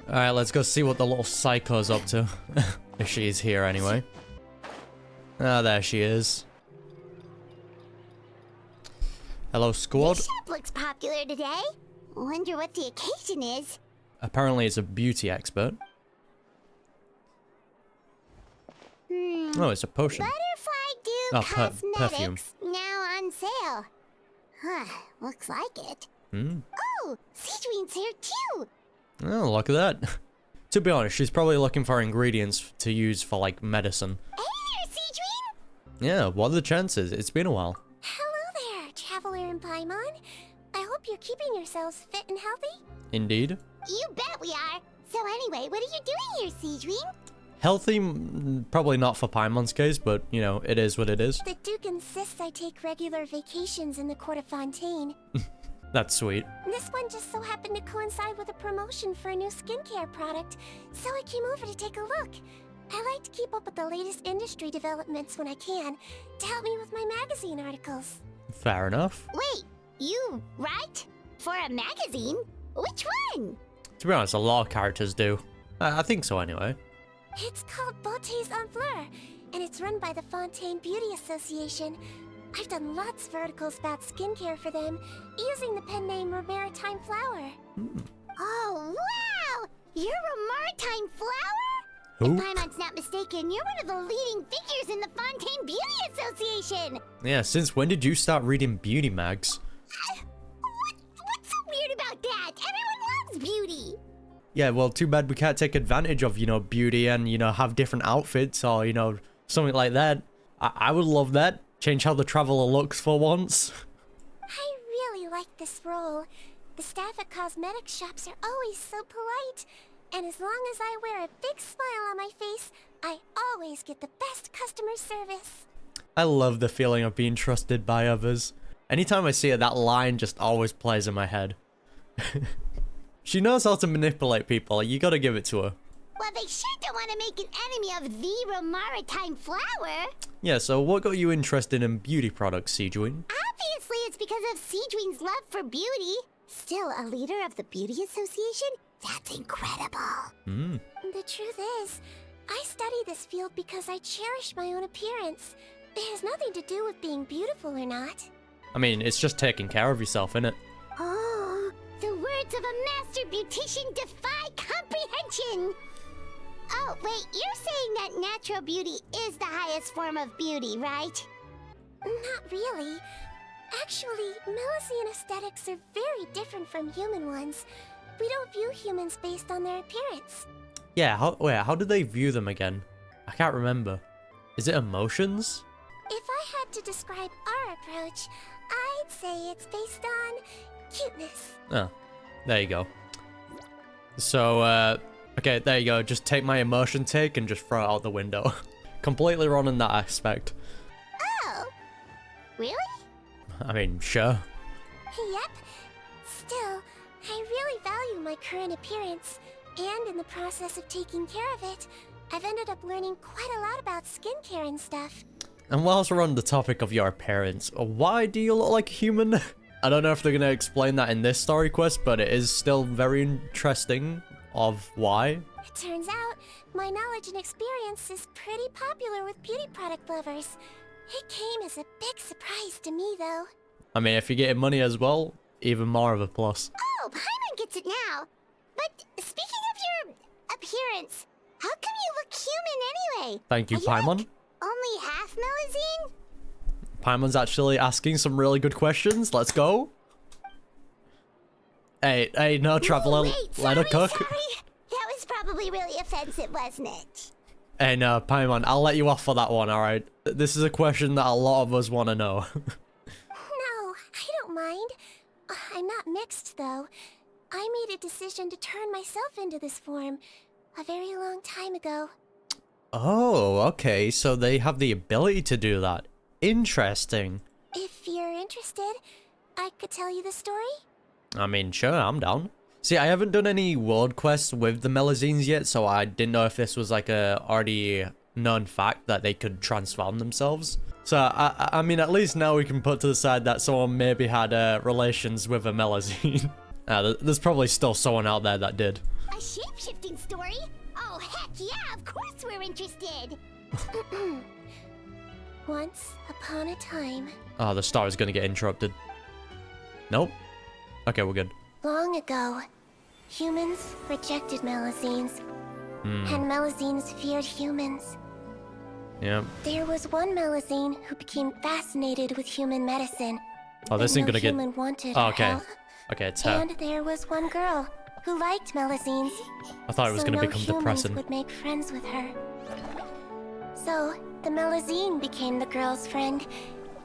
Alright, let's go see what the little psycho's up to. If she's here anyway. Ah, there she is. Hello, squad. This shop looks popular today. Wonder what the occasion is. Apparently it's a beauty expert. Oh, it's a potion. Butterfly Dew Cosmetics now on sale. Huh, looks like it. Oh, SIGEWINNE'S here too. Oh, look at that. To be honest, she's probably looking for ingredients to use for, like, medicine. Hey there, SIGEWINNE! Yeah, what are the chances? It's been a while. Hello there, Traveler and Paimon. I hope you're keeping yourselves fit and healthy. Indeed. You bet we are. So anyway, what are you doing here, SIGEWINNE? Healthy, probably not for Paimon's case, but, you know, it is what it is. The Duke insists I take regular vacations in the Court of Fontaine. That's sweet. This one just so happened to coincide with a promotion for a new skincare product, so I came over to take a look. I like to keep up with the latest industry developments when I can, to help me with my magazine articles. Fair enough. Wait, you write? For a magazine? Which one? To be honest, a lot of characters do. I think so anyway. It's called Beautés en Fleur, and it's run by the Fontaine Beauty Association. I've done lots of articles about skincare for them, using the pen name Maritime Flower. Oh, wow! You're a Maritime Flower? Who? If Paimon's not mistaken, you're one of the leading figures in the Fontaine Beauty Association! Yeah, since when did you start reading beauty mags? What's so weird about that? Everyone loves beauty! Yeah, well, too bad we can't take advantage of, you know, beauty and, you know, have different outfits or, you know, something like that. I would love that. Change how the Traveler looks for once. I really like this role. The staff at cosmetic shops are always so polite. And as long as I wear a big smile on my face, I always get the best customer service. I love the feeling of being trusted by others. Anytime I see it, that line just always plays in my head. She knows how to manipulate people, you gotta give it to her. Well, they sure don't want to make an enemy of the Maritime Flower. Yeah, so what got you interested in beauty products, SIGEWINNE? Obviously, it's because of SIGEWINNE's love for beauty. Still a leader of the Beauty Association? That's incredible. The truth is, I study this field because I cherish my own appearance. It has nothing to do with being beautiful or not. I mean, it's just taking care of yourself, innit? Oh, the words of a master beautician defy comprehension! Oh, wait, you're saying that natural beauty is the highest form of beauty, right? Not really. Actually, Melusine aesthetics are very different from human ones. We don't view humans based on their appearance. Yeah, how do they view them again? I can't remember. Is it emotions? If I had to describe our approach, I'd say it's based on cuteness. Oh, there you go. So, okay, there you go. Just take my emotion take and just throw it out the window. Completely wrong in that aspect. Oh, really? I mean, sure. Yep. Still, I really value my current appearance, and in the process of taking care of it, I've ended up learning quite a lot about skincare and stuff. And whilst we're on the topic of your appearance, why do you look like a human? I don't know if they're going to explain that in this story quest, but it is still very interesting of why. It turns out, my knowledge and experience is pretty popular with beauty product lovers. It came as a big surprise to me, though. I mean, if you're getting money as well, even more of a plus. Oh, Paimon gets it now. But speaking of your appearance, how come you look human anyway? Thank you, Are Paimon. Like only half Melusine? Paimon's actually asking some really good questions. Let's go. Hey, no, Traveler. Let her cook. Sorry. That was probably really offensive, wasn't it? Hey, no, Paimon, I'll let you off for that one, alright? This is a question that a lot of us want to know. No, I don't mind. I'm not mixed, though. I made a decision to turn myself into this form a very long time ago. Oh, okay, so they have the ability to do that. Interesting. If you're interested, I could tell you the story. I mean, sure, I'm down. See, I haven't done any world quests with the Melusines yet, so I didn't know if this was like a already known fact that they could transform themselves. So, I mean, at least now we can put to the side that someone maybe had relations with a Melusine. There's probably still someone out there that did. A shape-shifting story? Oh, heck yeah, of course we're interested! Once upon a time... Oh, the star is gonna get interrupted. Nope. Okay, we're good. Long ago, humans rejected Melazines, and Melazines feared humans. Yeah. There was one Melazine who became fascinated with human medicine. Oh, this ain't gonna get... human wanted Oh, her okay. help. Okay, it's her. And there was one girl who liked Melazines. I thought it was gonna become depressing. Humans would make friends with her. So, the Melazine became the girl's friend,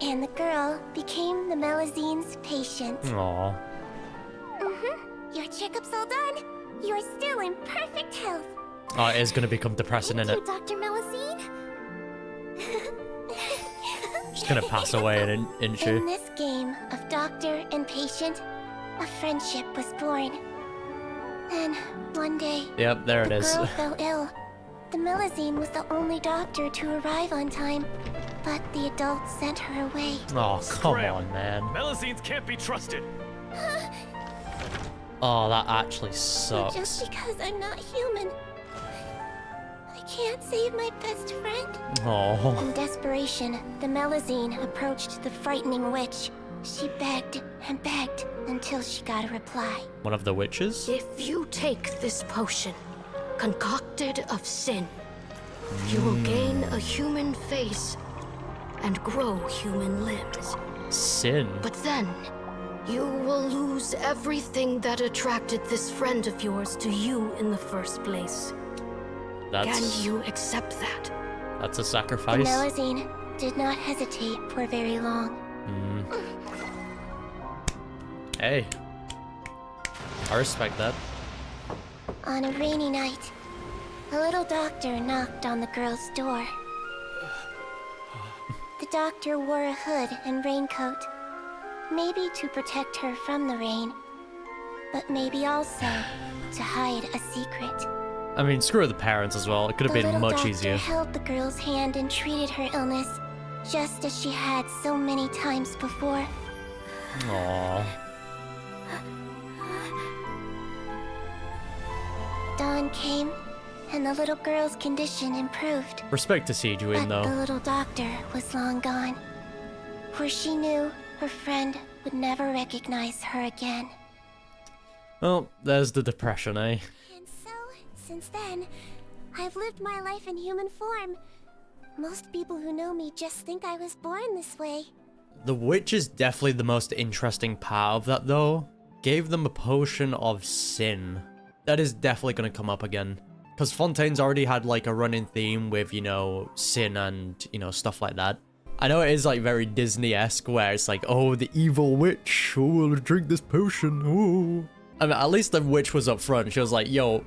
and the girl became the Melazine's patient. Aww. Your checkup's all done. You're still in perfect health. Oh, it is gonna become depressing, Thank innit? you, Dr. Melazine. She's gonna pass away, isn't she? In this game of doctor and patient, a friendship was born. Then, one day, Yep, there it the is. girl fell ill. The Melazine was the only doctor to arrive on time, but the adults sent her away. Oh, come Scram. on, man. Melazines can't be trusted. Oh, that actually Just sucks. because I'm not human, I can't save my best friend. Oh. In desperation, the Melazine approached the frightening witch. She begged and begged until she got a reply. One of the witches? If you take this potion, concocted of sin, you will gain a human face and grow human limbs. Sin. But then, you will lose everything that attracted this friend of yours to you in the first place. Can That's... you accept that? That's a The sacrifice. Melazine did not hesitate for very long. Hey. I respect that. On a rainy night, a little doctor knocked on the girl's door. The doctor wore a hood and raincoat, maybe to protect her from the rain, but maybe also to hide a secret. I mean, screw the parents as well. It could have The been little much doctor easier. held the girl's hand and treated her illness, just as she had so many times before. Aww. Dawn came, and the little girl's condition improved. Respect to Sigewinne, But the though. little doctor was long gone, for she knew her friend would never recognize her again. Well, there's the depression, eh? And so, since then, I've lived my life in human form. Most people who know me just think I was born this way. The witch is definitely the most interesting part of that, though. Gave them a potion of sin. That is definitely going to come up again. Because Fontaine's already had, like, a running theme with, you know, sin and, you know, stuff like that. I know it is, like, very Disney-esque, where it's like, oh, the evil witch, oh, we'll drink this potion, oh. I mean, at least the witch was up front. She was like, yo,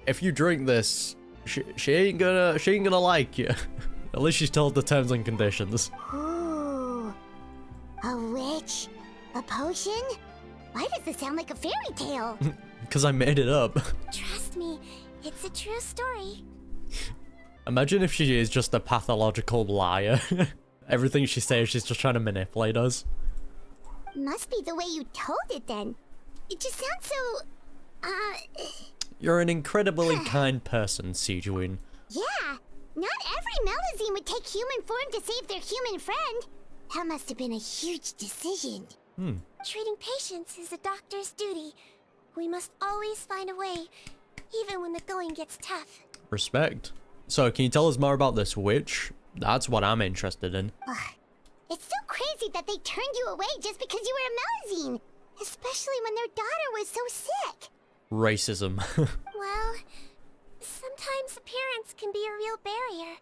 if you drink this, she ain't gonna like you. At least she's told the terms and conditions. Ooh, a witch? A potion? Why does this sound like a fairy tale? Because I made it up. Trust me, it's a true story. Imagine if she is just a pathological liar. Everything she says, she's just trying to manipulate us. Must be the way you told it then. It just sounds so, You're an incredibly kind person, Sigewinne. yeah. Not every Melazine would take human form to save their human friend. That must have been a huge decision. Treating patients is a doctor's duty. We must always find a way, even when the going gets tough. Respect. So, can you tell us more about this witch? That's what I'm interested in. It's so crazy that they turned you away just because you were a Melazine. Especially when their daughter was so sick. Racism. Well, sometimes appearance can be a real barrier.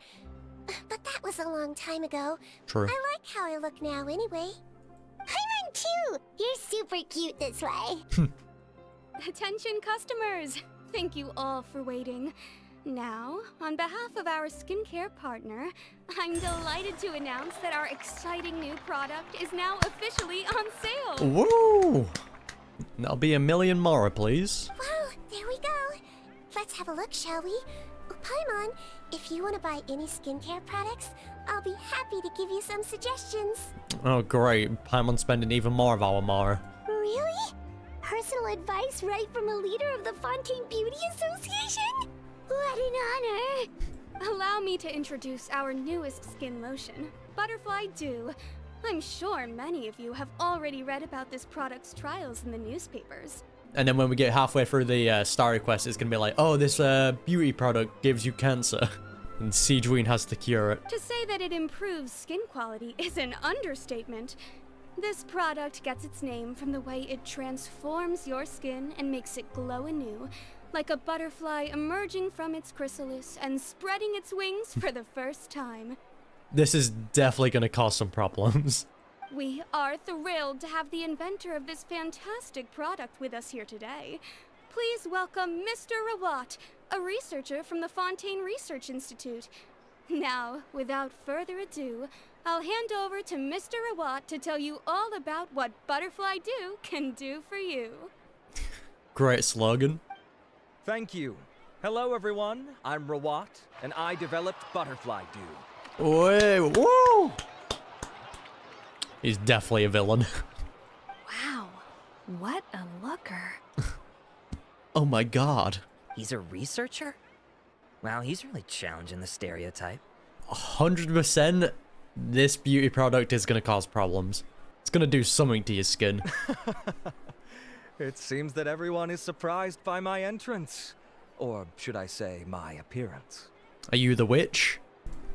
But that was a long time ago. True. I like how I look now anyway. Paimon too! You're super cute this way. Attention customers! Thank you all for waiting. Now, on behalf of our skincare partner, I'm delighted to announce that our exciting new product is now officially on sale! Woo! That'll be a million more, please. Wow, there we go. Let's have a look, shall we? Oh, Paimon, if you want to buy any skincare products, I'll be happy to give you some suggestions. Oh, great. Paimon's spending even more of our Mara. Really? Personal professional advice right from a leader of the Fontaine Beauty Association? What an honor! Allow me to introduce our newest skin lotion, Butterfly Dew. I'm sure many of you have already read about this product's trials in the newspapers. And then when we get halfway through the star request, it's gonna be like, oh, this beauty product gives you cancer. And SIGEWINNE has to cure it. To say that it improves skin quality is an understatement. This product gets its name from the way it transforms your skin and makes it glow anew, like a butterfly emerging from its chrysalis and spreading its wings for the first time. This is definitely gonna cause some problems. We are thrilled to have the inventor of this fantastic product with us here today. Please welcome Mr. Rawat, a researcher from the Fontaine Research Institute. Now, without further ado, I'll hand over to Mr. Rawat to tell you all about what Butterfly Dew can do for you. Great slogan. Thank you. Hello, everyone. I'm Rawat, and I developed Butterfly Dew. Wait, whoa! He's definitely a villain. Wow, what a looker. Oh my god. He's a researcher? Wow, he's really challenging the stereotype. 100% this beauty product is gonna cause problems. It's gonna do something to your skin. It seems that everyone is surprised by my entrance. Or should I say, my appearance. Are you the witch?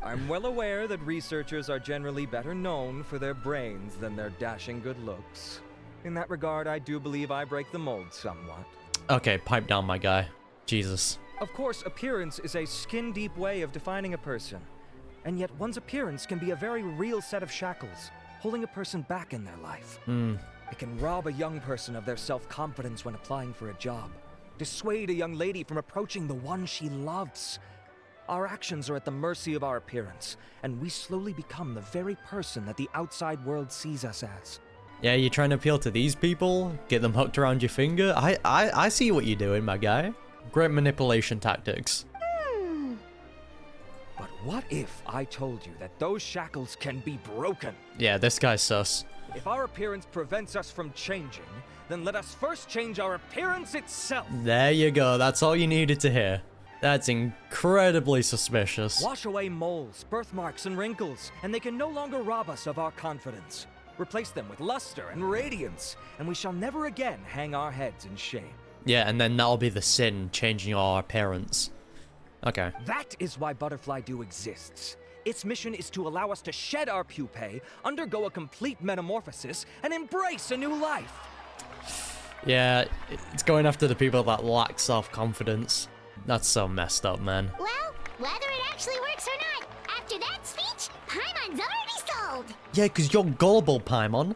I'm well aware that researchers are generally better known for their brains than their dashing good looks. In that regard, I do believe I break the mold somewhat. Okay, pipe down, my guy. Jesus. Of course, appearance is a skin-deep way of defining a person. And yet one's appearance can be a very real set of shackles, holding a person back in their life. It can rob a young person of their self-confidence when applying for a job, dissuade a young lady from approaching the one she loves. Our actions are at the mercy of our appearance, and we slowly become the very person that the outside world sees us as. Yeah, you're trying to appeal to these people? Get them hooked around your finger? I see what you're doing, my guy. Great manipulation tactics. But what if I told you that those shackles can be broken? Yeah, this guy's sus. If our appearance prevents us from changing, then let us first change our appearance itself. There you go. That's all you needed to hear. That's incredibly suspicious. Wash away moles, birthmarks, and wrinkles, and they can no longer rob us of our confidence. Replace them with luster and radiance, and we shall never again hang our heads in shame. Yeah, and then that'll be the sin, changing our appearance. Okay. That is why Butterfly Dew exists. Its mission is to allow us to shed our pupae, undergo a complete metamorphosis, and embrace a new life. Yeah, it's going after the people that lack self-confidence. That's so messed up, man. Well, whether it actually works or not, after that speech, Paimon's already sold. Yeah, because you're gullible, Paimon.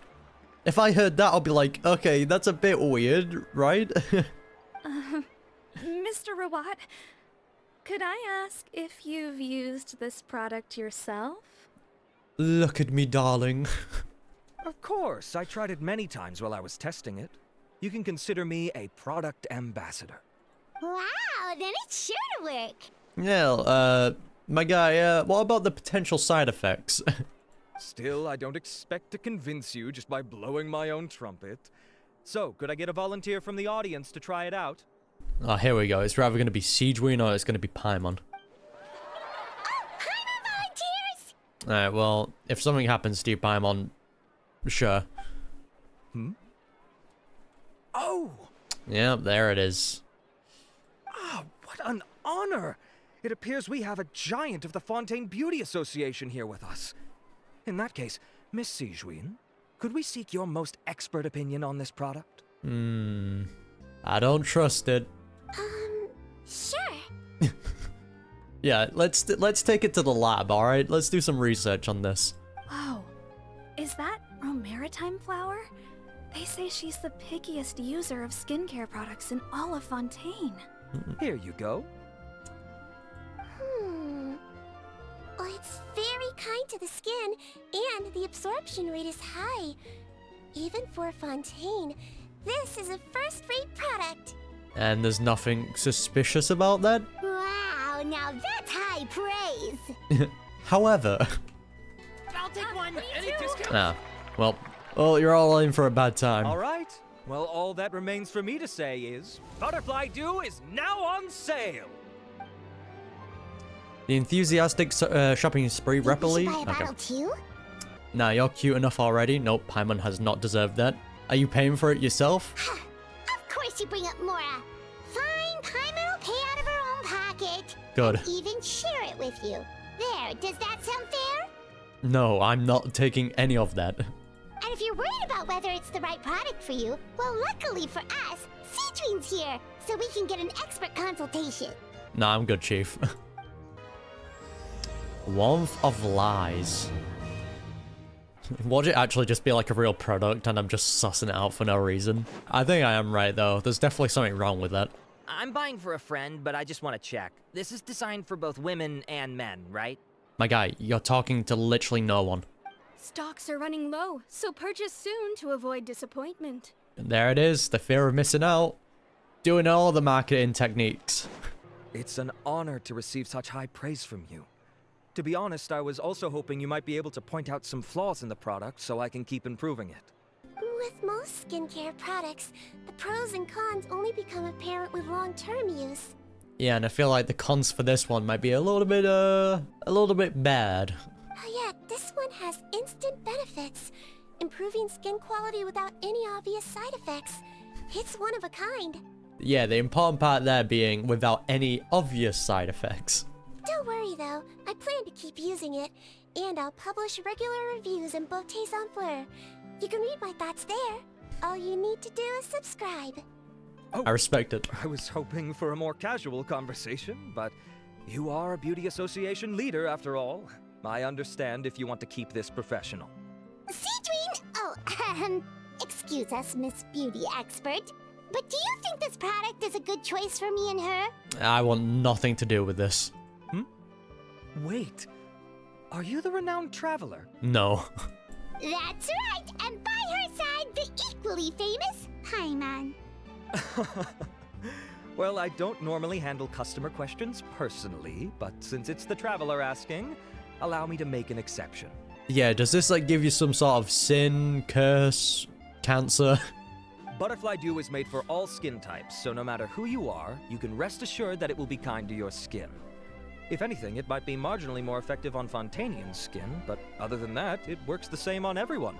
If I heard that, I'll be like, okay, that's a bit weird, right? Mr. Rawat, could I ask if you've used this product yourself? Look at me, darling. Of course, I tried it many times while I was testing it. You can consider me a product ambassador. Wow, then it's sure to work. Yeah, my guy, what about the potential side effects? Still, I don't expect to convince you just by blowing my own trumpet. So, could I get a volunteer from the audience to try it out? Oh, here we go. It's either going to be SIGEWINNE or it's going to be Paimon. Oh, Paimon volunteers! Alright, well, if something happens to you, Paimon, sure. Oh! Yeah, there it is. Ah, what an honor! It appears we have a giant of the Fontaine Beauty Association here with us. In that case, Miss SIGEWINNE, could we seek your most expert opinion on this product? I don't trust it. Sure. Yeah, let's take it to the lab, alright? Let's do some research on this. Whoa, is that Romaritime flower? They say she's the pickiest user of skincare products in all of Fontaine. Here you go. Well, it's very kind to the skin, and the absorption rate is high. Even for Fontaine, this is a first-rate product. And there's nothing suspicious about that? Wow, now that's high praise. However... I'll take one. Any discount? Ah, well, you're all in for a bad time. All right. Well, all that remains for me to say is, Butterfly Dew is now on sale! The enthusiastic shopping spree rapidly. Buy a bottle too? Nah, you're cute enough already. Nope, Paimon has not deserved that. Are you paying for it yourself? Of course you bring up Mora. Fine, Paimon will pay out of her own pocket. Good. And even share it with you. There, does that sound fair? No, I'm not taking any of that. And if you're worried about whether it's the right product for you, well, luckily for us, SIGEWINN'S here, so we can get an expert consultation. Nah, I'm good, Chief. Warmth of Lies. Watch it actually just be like a real product and I'm just sussing it out for no reason. I think I am right though. There's definitely something wrong with that. I'm buying for a friend, but I just want to check. This is designed for both women and men, right? My guy, you're talking to literally no one. Stocks are running low, so purchase soon to avoid disappointment. And there it is, the fear of missing out. Doing all the marketing techniques. It's an honor to receive such high praise from you. To be honest, I was also hoping you might be able to point out some flaws in the product so I can keep improving it. With most skincare products, the pros and cons only become apparent with long-term use. Yeah, and I feel like the cons for this one might be a little bit bad. Oh yeah, this one has instant benefits. Improving skin quality without any obvious side effects. It's one of a kind. Yeah, the important part there being without any obvious side effects. Don't worry though, I plan to keep using it, and I'll publish regular reviews in Beauté Sans Fleur. You can read my thoughts there. All you need to do is subscribe. Oh, I respect it. I was hoping for a more casual conversation, but you are a beauty association leader after all. I understand if you want to keep this professional. SIGEWINN! Oh, excuse us, Miss Beauty Expert. But do you think this product is a good choice for me and her? I want nothing to do with this. Wait, are you the renowned traveler? No. That's right, and by her side, the equally famous Paimon. Well, I don't normally handle customer questions personally, but since it's the traveler asking, allow me to make an exception. Yeah, does this like give you some sort of sin, curse, cancer? Butterfly Dew is made for all skin types, so no matter who you are, you can rest assured that it will be kind to your skin. If anything, it might be marginally more effective on Fontainian's skin, but other than that, it works the same on everyone.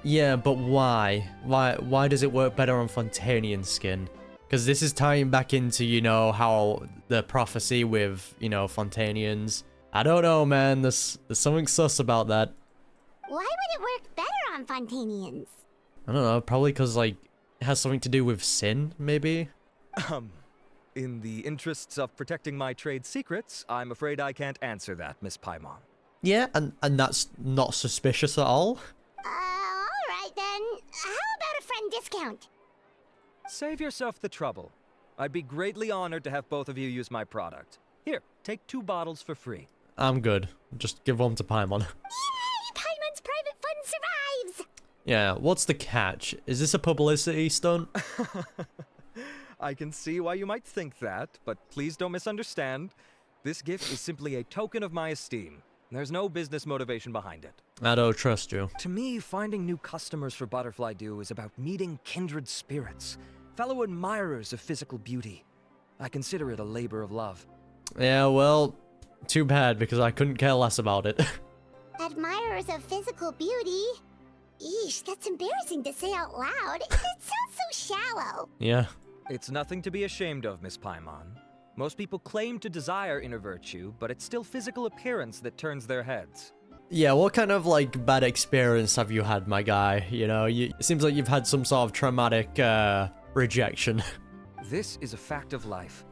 Yeah, but why? Why does it work better on Fontainian's skin? Because this is tying back into, you know, how the prophecy with, you know, Fontainians. I don't know, man. There's something sus about that. Why would it work better on Fontainians? I don't know. Probably because, like, it has something to do with sin, maybe? In the interests of protecting my trade secrets, I'm afraid I can't answer that, Miss Paimon. Yeah, and that's not suspicious at all. Alright then. How about a friend discount? Save yourself the trouble. I'd be greatly honored to have both of you use my product. Here, take 2 bottles for free. I'm good. Just give one to Paimon. Yay! Paimon's private fund survives! Yeah, what's the catch? Is this a publicity stunt? I can see why you might think that, but please don't misunderstand. This gift is simply a token of my esteem. There's no business motivation behind it. I don't trust you. To me, finding new customers for Butterfly Dew is about meeting kindred spirits, fellow admirers of physical beauty. I consider it a labor of love. Yeah, well, too bad because I couldn't care less about it. Admirers of physical beauty? Eesh, that's embarrassing to say out loud. It sounds so shallow. Yeah. It's nothing to be ashamed of, Miss Paimon. Most people claim to desire inner virtue, but it's still physical appearance that turns their heads. Yeah, what kind of, like, bad experience have you had, my guy? You know, it seems like you've had some sort of traumatic, rejection. This is a fact of life.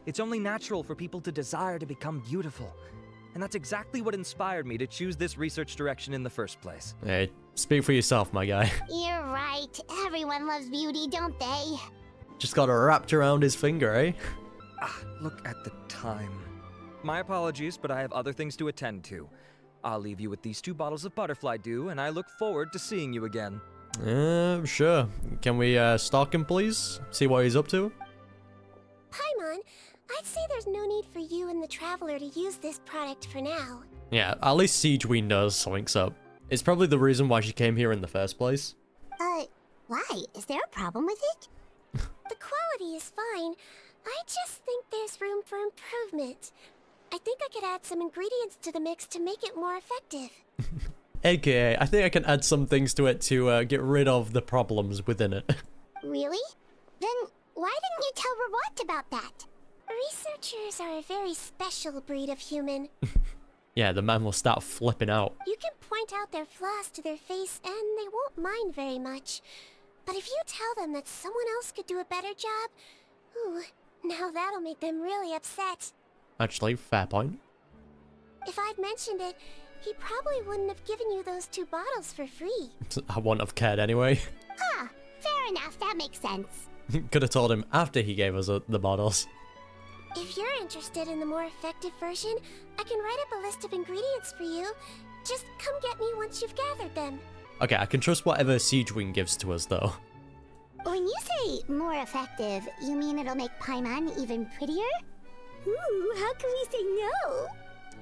It's only natural for people to desire to become beautiful. And that's exactly what inspired me to choose this research direction in the first place. Hey, speak for yourself, my guy. You're right. Everyone loves beauty, don't they? Just got it wrapped around his finger, eh? Look at the time. My apologies, but I have other things to attend to. I'll leave you with these 2 bottles of Butterfly Dew, and I look forward to seeing you again. Sure. Can we, stalk him, please? See what he's up to? Paimon, I'd say there's no need for you and the Traveler to use this product for now. Yeah, at least SIGEWINNE knows something's up. It's probably the reason why she came here in the first place. Why? Is there a problem with it? The quality is fine. I just think there's room for improvement. I think I could add some ingredients to the mix to make it more effective. AKA, I think I can add some things to it to get rid of the problems within it. Really? Then why didn't you tell Rawat about that? Researchers are a very special breed of human. Yeah, the man will start flipping out. You can point out their flaws to their face and they won't mind very much. But if you tell them that someone else could do a better job, ooh, now that'll make them really upset. Actually, fair point. If I'd mentioned it, he probably wouldn't have given you those 2 bottles for free. I wouldn't have cared anyway. Ah, fair enough, that makes sense. Could have told him after he gave us the bottles. If you're interested in the more effective version, I can write up a list of ingredients for you. Just come get me once you've gathered them. Okay, I can trust whatever SIGEWINN gives to us, though. When you say more effective, you mean it'll make Paimon even prettier? Ooh, how can we say no?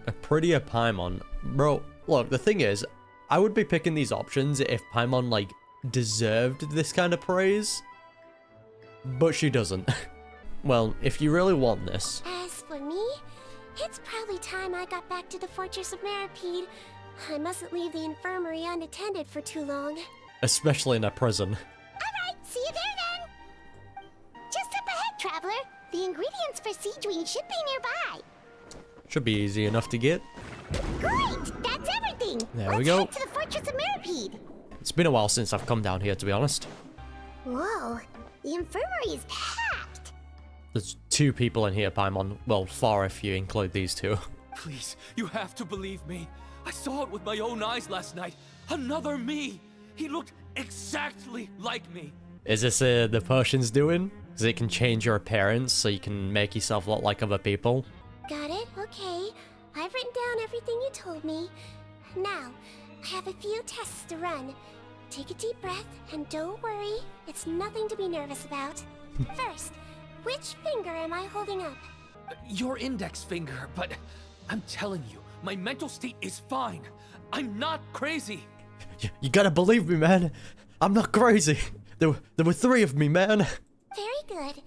A prettier Paimon? Bro, look, the thing is, I would be picking these options if Paimon, like, deserved this kind of praise. But she doesn't. Well, if you really want this... As for me, it's probably time I got back to the Fortress of Meropide. I mustn't leave the infirmary unattended for too long. Especially in a prison. Alright, see you there then! Just up ahead, Traveler. The ingredients for SIGEWINN should be nearby. Should be easy enough to get. Great! That's everything! There we go. Let's head to the Fortress of Meropide. It's been a while since I've come down here, to be honest. Whoa, the infirmary is packed. There's 2 people in here, Paimon. Well, 4 if you include these 2. Please, you have to believe me. I saw it with my own eyes last night. Another me. He looked exactly like me. Is this the potion's doing? Because it can change your appearance so you can make yourself look like other people. Got it? Okay. I've written down everything you told me. Now, I have a few tests to run. Take a deep breath and don't worry. It's nothing to be nervous about. First, which finger am I holding up? Your index finger, but I'm telling you, my mental state is fine. I'm not crazy. You gotta believe me, man. I'm not crazy. There were 3 of me, man. Very good.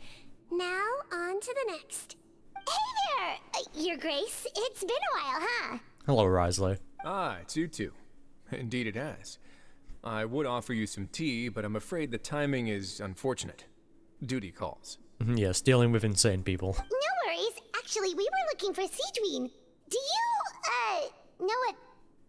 Now, on to the next. Hey there, Your Grace. It's been a while, huh? Hello, Wriothesley. Ah, it's you 2. Indeed it has. I would offer you some tea, but I'm afraid the timing is unfortunate. Duty calls. Yes, dealing with insane people. No worries. Actually, we were looking for SIGEWINN. Do you, know what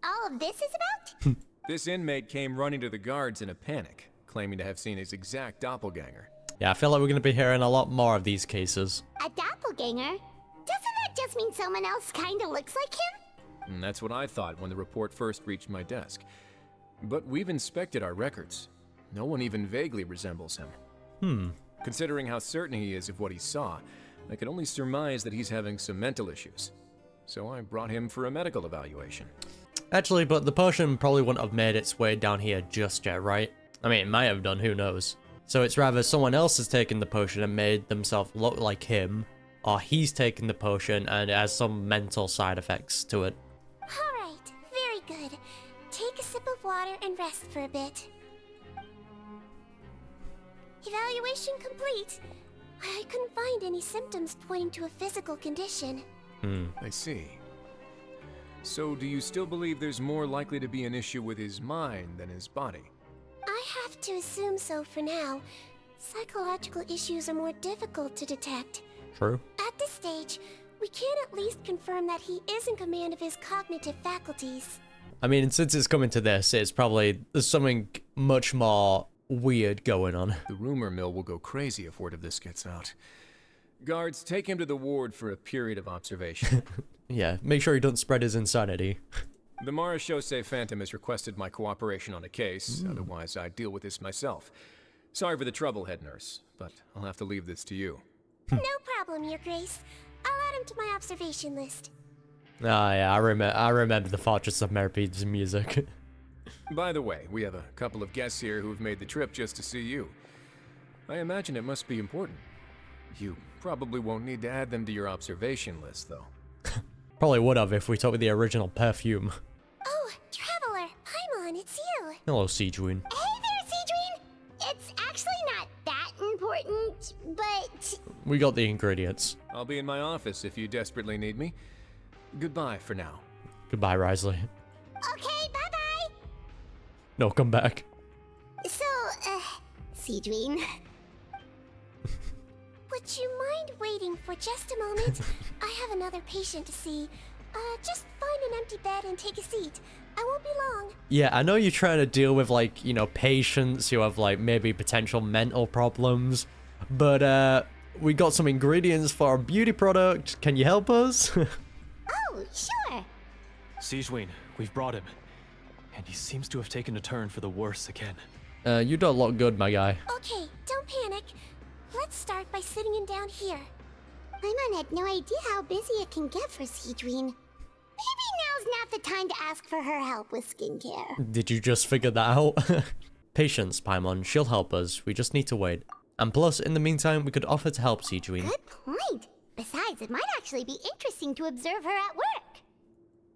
all of this is about? This inmate came running to the guards in a panic, claiming to have seen his exact doppelganger. Yeah, I feel like we're gonna be hearing a lot more of these cases. A doppelganger? Doesn't that just mean someone else kinda looks like him? And that's what I thought when the report first reached my desk. But we've inspected our records. No one even vaguely resembles him. Considering how certain he is of what he saw, I can only surmise that he's having some mental issues. So I brought him for a medical evaluation. Actually, but the potion probably wouldn't have made its way down here just yet, right? I mean, it might have done, who knows? So it's rather someone else has taken the potion and made themselves look like him, or he's taken the potion and it has some mental side effects to it. Alright, very good. Take a sip of water and rest for a bit. Evaluation complete. I couldn't find any symptoms pointing to a physical condition. I see. So do you still believe there's more likely to be an issue with his mind than his body? I have to assume so for now. Psychological issues are more difficult to detect. True. At this stage, we can at least confirm that he is in command of his cognitive faculties. I mean, since it's coming to this, it's probably there's something much more weird going on. The rumor mill will go crazy if word of this gets out. Guards, take him to the ward for a period of observation. Yeah, make sure he doesn't spread his insanity. The Marechaussee Phantom has requested my cooperation on a case, otherwise I'd deal with this myself. Sorry for the trouble, head nurse, but I'll have to leave this to you. No problem, Your Grace. I'll add him to my observation list. Ah, yeah, I remember the Fortress of Meropide's music. By the way, we have a couple of guests here who've made the trip just to see you. I imagine it must be important. You probably won't need to add them to your observation list, though. Probably would have if we took with the original perfume. Oh, Traveler, Paimon, it's you. Hello, SIGEWINN. Hey there, SIGEWINN! It's but... We got the ingredients. I'll be in my office if you desperately need me. Goodbye for now. Goodbye, Wriothesley. Okay, bye-bye! No, come back. So, Sigewinne... Would you mind waiting for just a moment? I have another patient to see. Just find an empty bed and take a seat. I won't be long. Yeah, I know you're trying to deal with, like, you know, patients who have, like, maybe potential mental problems. But, we got some ingredients for our beauty product. Can you help us? Oh, sure. Sigewinne, we've brought him. And he seems to have taken a turn for the worse again. You don't look good, my guy. Okay, don't panic. Let's start by sitting him down here. Paimon had no idea how busy it can get for Sigewinne. Maybe now's not the time to ask for her help with skincare. Did you just figure that out? Patience, Paimon. She'll help us. We just need to wait. And plus, in the meantime, we could offer to help Sigewinne. Good point. Besides, it might actually be interesting to observe her at work.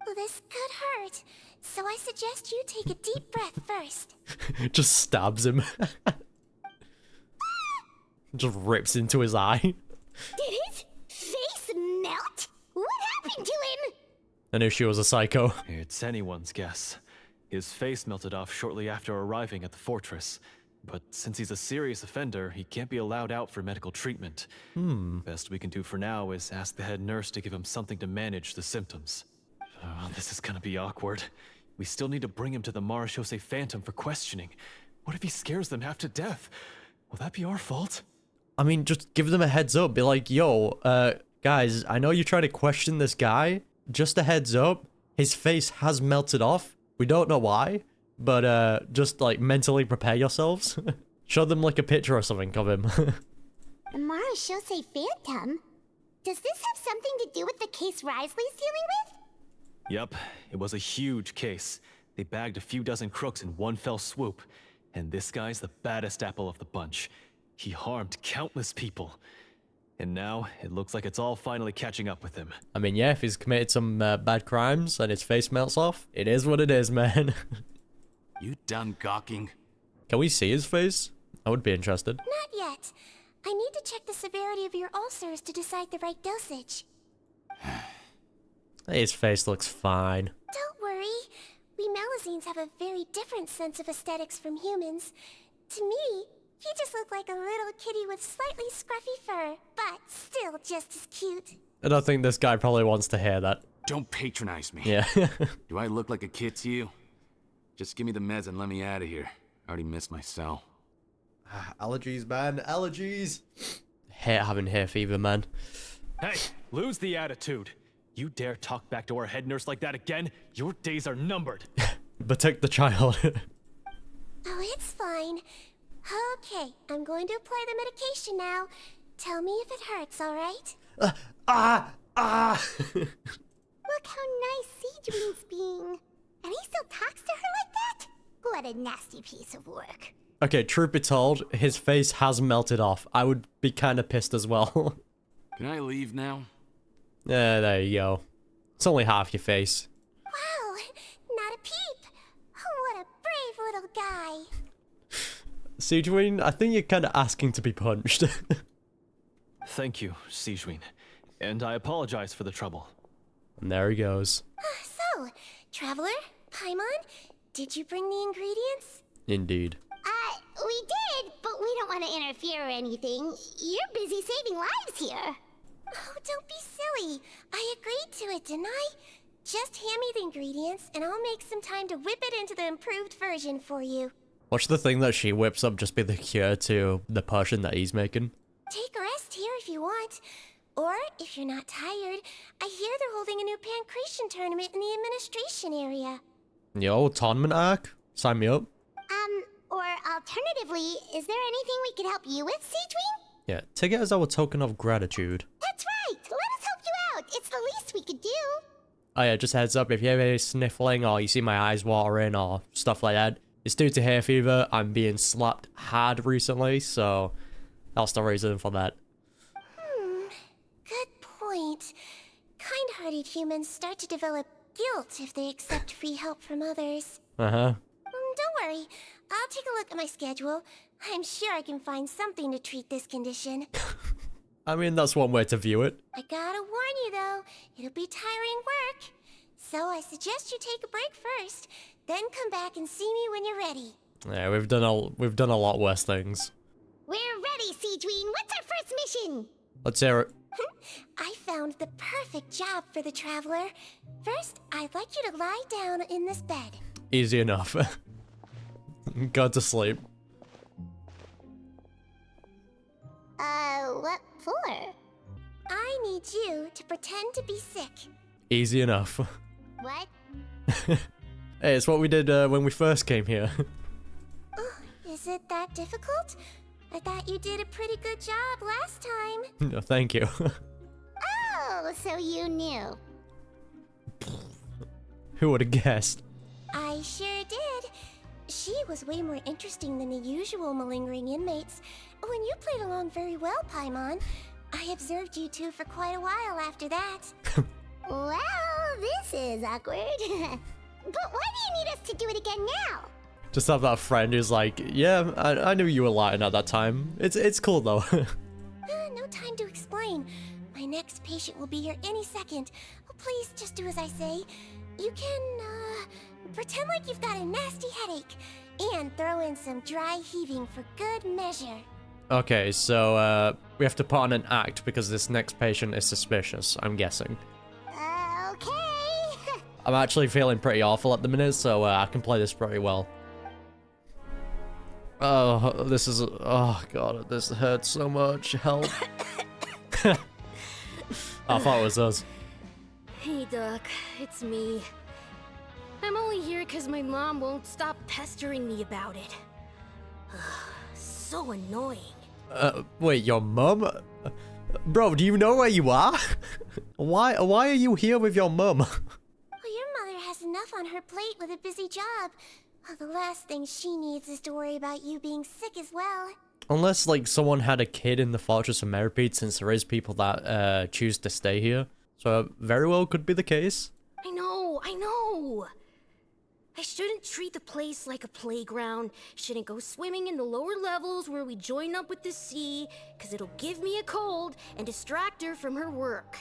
Well, this could hurt, so I suggest you take a deep breath first. Just stabs him. Just rips into his eye. Did his face melt? What happened to him? I knew she was a psycho. It's anyone's guess. His face melted off shortly after arriving at the fortress. But since he's a serious offender, he can't be allowed out for medical treatment. Best we can do for now is ask the head nurse to give him something to manage the symptoms. Oh, this is gonna be awkward. We still need to bring him to the Marechaussee Phantom for questioning. What if he scares them half to death? Will that be our fault? I mean, just give them a heads up. Be like, yo, guys, I know you try to question this guy. Just a heads up. His face has melted off. We don't know why. But, just, like, mentally prepare yourselves. Show them, like, a picture or something of him. The Marechaussee Phantom? Does this have something to do with the case Wriothesley's dealing with? Yep, it was a huge case. They bagged a few dozen crooks in one fell swoop. And this guy's the baddest apple of the bunch. He harmed countless people. And now, it looks like it's all finally catching up with him. I mean, yeah, if he's committed some bad crimes and his face melts off, it is what it is, man. You done gawking? Can we see his face? I would be interested. Not yet. I need to check the severity of your ulcers to decide the right dosage. His face looks fine. Don't worry. We Melusines have a very different sense of aesthetics from humans. To me, he just looked like a little kitty with slightly scruffy fur, but still just as cute. I don't think this guy probably wants to hear that. Don't patronize me. Yeah. Do I look like a kid to you? Just give me the meds and let me out of here. I already missed my cell. Allergies, man. Allergies. Hate having hay fever, man. Hey, lose the attitude. You dare talk back to our head nurse like that again? Your days are numbered. Protect the child. Oh, it's fine. Okay, I'm going to apply the medication now. Tell me if it hurts, alright? Look how nice Sigewinne's being. And he still talks to her like that? What a nasty piece of work. Okay, truth be told, his face has melted off. I would be kind of pissed as well. Can I leave now? Yeah, there you go. It's only half your face. Wow, not a peep. What a brave little guy. Sigewinne, I think you're kind of asking to be punched. Thank you, Sigewinne. And I apologize for the trouble. And there he goes. So, Traveler, Paimon, did you bring the ingredients? Indeed. We did, but we don't want to interfere or anything. You're busy saving lives here. Oh, don't be silly. I agreed to it, didn't I? Just hand me the ingredients, and I'll make some time to whip it into the improved version for you. Watch the thing that she whips up just be the cure to the potion that he's making. Take a rest here if you want. Or, if you're not tired, I hear they're holding a new pancreation tournament in the administration area. Yo, tournament arc? Sign me up. Or alternatively, is there anything we could help you with, Sigewinne? Yeah, take it as our token of gratitude. That's right! Let us help you out! It's the least we could do! Oh yeah, just heads up, if you have any sniffling or you see my eyes watering or stuff like that, it's due to hay fever. I'm being slapped hard recently, so that's the reason for that. Good point. Kind-hearted humans start to develop guilt if they accept free help from others. Uh-huh. Don't worry. I'll take a look at my schedule. I'm sure I can find something to treat this condition. I mean, that's one way to view it. I gotta warn you though, it'll be tiring work. So I suggest you take a break first, then come back and see me when you're ready. Yeah, we've done a lot worse things. We're ready, Sigewinne. What's our first mission? Let's hear it. I found the perfect job for the traveler. First, I'd like you to lie down in this bed. Easy enough. Go to sleep. What for? I need you to pretend to be sick. Easy enough. What? Hey, it's what we did when we first came here. Oh, is it that difficult? I thought you did a pretty good job last time. No, thank you. Oh, so you knew. Who would have guessed? I sure did. She was way more interesting than the usual malingering inmates. When you played along very well, Paimon. I observed you two for quite a while after that. Well, this is awkward. But why do you need us to do it again now? Just have that friend who's like, yeah, I knew you were lying at that time. It's cool though. No time to explain. My next patient will be here any second. Oh, please, just do as I say. You can, pretend like you've got a nasty headache. And throw in some dry heaving for good measure. Okay, so we have to put on an act because this next patient is suspicious, I'm guessing. Okay. I'm actually feeling pretty awful at the minute, so I can play this pretty well. Oh, this is... Oh, God, this hurts so much. Help. I thought it was us. Hey, Doc. It's me. I'm only here because my mom won't stop pestering me about it. So annoying. Wait, your mum? Bro, do you know where you are? Why are you here with your mum? Well, your mother has enough on her plate with a busy job. Well, the last thing she needs is to worry about you being sick as well. Unless, like, someone had a kid in the Fortress of Meripede, since there is people that choose to stay here. So, very well could be the case. I know. I shouldn't treat the place like a playground. Shouldn't go swimming in the lower levels where we join up with the sea, because it'll give me a cold and distract her from her work.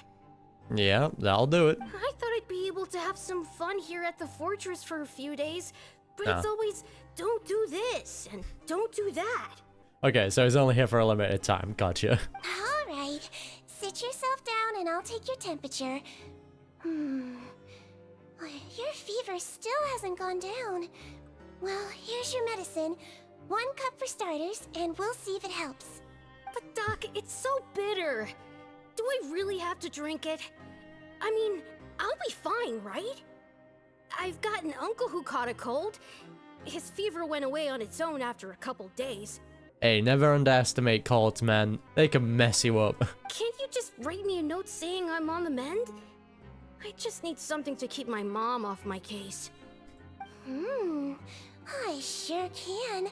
Yeah, that'll do it. I thought I'd be able to have some fun here at the fortress for a few days, but it's always, don't do this and don't do that. Okay, so he's only here for a limited time. Gotcha. All right. Sit yourself down and I'll take your temperature. Your fever still hasn't gone down. Well, here's your medicine. 1 cup for starters, and we'll see if it helps. But Doc, it's so bitter. Do I really have to drink it? I mean, I'll be fine, right? I've got an uncle who caught a cold. His fever went away on its own after a couple days. Hey, never underestimate colds, man. They can mess you up. Can't you just write me a note saying I'm on the mend? I just need something to keep my mom off my case. I sure can.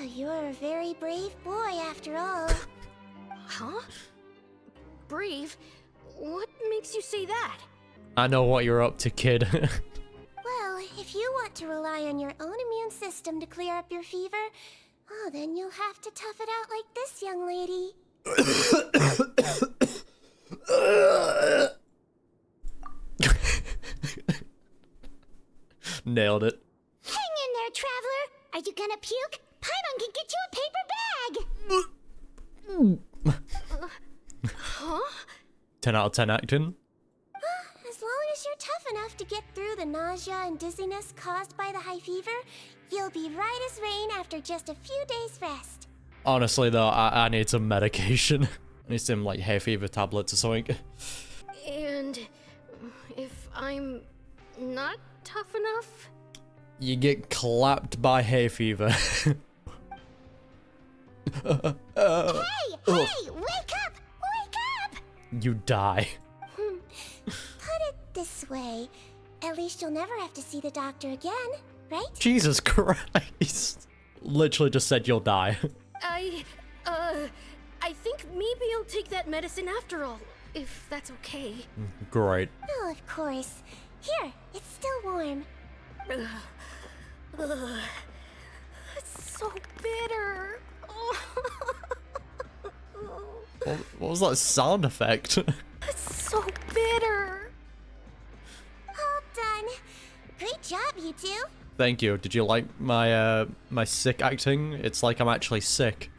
You're a very brave boy after all. Huh? Brave? What makes you say that? I know what you're up to, kid. Well, if you want to rely on your own immune system to clear up your fever, oh, then you'll have to tough it out like this young lady. Nailed it. Hang in there, traveler. Are you gonna puke? Paimon can get you a paper bag. Huh? 10 out of 10 acting. As long as you're tough enough to get through the nausea and dizziness caused by the high fever, you'll be right as rain after just a few days rest. Honestly, though, I need some medication. I need some, like, hay fever tablets or something. And if I'm not tough enough? You get clapped by hay fever. Hey, wake up! Wake up! You die. Put it this way, at least you'll never have to see the doctor again, right? Jesus Christ. Literally just said you'll die. I think maybe I'll take that medicine after all, if that's okay. Great. Oh, of course. Here, it's still warm. It's so bitter. What was that sound effect? It's so bitter. All done. Great job, you two. Thank you. Did you like my my sick acting? It's like I'm actually sick.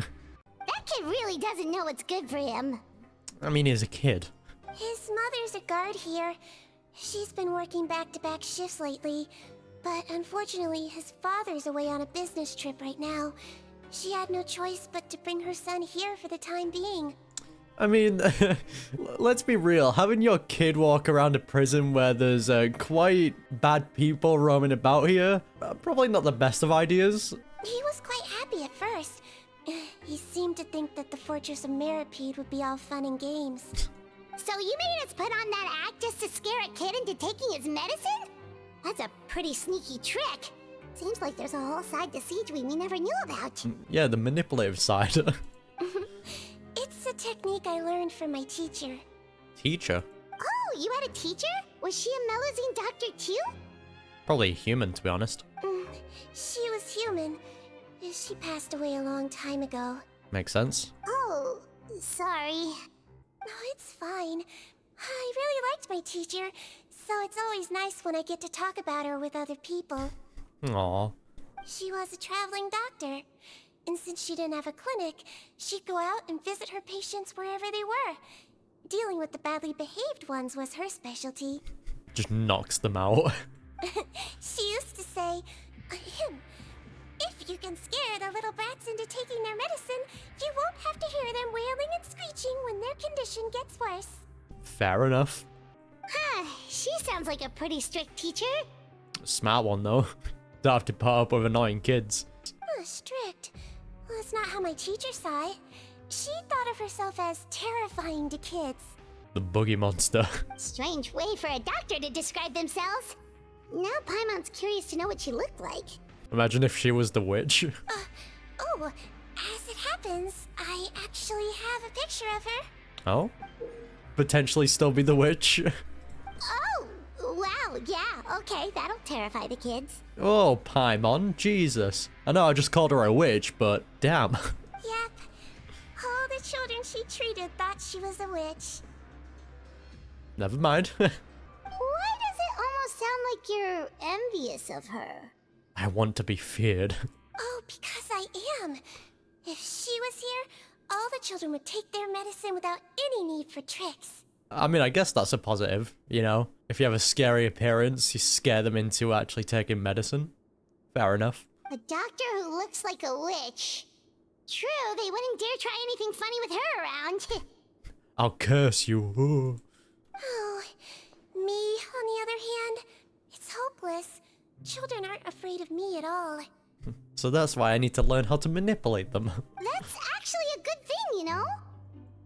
That kid really doesn't know what's good for him. I mean, he's a kid. His mother's a guard here. She's been working back-to-back shifts lately, but unfortunately, his father's away on a business trip right now. She had no choice but to bring her son here for the time being. I mean, let's be real. Having your kid walk around a prison where there's quite bad people roaming about here, probably not the best of ideas. He was quite happy at first. He seemed to think that the Fortress of Meropide would be all fun and games. So you made us put on that act just to scare a kid into taking his medicine? That's a pretty sneaky trick. Seems like there's a whole side to SIGEWINNE we never knew about. Yeah, the manipulative side. It's a technique I learned from my teacher. Teacher? Oh, you had a teacher? Was she a Melusine doctor too? Probably human, to be honest. She was human. She passed away a long time ago. Makes sense. Oh, sorry. No, it's fine. I really liked my teacher, so it's always nice when I get to talk about her with other people. Aww. She was a traveling doctor, and since she didn't have a clinic, she'd go out and visit her patients wherever they were. Dealing with the badly behaved ones was her specialty. Just knocks them out. She used to say, if you can scare the little brats into taking their medicine, you won't have to hear them wailing and screeching when their condition gets worse. Fair enough. Huh, she sounds like a pretty strict teacher. Smart one, though. Don't have to put up with annoying kids. Strict? Well, that's not how my teacher saw it. She thought of herself as terrifying to kids. The boogie monster. Strange way for a doctor to describe themselves. Now Paimon's curious to know what she looked like. Imagine if she was the witch. Oh, as it happens, I actually have a picture of her. Oh? Potentially still be the witch. Oh, wow, yeah, okay, that'll terrify the kids. Oh, Paimon, Jesus. I know I just called her a witch, but damn. Yep. All the children she treated thought she was a witch. Never mind. Why does it almost sound like you're envious of her? I want to be feared. Oh, because I am. If she was here, all the children would take their medicine without any need for tricks. I mean, I guess that's a positive, you know? If you have a scary appearance, you scare them into actually taking medicine. Fair enough. A doctor who looks like a witch. True, they wouldn't dare try anything funny with her around. I'll curse you. Ooh. Oh, me, on the other hand, it's hopeless. Children aren't afraid of me at all. So that's why I need to learn how to manipulate them. That's actually a good thing, you know?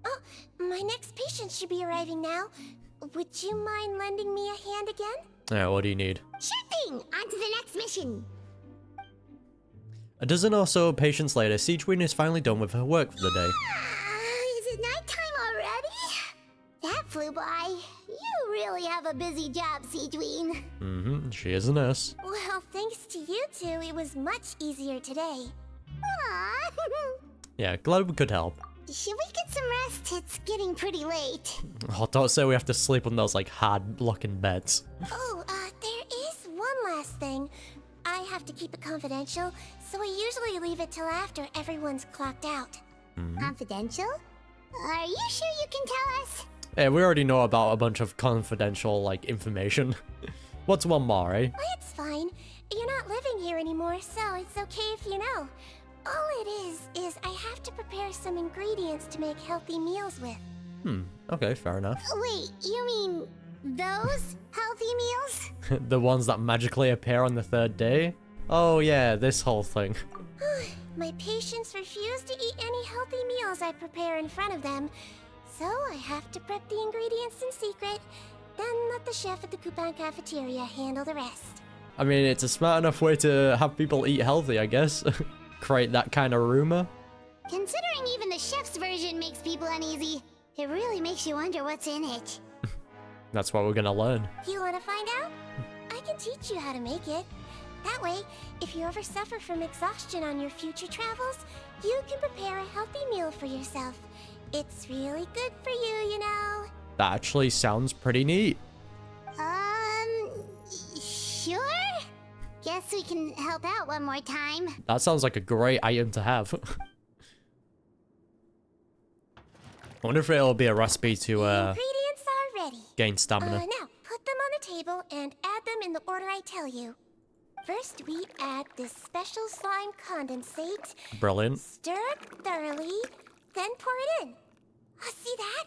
Oh, my next patient should be arriving now. Would you mind lending me a hand again? Yeah, what do you need? Sure thing! On to the next mission! A dozen or so patients later, SIGEWINNE is finally done with her work for the day. Is it nighttime already? That flew by. You really have a busy job, SIGEWINNE. She is a nurse. Well, thanks to you two, it was much easier today. Aww. Yeah, glad we could help. Should we get some rest? It's getting pretty late. Oh, don't say we have to sleep on those, like, hard-looking beds. Oh, there is one last thing. I have to keep it confidential, so I usually leave it till after everyone's clocked out. Confidential? Are you sure you can tell us? Hey, we already know about a bunch of confidential, like, information. What's one more, eh? Oh, it's fine. You're not living here anymore, so it's okay if you know. All it is I have to prepare some ingredients to make healthy meals with. Okay, fair enough. Wait, you mean those healthy meals? The ones that magically appear on the third day? Oh yeah, this whole thing. My patients refuse to eat any healthy meals I prepare in front of them, so I have to prep the ingredients in secret, then let the chef at the Coupon cafeteria handle the rest. I mean, it's a smart enough way to have people eat healthy, I guess. Create that kind of rumor. Considering even the chef's version makes people uneasy, it really makes you wonder what's in it. That's what we're gonna learn. You want to find out? I can teach you how to make it. That way, if you ever suffer from exhaustion on your future travels, you can prepare a healthy meal for yourself. It's really good for you, you know. That actually sounds pretty neat. Sure? Guess we can help out one more time. That sounds like a great item to have. I wonder if it'll be a recipe to Ingredients are ready. gain stamina. Now, put them on the table and add them in the order I tell you. First, we add this special slime condensate. Brilliant. Stir it thoroughly, then pour it in. Oh, see that?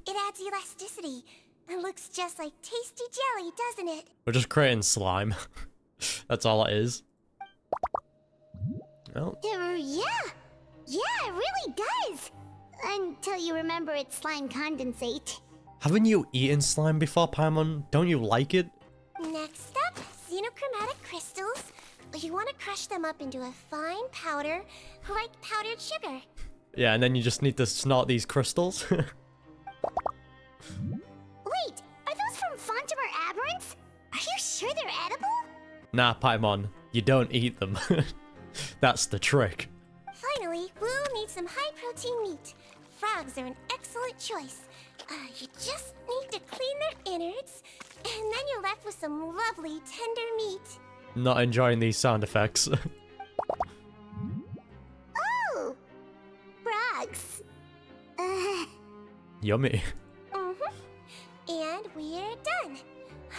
It adds elasticity. It looks just like tasty jelly, doesn't it? We're just creating slime. That's all it is. Well, Yeah, it really does. Until you remember it's slime condensate. haven't you eaten slime before, Paimon? Don't you like it? Next up, xenochromatic crystals. You want to crush them up into a fine powder, like powdered sugar. Yeah, and then you just need to snort these crystals. Wait, are those from Fontimer Aberrants? Are you sure they're edible? Nah, Paimon, you don't eat them. That's the trick. Finally, we'll need some high-protein meat. Frogs are an excellent choice. You just need to clean their innards, and then you're left with some lovely, tender meat. Not enjoying these sound effects. Oh! Frogs. Yummy. And we're done.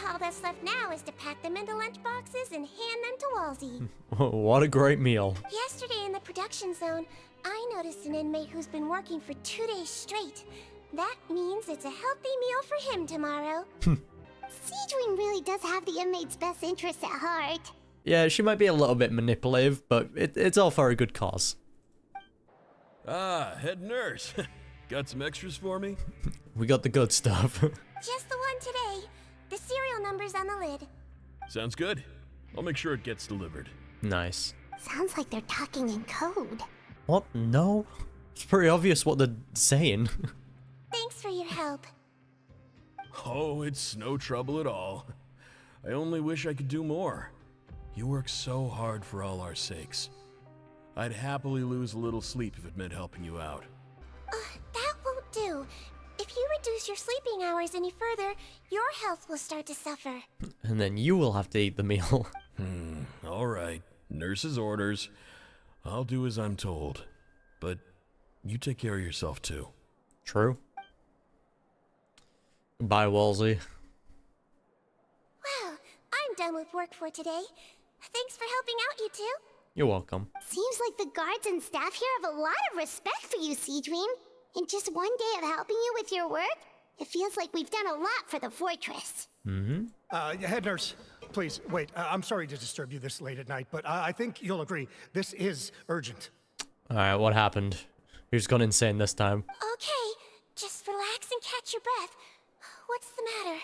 All that's left now is to pack them into lunch boxes and hand them to Walsey. What a great meal. Yesterday in the production zone, I noticed an inmate who's been working for 2 days straight. That means it's a healthy meal for him tomorrow. Sigewinne really does have the inmate's best interests at heart. Yeah, she might be a little bit manipulative, but it's all for a good cause. Ah, head nurse. Got some extras for me? We got the good stuff. Just the one today. The serial number's on the lid. Sounds good. I'll make sure it gets delivered. Nice. Sounds like they're talking in code. What? No? It's pretty obvious what they're saying. Thanks for your help. Oh, it's no trouble at all. I only wish I could do more. You work so hard for all our sakes. I'd happily lose a little sleep if it meant helping you out. That won't do. If you reduce your sleeping hours any further, your health will start to suffer. And then you will have to eat the meal. All right. Nurse's orders. I'll do as I'm told. But you take care of yourself too. True. Goodbye, Wolsey. Well, I'm done with work for today. Thanks for helping out, you two. You're welcome. Seems like the guards and staff here have a lot of respect for you, Sigewinne. In just one day of helping you with your work, it feels like we've done a lot for the fortress. Head nurse, please, wait. I'm sorry to disturb you this late at night, but I think you'll agree. This is urgent. Alright, what happened? Who's gone insane this time? Okay, just relax and catch your breath. What's the matter?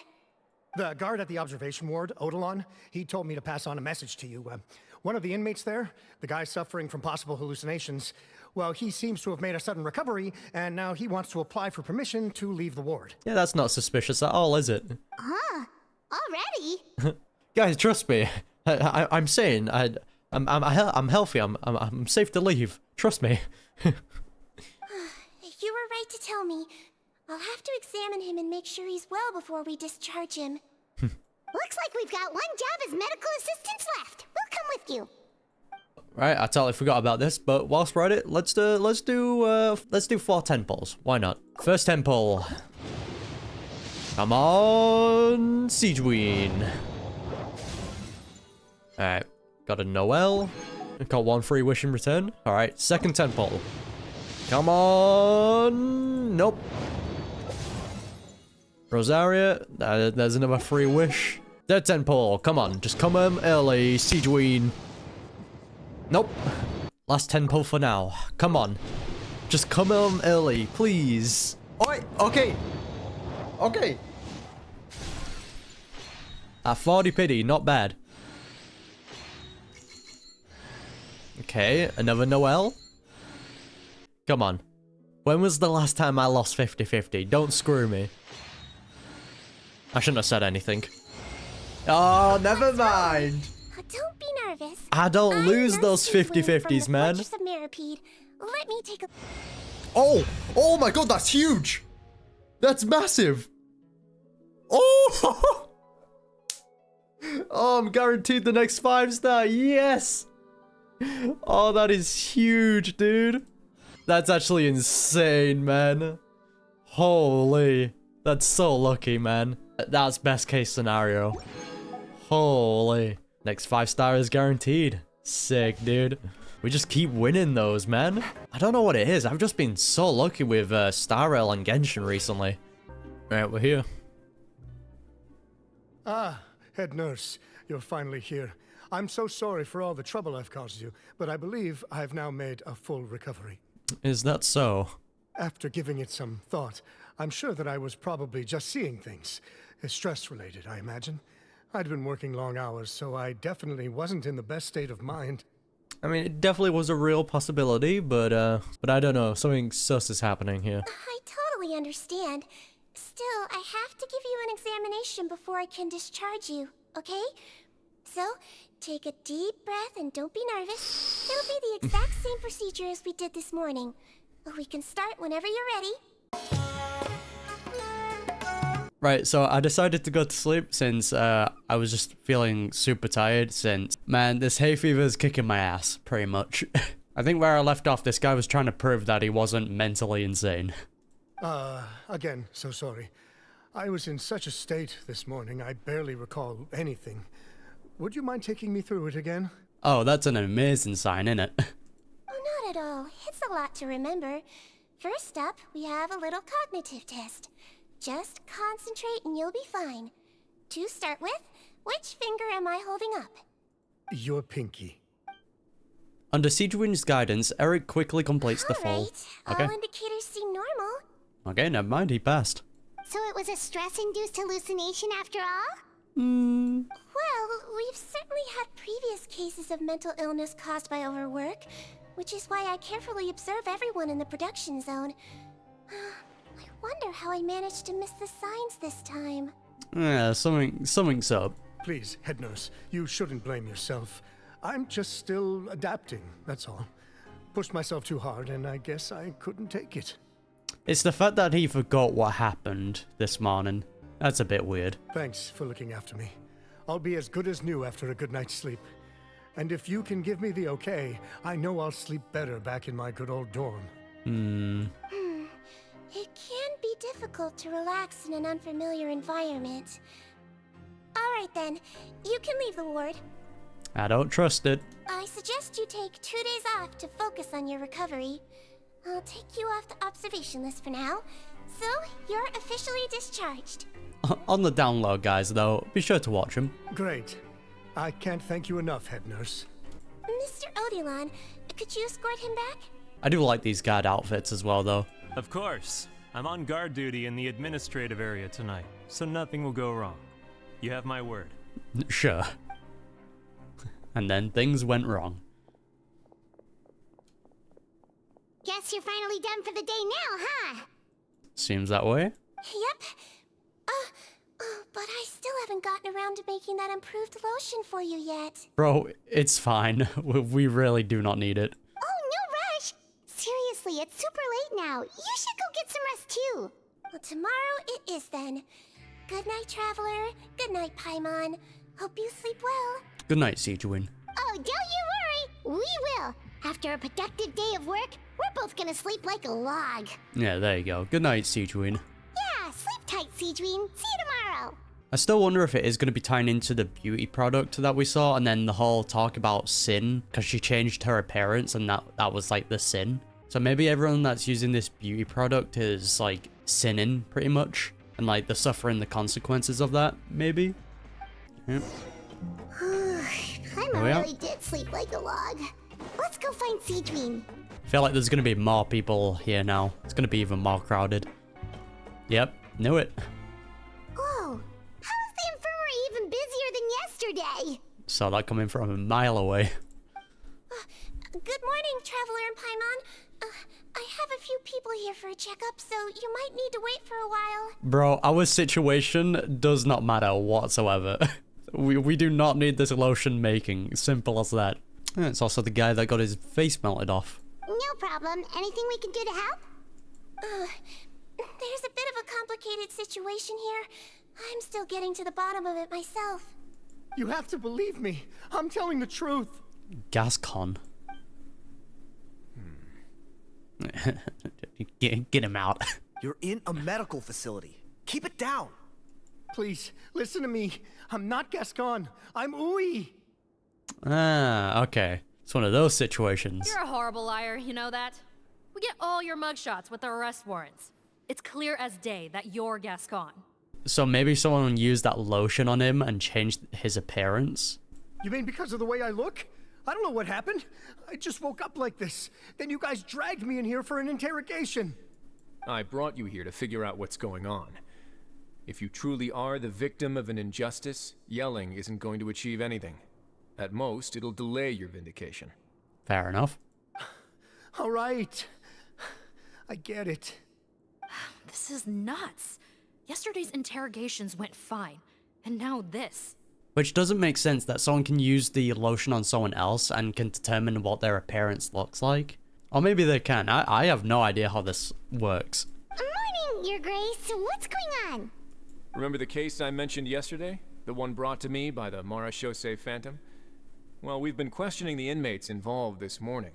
The guard at the observation ward, Odilon, he told me to pass on a message to you. One of the inmates there, the guy suffering from possible hallucinations, well, he seems to have made a sudden recovery, and now he wants to apply for permission to leave the ward. Yeah, that's not suspicious at all, is it? Huh? Already? Guys, trust me. I'm sane. I'm healthy. I'm safe to leave. Trust me. You were right to tell me. I'll have to examine him and make sure he's well before we discharge him. Looks like we've got one job as medical assistants left. We'll come with you. Right, I totally forgot about this, but whilst we're at it, let's do 4 temples. Why not? First temple. Come on, Sigewinne. Alright, got a Noelle. Got 1 free wish in return. Alright, second temple. Come on. Nope. Rosaria. There's another free wish. Third temple. Come on, just come early, Sigewinne. Nope. Last temple for now. Come on. Just come early, please. Oi, okay. Okay. 40 pity, not bad. Okay, another Noelle. Come on. When was the last time I lost 50-50? Don't screw me. I shouldn't have said anything. Oh, never mind. Don't be nervous. I don't lose those 50-50s, man. Let me take a... Oh! Oh my god, that's huge! That's massive! Oh! Oh, I'm guaranteed the next 5-star. Yes! Oh, that is huge, dude. That's actually insane, man. Holy. That's so lucky, man. That's best case scenario. Holy. Next 5-star is guaranteed. Sick, dude. We just keep winning those, man. I don't know what it is. I've just been so lucky with Star Rail and Genshin recently. Right, we're here. Ah, head nurse. You're finally here. I'm so sorry for all the trouble I've caused you, but I believe I've now made a full recovery. Is that so? After giving it some thought, I'm sure that I was probably just seeing things. Stress-related, I imagine. I'd been working long hours, so I definitely wasn't in the best state of mind. I mean, it definitely was a real possibility, but I don't know. Something sus is happening here. I totally understand. Still, I have to give you an examination before I can discharge you, okay? So, take a deep breath and don't be nervous. It'll be the exact same procedure as we did this morning. We can start whenever you're ready. Right, so I decided to go to sleep since I was just feeling super tired since, man, this hay fever is kicking my ass, pretty much. I think where I left off, this guy was trying to prove that he wasn't mentally insane. Again, so sorry. I was in such a state this morning, I barely recall anything. Would you mind taking me through it again? Oh, that's an amazing sign, isn't it? Oh, not at all. It's a lot to remember. First up, we have a little cognitive test. Just concentrate and you'll be fine. To start with, which finger am I holding up? Your pinky. Under SIGEWINN'S guidance, Eric quickly completes the full. All indicators seem normal. Okay, never mind, he passed. So it was a stress-induced hallucination after all? Well, we've certainly had previous cases of mental illness caused by overwork, which is why I carefully observe everyone in the production zone. I wonder how I managed to miss the signs this time. Yeah, something's up. Please, head nurse, you shouldn't blame yourself. I'm just still adapting, that's all. Pushed myself too hard, and I guess I couldn't take it. It's the fact that he forgot what happened this morning. That's a bit weird. Thanks for looking after me. I'll be as good as new after a good night's sleep. And if you can give me the okay, I know I'll sleep better back in my good old dorm. It can be difficult to relax in an unfamiliar environment. Alright then, you can leave the ward. I don't trust it. I suggest you take 2 days off to focus on your recovery. I'll take you off the observation list for now, so you're officially discharged. On the download, guys, though, be sure to watch him. Great. I can't thank you enough, head nurse. Mr. Odilon, could you escort him back? I do like these guard outfits as well, though. Of course. I'm on guard duty in the administrative area tonight, so nothing will go wrong. You have my word. Sure. And then things went wrong. Guess you're finally done for the day now, huh? Seems that way. Yep. But I still haven't gotten around to making that improved lotion for you yet. Bro, it's fine. We really do not need it. Oh, no rush! Seriously, it's super late now. You should go get some rest too. Well, tomorrow it is then. Good night, Traveler. Good night, Paimon. Hope you sleep well. Good night, SIGEWINN. Oh, don't you worry. We will. After a productive day of work, we're both gonna sleep like a log. Yeah, there you go. Good night, SIGEWINN. Yeah, sleep tight, SIGEWINN. See you tomorrow. I still wonder if it is going to be tying into the beauty product that we saw, and then the whole talk about sin, because she changed her appearance, and that was like the sin. So maybe everyone that's using this beauty product is like sinning pretty much, and like they're suffering the consequences of that, maybe. Yep. I really did sleep like a log. Let's go find SIGEWINN. I feel like there's going to be more people here now. It's going to be even more crowded. Yep, knew it. Whoa, how is the infirmary even busier than yesterday? Saw that coming from a mile away. Good morning, Traveler and Paimon. I have a few people here for a checkup, so you might need to wait for a while. Bro, our situation does not matter whatsoever. we do not need this lotion making. Simple as that. It's also the guy that got his face melted off. No problem. Anything we can do to help? There's a bit of a complicated situation here. I'm still getting to the bottom of it myself. You have to believe me. I'm telling the truth. Gascon. Get him out. You're in a medical facility. Keep it down. Please, listen to me. I'm not Gascon. I'm Uy. Ah, okay. It's one of those situations. You're a horrible liar, you know that? We get all your mugshots with the arrest warrants. It's clear as day that you're Gascon. So maybe someone used that lotion on him and changed his appearance? You mean because of the way I look? I don't know what happened. I just woke up like this. Then you guys dragged me in here for an interrogation. I brought you here to figure out what's going on. If you truly are the victim of an injustice, yelling isn't going to achieve anything. At most, it'll delay your vindication. Fair enough. All right. I get it. This is nuts. Yesterday's interrogations went fine, and now this. Which doesn't make sense that someone can use the lotion on someone else and can determine what their appearance looks like. Or maybe they can. I have no idea how this works. Morning, Your Grace. What's going on? Remember the case I mentioned yesterday? The one brought to me by the Marechaussee Phantom? Well, we've been questioning the inmates involved this morning.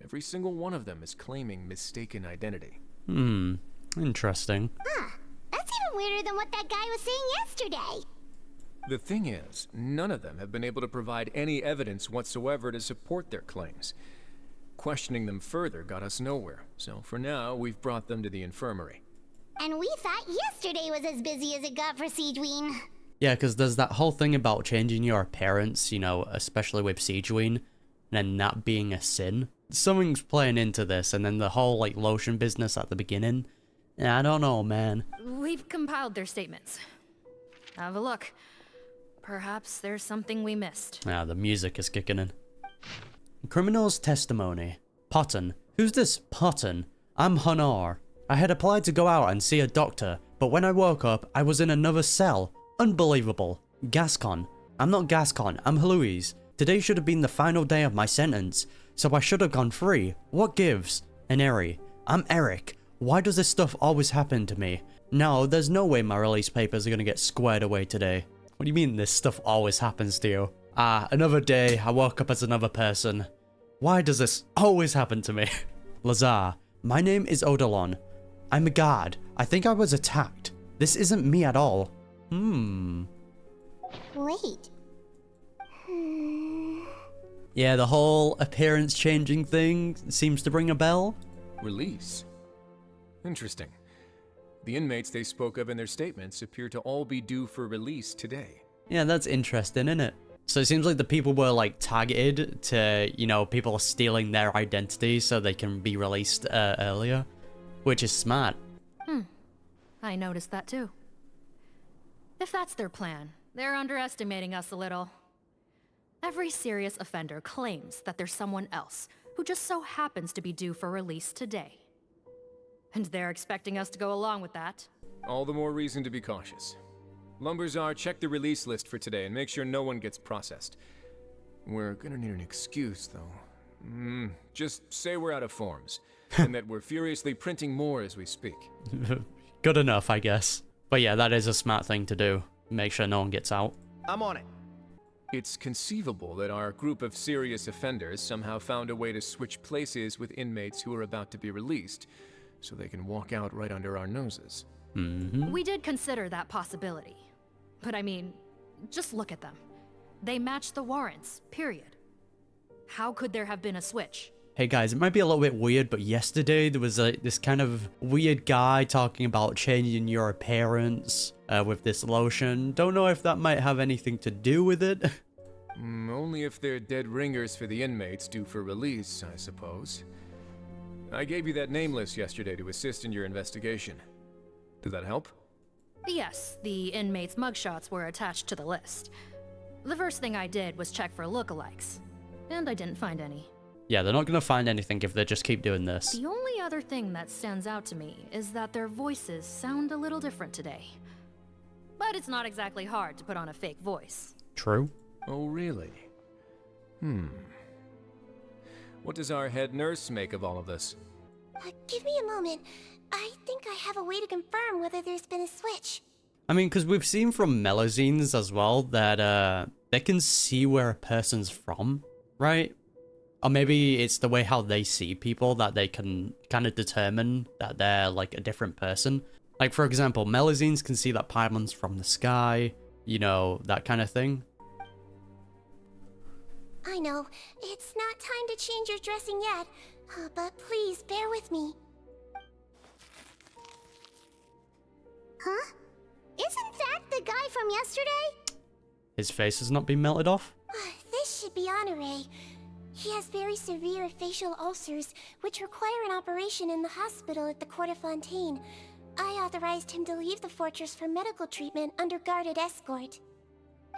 Every single one of them is claiming mistaken identity. Interesting. Huh. That's even weirder than what that guy was saying yesterday. The thing is, none of them have been able to provide any evidence whatsoever to support their claims. Questioning them further got us nowhere, so for now, we've brought them to the infirmary. And we thought yesterday was as busy as it got for Sigewinne. Yeah, because there's that whole thing about changing your appearance, you know, especially with Sigewinne, and that being a sin. Something's playing into this, and then the whole, like, lotion business at the beginning. I don't know, man. We've compiled their statements. Have a look. Perhaps there's something we missed. Ah, the music is kicking in. Criminal's testimony. Potton. Who's this Potton? I'm Hanar. I had applied to go out and see a doctor, but when I woke up, I was in another cell. Unbelievable. Gascon. I'm not Gascon, I'm Heloise. Today should have been the final day of my sentence, so I should have gone free. What gives? Aneri. I'm Eric. Why does this stuff always happen to me? No, there's no way my release papers are gonna get squared away today. What do you mean this stuff always happens to you? Ah, another day, I woke up as another person. Why does this always happen to me? Lazar. My name is Odalon. I'm a guard. I think I was attacked. This isn't me at all. Wait. Yeah, the whole appearance changing thing seems to ring a bell. Release? Interesting. The inmates they spoke of in their statements appear to all be due for release today. Yeah, that's interesting, isn't it? So it seems like the people were like targeted to, you know, people stealing their identity so they can be released earlier, which is smart. I noticed that too. If that's their plan, they're underestimating us a little. Every serious offender claims that there's someone else who just so happens to be due for release today. And they're expecting us to go along with that. All the more reason to be cautious. Lumberzar, check the release list for today and make sure no one gets processed. We're gonna need an excuse, though. Just say we're out of forms, and that we're furiously printing more as we speak. Good enough, I guess. But yeah, that is a smart thing to do. Make sure no one gets out. I'm on it. It's conceivable that our group of serious offenders somehow found a way to switch places with inmates who are about to be released, so they can walk out right under our noses. We did consider that possibility. But I mean, just look at them. They match the warrants, period. How could there have been a switch? Hey guys, it might be a little bit weird, but yesterday there was this kind of weird guy talking about changing your appearance with this lotion. Don't know if that might have anything to do with it. Only if they're dead ringers for the inmates due for release, I suppose. I gave you that name list yesterday to assist in your investigation. Did that help? Yes, the inmates' mugshots were attached to the list. The first thing I did was check for lookalikes, and I didn't find any. Yeah, they're not gonna find anything if they just keep doing this. The only other thing that stands out to me is that their voices sound a little different today. But it's not exactly hard to put on a fake voice. True. Oh, really? What does our head nurse make of all of this? Give me a moment. I think I have a way to confirm whether there's been a switch. I mean, because we've seen from melazines as well that they can see where a person's from, right? Or maybe it's the way how they see people that they can kind of determine that they're like a different person. Like, for example, melazines can see that Paimon's from the sky, you know, that kind of thing. I know, it's not time to change your dressing yet, but please bear with me. Huh? Isn't that the guy from yesterday? His face has not been melted off? This should be Honore. He has very severe facial ulcers, which require an operation in the hospital at the Court of Fontaine. I authorized him to leave the fortress for medical treatment under guarded escort.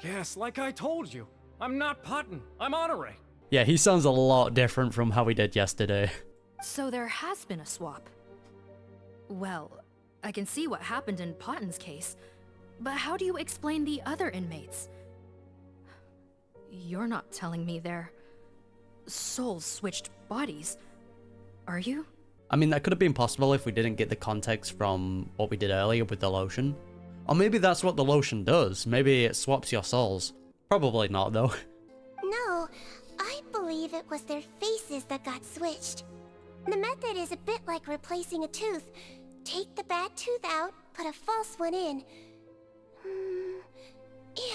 Yes, like I told you. I'm not Potton. I'm Honore. Yeah, he sounds a lot different from how he did yesterday. So there has been a swap. Well, I can see what happened in Potton's case, but how do you explain the other inmates? You're not telling me their souls switched bodies, are you? I mean, that could have been possible if we didn't get the context from what we did earlier with the lotion. Or maybe that's what the lotion does. Maybe it swaps your souls. Probably not, though. No, I believe it was their faces that got switched. The method is a bit like replacing a tooth. Take the bad tooth out, put a false one in.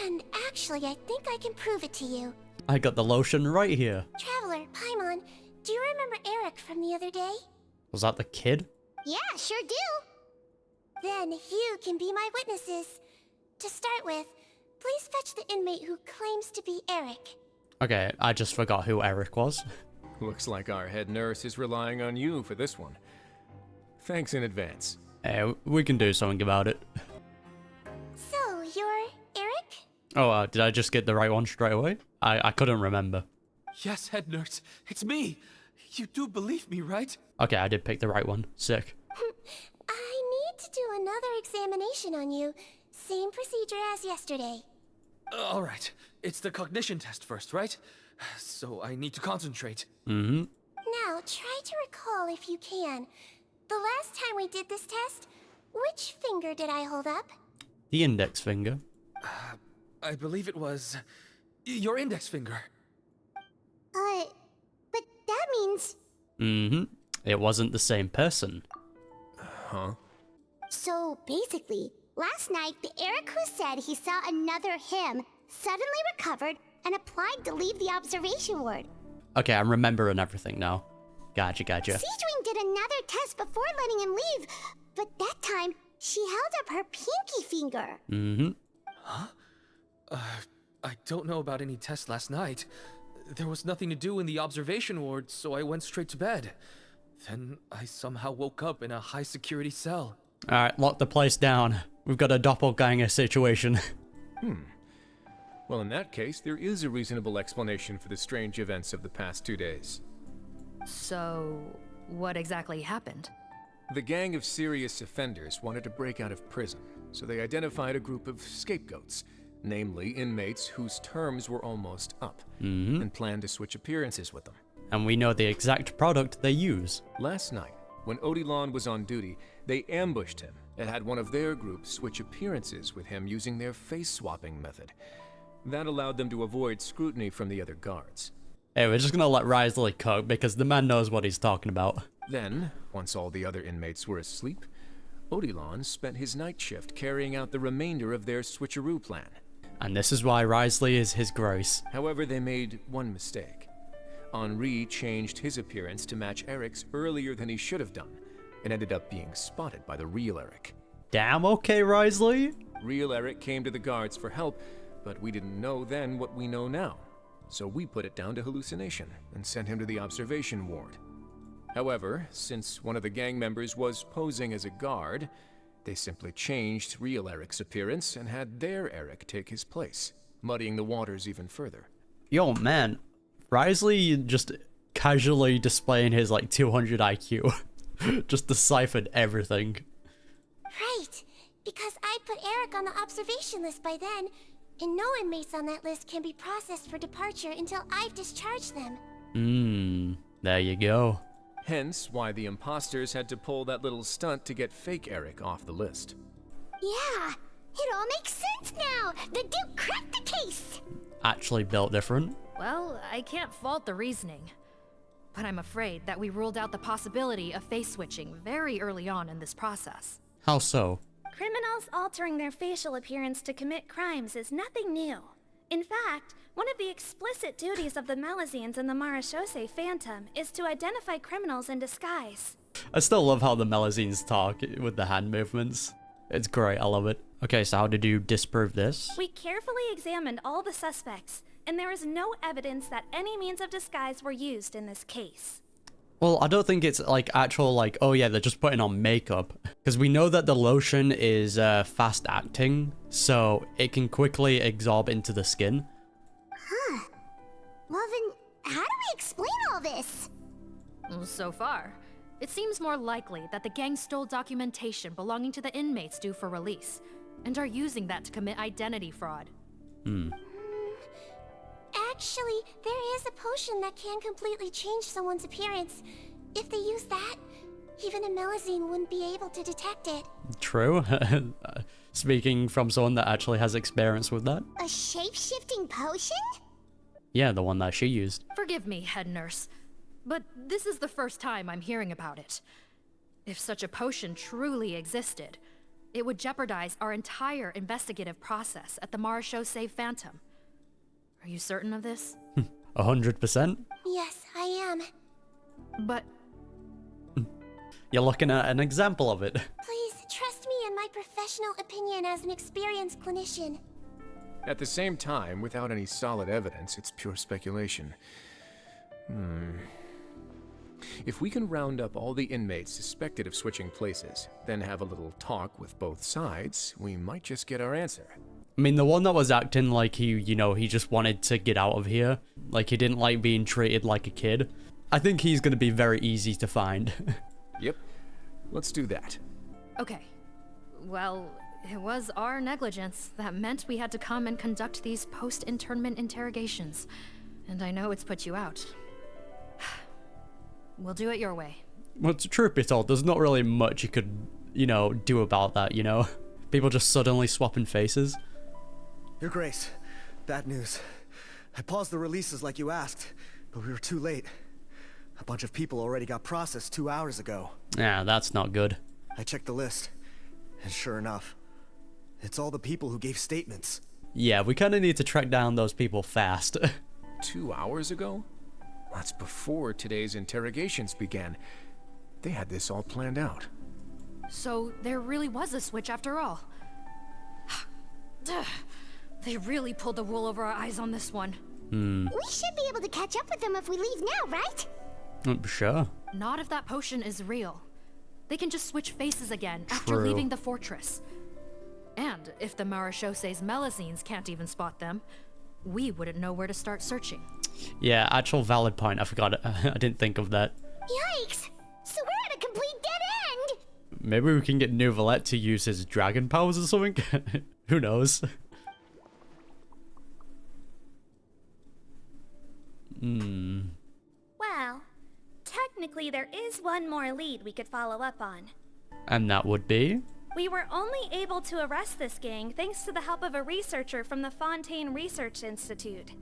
And actually, I think I can prove it to you. I got the lotion right here. Traveler, Paimon, do you remember Eric from the other day? Was that the kid? Yeah, sure do. Then you can be my witnesses. To start with, please fetch the inmate who claims to be Eric. Okay, I just forgot who Eric was. Looks like our head nurse is relying on you for this one. Thanks in advance. Hey, we can do something about it. So, you're Eric? Oh, did I just get the right one straight away? I couldn't remember. Yes, head nurse. It's me. You do believe me, right? Okay, I did pick the right one. Sick. I need to do another examination on you. Same procedure as yesterday. All right. It's the cognition test first, right? So I need to concentrate. Mm-hmm. Now, try to recall if you can. The last time we did this test, which finger did I hold up? The index finger. I believe it was your index finger. But that means... Mm-hmm. It wasn't the same person. Huh? So, basically, last night, the Eric who said he saw another him suddenly recovered and applied to leave the observation ward. Okay, I'm remembering everything now. Gotcha. SIGEWINNE did another test before letting him leave, but that time, she held up her pinky finger. Mm-hmm. Huh? I don't know about any test last night. There was nothing to do in the observation ward, so I went straight to bed. Then I somehow woke up in a high-security cell. Alright, lock the place down. We've got a doppelganger situation. Well, in that case, there is a reasonable explanation for the strange events of the past 2 days. So, what exactly happened? The gang of serious offenders wanted to break out of prison, so they identified a group of scapegoats, namely inmates whose terms were almost up, and planned to switch appearances with them. And we know the exact product they use. Last night, when Odilon was on duty, they ambushed him and had one of their groups switch appearances with him using their face-swapping method. That allowed them to avoid scrutiny from the other guards. Hey, we're just gonna let Wriothesley cook because the man knows what he's talking about. Then, once all the other inmates were asleep, Odilon spent his night shift carrying out the remainder of their switcheroo plan. And this is why Wriothesley is his grace. However, they made one mistake. Henri changed his appearance to match Eric's earlier than he should have done, and ended up being spotted by the real Eric. Damn okay, Wriothesley. Real Eric came to the guards for help, but we didn't know then what we know now. So we put it down to hallucination and sent him to the observation ward. However, since one of the gang members was posing as a guard, they simply changed real Eric's appearance and had their Eric take his place, muddying the waters even further. Yo, man. Wriothesley just casually displaying his, 200 IQ. Just deciphered everything. Right, because I put Eric on the observation list by then, and no inmates on that list can be processed for departure until I've discharged them. There you go. Hence why the imposters had to pull that little stunt to get fake Eric off the list. Yeah, it all makes sense now. The Duke cracked the case. Actually built different. Well, I can't fault the reasoning. But I'm afraid that we ruled out the possibility of face switching very early on in this process. How so? Criminals altering their facial appearance to commit crimes is nothing new. In fact, one of the explicit duties of the Melazines in the Marechaussee Phantom is to identify criminals in disguise. I still love how the Melazines talk with the hand movements. It's great, I love it. Okay, so how did you disprove this? We carefully examined all the suspects, and there is no evidence that any means of disguise were used in this case. Well, I don't think it's like actual like, oh yeah, they're just putting on makeup. Because we know that the lotion is fast acting, so it can quickly absorb into the skin. Huh. Well then, how do we explain all this? So far, it seems more likely that the gang stole documentation belonging to the inmates due for release, and are using that to commit identity fraud. Actually, there is a potion that can completely change someone's appearance. If they use that, even a Melazine wouldn't be able to detect it. True. Speaking from someone that actually has experience with that. A shape-shifting potion? Yeah, the one that she used. Forgive me, head nurse, but this is the first time I'm hearing about it. If such a potion truly existed, it would jeopardize our entire investigative process at the Marechaussee Phantom. Are you certain of this? 100%? Yes, I am. But... You're looking at an example of it. Please, trust me in my professional opinion as an experienced clinician. At the same time, without any solid evidence, it's pure speculation. If we can round up all the inmates suspected of switching places, then have a little talk with both sides, we might just get our answer. I mean, the one that was acting like he, you know, he just wanted to get out of here. Like he didn't like being treated like a kid. I think he's going to be very easy to find. Yep. Let's do that. Okay. Well, it was our negligence that meant we had to come and conduct these post-internment interrogations. And I know it's put you out. We'll do it your way. Well, to truth be told, there's not really much you could, you know, do about that, you know? People just suddenly swapping faces. Your Grace, bad news. I paused the releases like you asked, but we were too late. A bunch of people already got processed 2 hours ago. Yeah, that's not good. I checked the list, and sure enough, it's all the people who gave statements. Yeah, we kind of need to track down those people fast. 2 hours ago? That's before today's interrogations began. They had this all planned out. So there really was a switch after all. They really pulled the wool over our eyes on this one. We should be able to catch up with them if we leave now, right? Sure. Not if that potion is real. They can just switch faces again after True. leaving the fortress. And if the Marechaussee's Melazines can't even spot them, we wouldn't know where to start searching. Yeah, actual valid point. I forgot it. I didn't think of that. Yikes! So we're at a complete dead end! Maybe we can get Neuvillette to use his dragon powers or something? Who knows? Well, technically there is one more lead we could follow up on. And that would be? We were only able to arrest this gang thanks to the help of a researcher from the Fontaine Research Institute.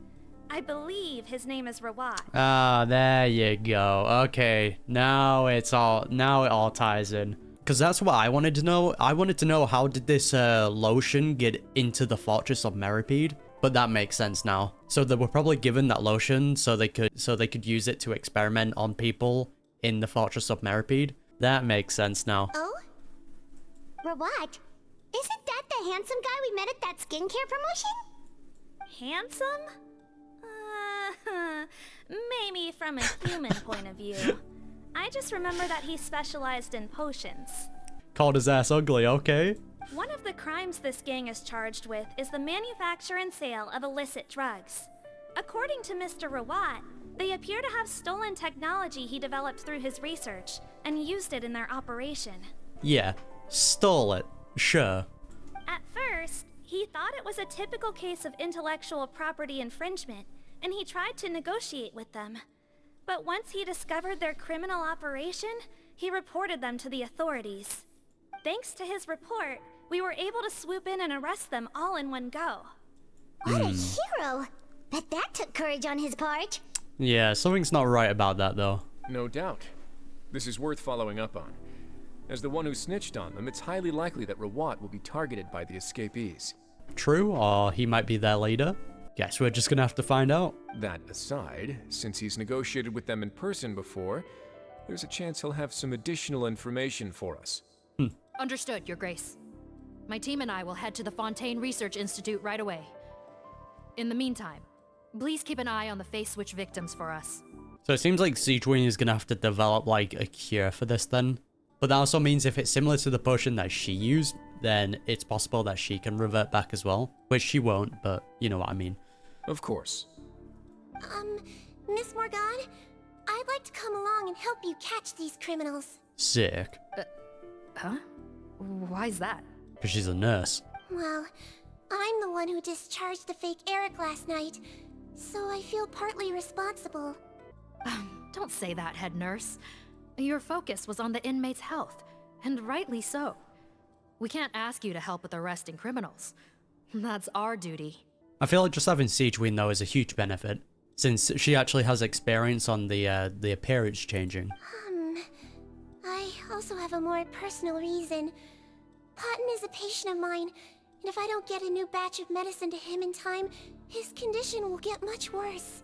I believe his name is Rawat. Ah, there you go. Okay, now it all ties in. Because that's what I wanted to know. I wanted to know how did this lotion get into the Fortress of Meripede? But that makes sense now. So they were probably given that lotion so they could use it to experiment on people in the Fortress of Meripede. That makes sense now. Oh? Rawat? Isn't that the handsome guy we met at that skincare promotion? Handsome? Maybe from a human point of view. I just remember that he specialized in potions. Called his ass ugly, okay? One of the crimes this gang is charged with is the manufacture and sale of illicit drugs. According to Mr. Rawat, they appear to have stolen technology he developed through his research and used it in their operation. Yeah, stole it. Sure. At first, he thought it was a typical case of intellectual property infringement, and he tried to negotiate with them. But once he discovered their criminal operation, he reported them to the authorities. Thanks to his report, we were able to swoop in and arrest them all in one go. What a hero! But that took courage on his part. Yeah, something's not right about that, though. No doubt. This is worth following up on. As the one who snitched on them, it's highly likely that Rawat will be targeted by the escapees. True, or he might be their leader. Guess we're just gonna have to find out. That aside, since he's negotiated with them in person before, there's a chance he'll have some additional information for us. Understood, Your Grace. My team and I will head to the Fontaine Research Institute right away. In the meantime, please keep an eye on the face switch victims for us. So it seems like SIGEWINNE is gonna have to develop like a cure for this then. But that also means if it's similar to the potion that she used, then it's possible that she can revert back as well. Which she won't, but you know what I mean. Of course. Miss Morgan, I'd like to come along and help you catch these criminals. Sick. Huh? Why's that? Because she's a nurse. Well, I'm the one who discharged the fake Eric last night, so I feel partly responsible. Don't say that, head nurse. Your focus was on the inmates' health, and rightly so. We can't ask you to help with arresting criminals. That's our duty. I feel like just having SIGEWINNE though is a huge benefit, since she actually has experience on the appearance changing. I also have a more personal reason. Cotton is a patient of mine, and if I don't get a new batch of medicine to him in time, his condition will get much worse.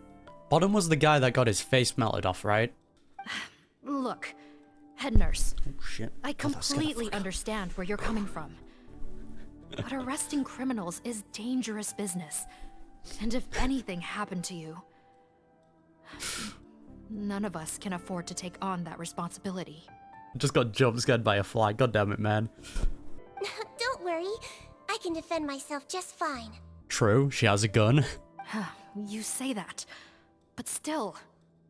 Bottom was the guy that got his face melted off, right? Look, head nurse. Oh shit. I completely understand where you're coming from. But arresting criminals is dangerous business. And if anything happened to you, none of us can afford to take on that responsibility. Just got jump scared by a fly. God damn it, man. Don't worry, I can defend myself just fine. True, she has a gun. You say that, but still.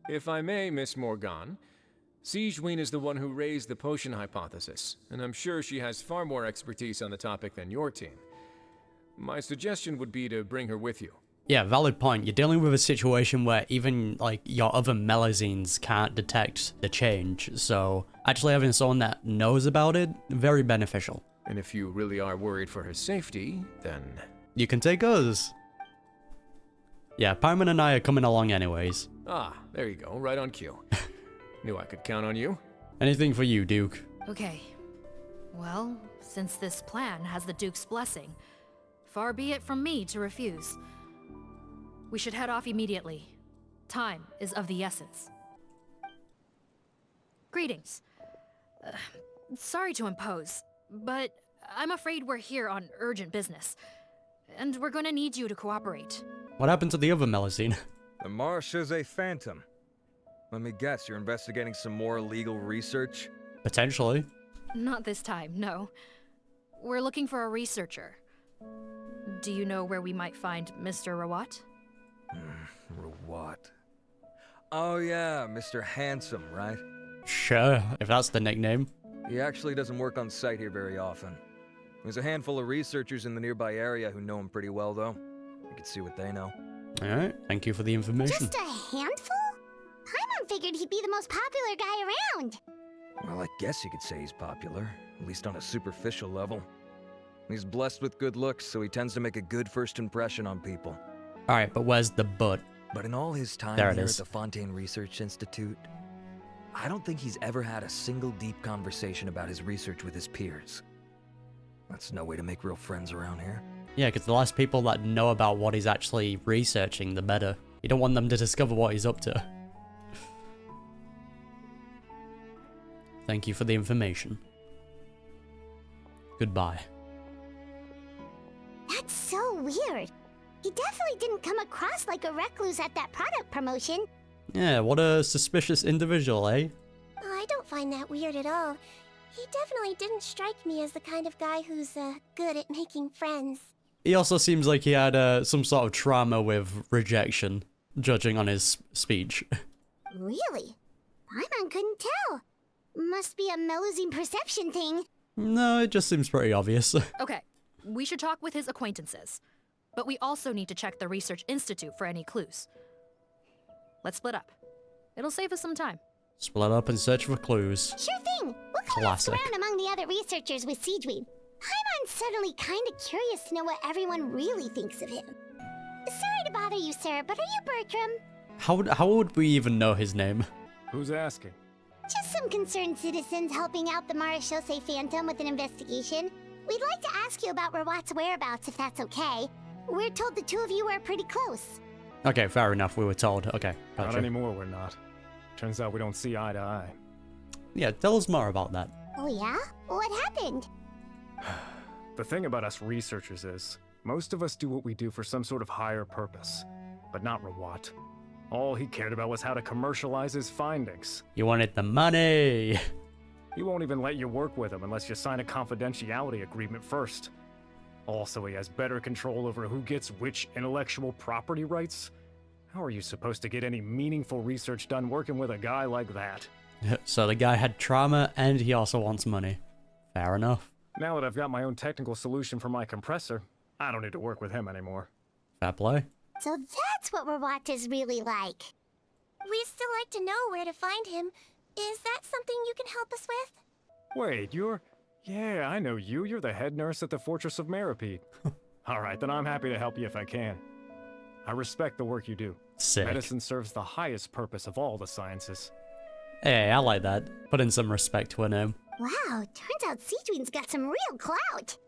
If I may, Miss Morgan, SIGEWINNE is the one who raised the potion hypothesis, and I'm sure she has far more expertise on the topic than your team. My suggestion would be to bring her with you. Yeah, valid point. You're dealing with a situation where even, like, your other melazines can't detect the change, so actually having someone that knows about it, very beneficial. And if you really are worried for her safety, then... You can take us. Yeah, Paimon and I are coming along anyways. Ah, there you go, right on cue. Knew I could count on you. Anything for you, Duke. Okay. Well, since this plan has the Duke's blessing, far be it from me to refuse. We should head off immediately. Time is of the essence. Greetings. Sorry to impose, but I'm afraid we're here on urgent business, and we're gonna need you to cooperate. What happened to the other melazine? The marsh is a phantom. Let me guess, you're investigating some more illegal research? Potentially. Not this time, no. We're looking for a researcher. Do you know where we might find Mr. Rawat? Rawat. Oh yeah, Mr. Handsome, right? Sure, if that's the nickname. He actually doesn't work on site here very often. There's a handful of researchers in the nearby area who know him pretty well, though. You can see what they know. Alright, thank you for the information. Just a handful? Paimon figured he'd be the most popular guy around. Well, I guess you could say he's popular, at least on a superficial level. He's blessed with good looks, so he tends to make a good first impression on people. Alright, but where's the but? But in all his time here at the Fontaine Research Institute, I don't think he's ever had a single deep conversation about his research with his peers. That's no way to make real friends around here. Yeah, because the less people that know about what he's actually researching, the better. You don't want them to discover what he's up to. Thank you for the information. Goodbye. That's so weird. He definitely didn't come across like a recluse at that product promotion. Yeah, what a suspicious individual, eh? I don't find that weird at all. He definitely didn't strike me as the kind of guy who's good at making friends. He also seems like he had some sort of trauma with rejection, judging on his speech. Really? Paimon couldn't tell. Must be a melazine perception thing. No, it just seems pretty obvious. Okay, we should talk with his acquaintances. But we also need to check the Research Institute for any clues. Let's split up. It'll save us some time. Split up and search for clues. Sure thing. We'll go ask Classic. around among the other researchers with SIGEWINNE. Paimon's suddenly kind of curious to know what everyone really thinks of him. Sorry to bother you, sir, but are you Bertram? How would we even know his name? Who's asking? Just some concerned citizens helping out the Marechaussee Phantom with an investigation. We'd like to ask you about Rawat's whereabouts, if that's okay. We're told the two of you are pretty close. Okay, fair enough. We were told. Okay, Not gotcha. anymore, we're not. Turns out we don't see eye to eye. Yeah, tell us more about that. Oh yeah? What happened? The thing about us researchers is, most of us do what we do for some sort of higher purpose. But not Rawat. All he cared about was how to commercialize his findings. You wanted the money. He won't even let you work with him unless you sign a confidentiality agreement first. Also, he has better control over who gets which intellectual property rights. How are you supposed to get any meaningful research done working with a guy like that? So the guy had trauma and he also wants money. Fair enough. Now that I've got my own technical solution for my compressor, I don't need to work with him anymore. Fair play. So that's what Rawat is really like. We'd still like to know where to find him. Is that something you can help us with? Wait, Yeah, I know you. You're the head nurse at the Fortress of Meripede. Alright, then I'm happy to help you if I can. I respect the work you do. Sick. Medicine serves the highest purpose of all the sciences. Hey, I like that. Put in some respect to her name. Wow, turns out SIGEWINNE'S got some real clout.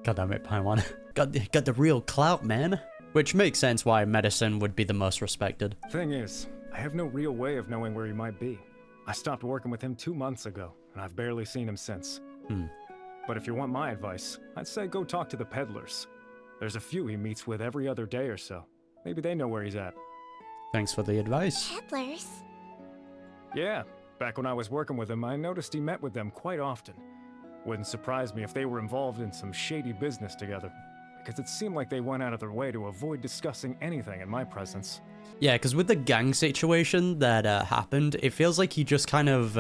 God damn it, Paimon. got the real clout, man. Which makes sense why medicine would be the most respected. Thing is, I have no real way of knowing where he might be. I stopped working with him 2 months ago, and I've barely seen him since. But if you want my advice, I'd say go talk to the peddlers. There's a few he meets with every other day or so. Maybe they know where he's at. Thanks for the advice. Peddlers? Yeah, back when I was working with him, I noticed he met with them quite often. Wouldn't surprise me if they were involved in some shady business together, because it seemed like they went out of their way to avoid discussing anything in my presence. Yeah, because with the gang situation that happened, it feels like he just kind of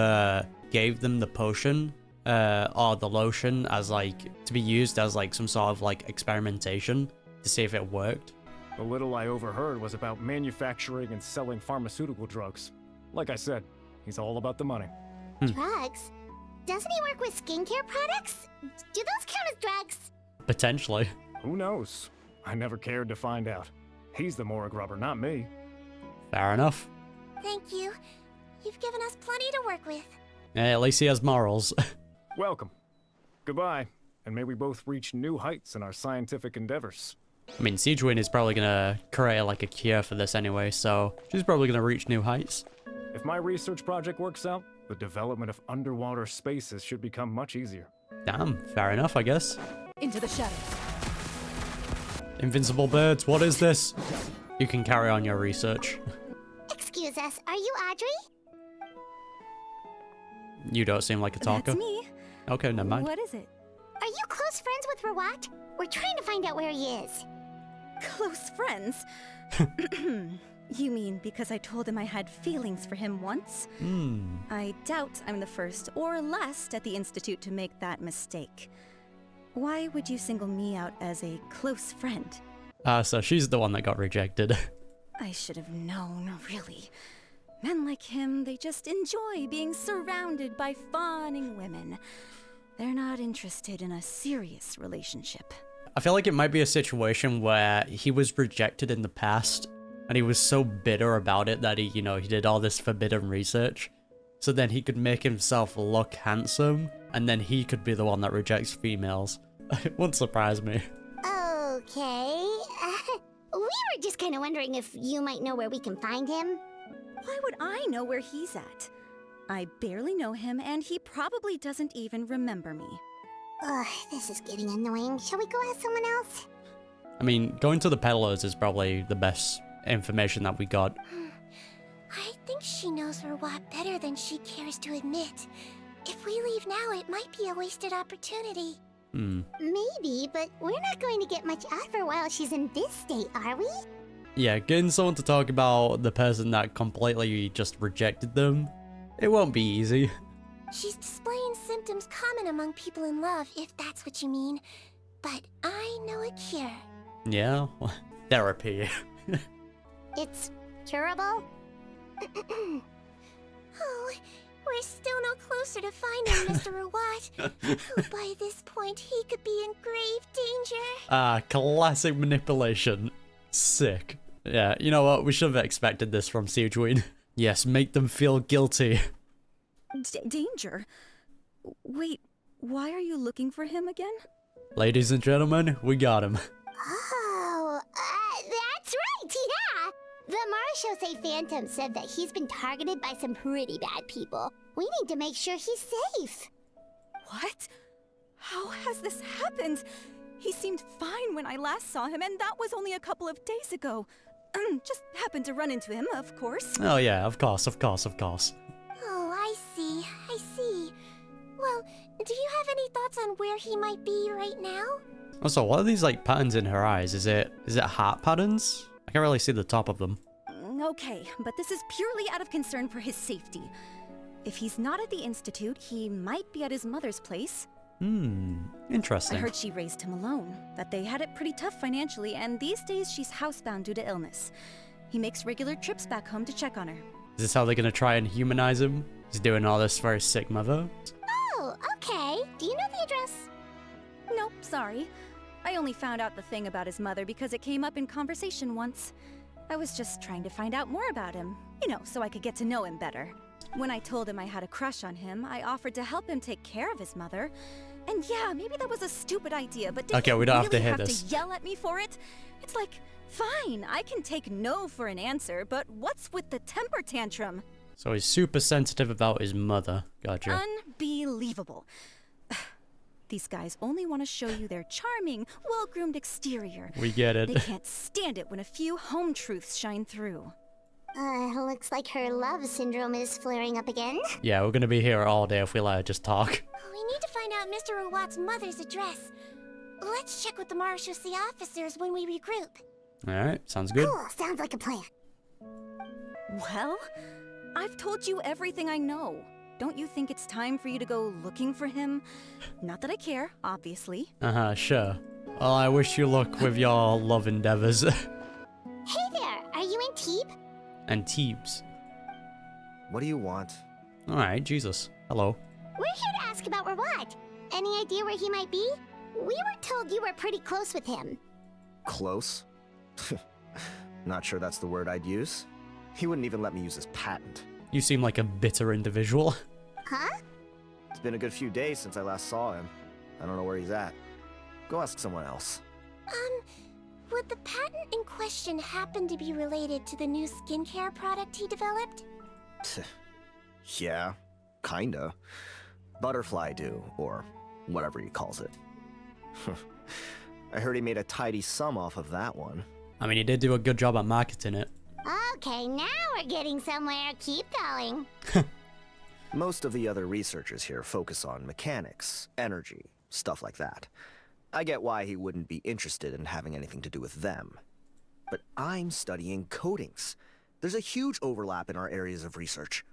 gave them the potion or the lotion as like to be used as like some sort of like experimentation to see if it worked. The little I overheard was about manufacturing and selling pharmaceutical drugs. Like I said, he's all about the money. Drugs? Doesn't he work with skincare products? Do those count as drugs? Potentially. Who knows? I never cared to find out. He's the Morag rubber, not me. Fair enough. Thank you. You've given us plenty to work with. Yeah, at least he has morals. Welcome. Goodbye, and may we both reach new heights in our scientific endeavors. I mean, SIGEWINNE is probably gonna create like a cure for this anyway, so she's probably gonna reach new heights. If my research project works out, the development of underwater spaces should become much easier. Damn, fair enough, I guess. Into the shadows. Invincible birds, what is this? You can carry on your research. Excuse us, are you Audrey? You don't seem like a talker. That's me. Okay, never mind. What is it? Are you close friends with Rawat? We're trying to find out where he is. Close friends? You mean because I told him I had feelings for him once? I doubt I'm the first or last at the Institute to make that mistake. Why would you single me out as a close friend? So she's the one that got rejected. I should have known, really. Men like him, they just enjoy being surrounded by fawning women. They're not interested in a serious relationship. I feel like it might be a situation where he was rejected in the past, and he was so bitter about it that he did all this forbidden research. So then he could make himself look handsome, and then he could be the one that rejects females. It wouldn't surprise me. Okay. We were just kind of wondering if you might know where we can find him. Why would I know where he's at? I barely know him, and he probably doesn't even remember me. Ugh, this is getting annoying. Shall we go ask someone else? I mean, going to the peddlers is probably the best information that we got. I think she knows Rawat better than she cares to admit. If we leave now, it might be a wasted opportunity. Maybe, but we're not going to get much out of her while she's in this state, are we? Yeah, getting someone to talk about the person that completely just rejected them, it won't be easy. She's displaying symptoms common among people in love, if that's what you mean. But I know a cure. Yeah, therapy. It's curable? Oh, we're still no closer to finding Mr. Rawat, who by this point he could be in grave danger. Ah, classic manipulation. Sick. Yeah, you know what? We should have expected this from SIGEWINNE. Yes, make them feel guilty. Danger? Wait, why are you looking for him again? Ladies and gentlemen, we got him. Oh, that's right, yeah! The Marshose Phantom said that he's been targeted by some pretty bad people. We need to make sure he's safe. What? How has this happened? He seemed fine when I last saw him, and that was only a couple of days ago. Just happened to run into him, of course. Oh yeah, of course, of course, of course. Oh, I see. Well, do you have any thoughts on where he might be right now? Also, what are these like patterns in her eyes? Is it heart patterns? I can't really see the top of them. Okay, but this is purely out of concern for his safety. If he's not at the Institute, he might be at his mother's place. Interesting. I heard she raised him alone, that they had it pretty tough financially, and these days she's housebound due to illness. He makes regular trips back home to check on her. Is this how they're gonna try and humanize him? He's doing all this for his sick mother? Oh, okay. Do you know the address? Nope, sorry. I only found out the thing about his mother because it came up in conversation once. I was just trying to find out more about him, so I could get to know him better. When I told him I had a crush on him, I offered to help him take care of his mother. And yeah, maybe that was a stupid idea, but did Okay, you we don't really have to hear have this. to yell at me for it? It's like, fine, I can take no for an answer, but what's with the temper tantrum? So he's super sensitive about his mother. Gotcha. Unbelievable. These guys only want to show you their charming, well-groomed exterior. We get it. They can't stand it when a few home truths shine through. Looks like her love syndrome is flaring up again. Yeah, we're gonna be here all day if we let her just talk. We need to find out Mr. Rawat's mother's address. Let's check with the Marshose officers when we regroup. Alright, sounds good. Cool, sounds like a plan. Well, I've told you everything I know. Don't you think it's time for you to go looking for him? Not that I care, obviously. Sure. Well, I wish you luck with your love endeavors. Hey there, are you in Teep? And Teebs. What do you want? Alright, Jesus. Hello. We're here to ask about Rawat. Any idea where he might be? We were told you were pretty close with him. Close? Not sure that's the word I'd use. He wouldn't even let me use his patent. You seem like a bitter individual. Huh? It's been a good few days since I last saw him. I don't know where he's at. Go ask someone else. Would the patent in question happen to be related to the new skincare product he developed? Yeah, kinda. Butterfly dew, or whatever he calls it. I heard he made a tidy sum off of that one. I mean, he did do a good job at marketing it. Okay, now we're getting somewhere. Keep going. Most of the other researchers here focus on mechanics, energy, stuff like that. I get why he wouldn't be interested in having anything to do with them. But I'm studying coatings. There's a huge overlap in our areas of research.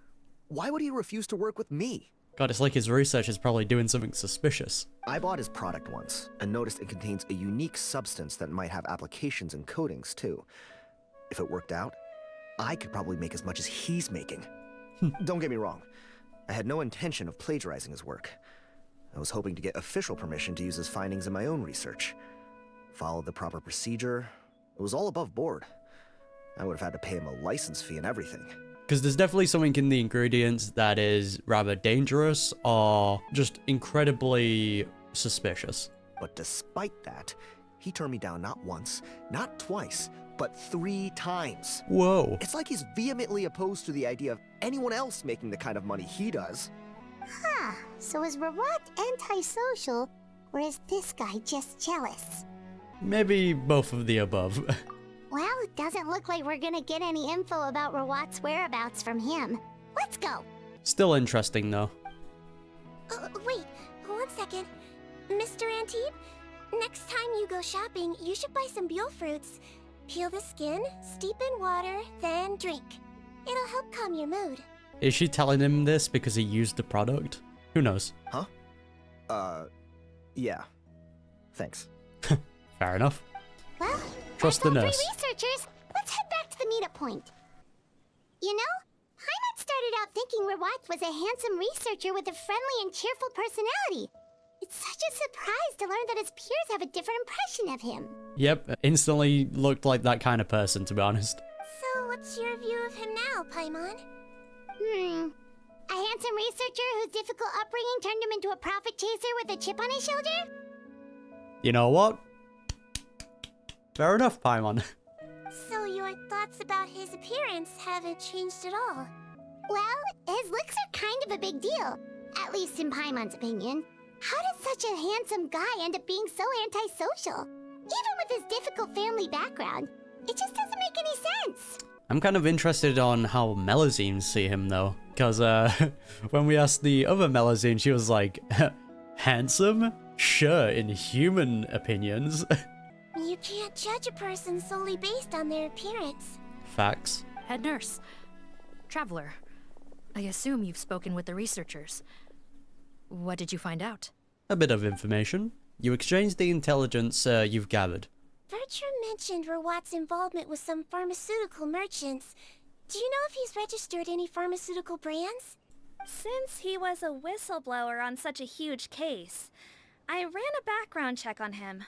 Why would he refuse to work with me? God, it's like his research is probably doing something suspicious. I bought his product once, and noticed it contains a unique substance that might have applications in coatings, too. If it worked out, I could probably make as much as he's making. Don't get me wrong. I had no intention of plagiarizing his work. I was hoping to get official permission to use his findings in my own research. Followed the proper procedure. It was all above board. I would have had to pay him a license fee and everything. Because there's definitely something in the ingredients that is rather dangerous or just incredibly suspicious. But despite that, he turned me down not once, not twice, but 3 times. Whoa. It's like he's vehemently opposed to the idea of anyone else making the kind of money he does. Huh, so is Rawat antisocial, or is this guy just jealous? Maybe both of the above. Well, it doesn't look like we're gonna get any info about Rawat's whereabouts from him. Let's go. Still interesting, though. Wait, 1 second. Mr. Antibes, next time you go shopping, you should buy some Buell fruits. Peel the skin, steep in water, then drink. It'll help calm your mood. Is she telling him this because he used the product? Who knows? Huh? Yeah. Thanks. Fair enough. Well, Trust that's the all nurse. 3 researchers. Let's head back to the meetup point. You know, Paimon started out thinking Rawat was a handsome researcher with a friendly and cheerful personality. It's such a surprise to learn that his peers have a different impression of him. Yep, instantly looked like that kind of person, to be honest. So, what's your view of him now, Paimon? A handsome researcher whose difficult upbringing turned him into a profit chaser with a chip on his shoulder? You know what? Fair enough, Paimon. So your thoughts about his appearance haven't changed at all? Well, his looks are kind of a big deal. At least in Paimon's opinion. How does such a handsome guy end up being so antisocial? Even with his difficult family background, it just doesn't make any sense. I'm kind of interested on how Melusine see him, though. Because when we asked the other Melusine, she was like, handsome? Sure, in human opinions. You can't judge a person solely based on their appearance. Facts. Head nurse. Traveler. I assume you've spoken with the researchers. What did you find out? A bit of information. You exchanged the intelligence you've gathered. Bertram mentioned Rawat's involvement with some pharmaceutical merchants. Do you know if he's registered any pharmaceutical brands? Since he was a whistleblower on such a huge case, I ran a background check on him.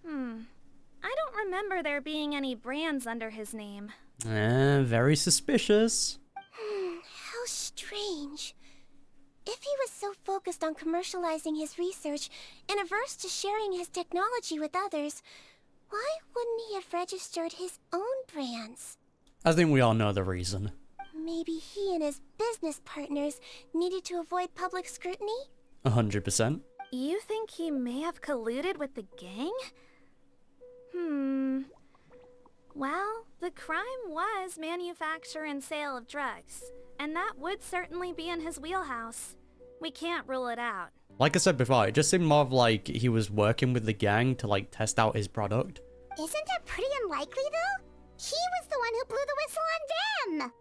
I don't remember there being any brands under his name. Very suspicious. How strange. If he was so focused on commercializing his research and averse to sharing his technology with others, why wouldn't he have registered his own brands? I think we all know the reason. Maybe he and his business partners needed to avoid public scrutiny? 100%. You think he may have colluded with the gang? Well, the crime was manufacture and sale of drugs, and that would certainly be in his wheelhouse. We can't rule it out. Like I said before, it just seemed more of like he was working with the gang to like test out his product. Isn't that pretty unlikely, though? He was the one who blew the whistle on them!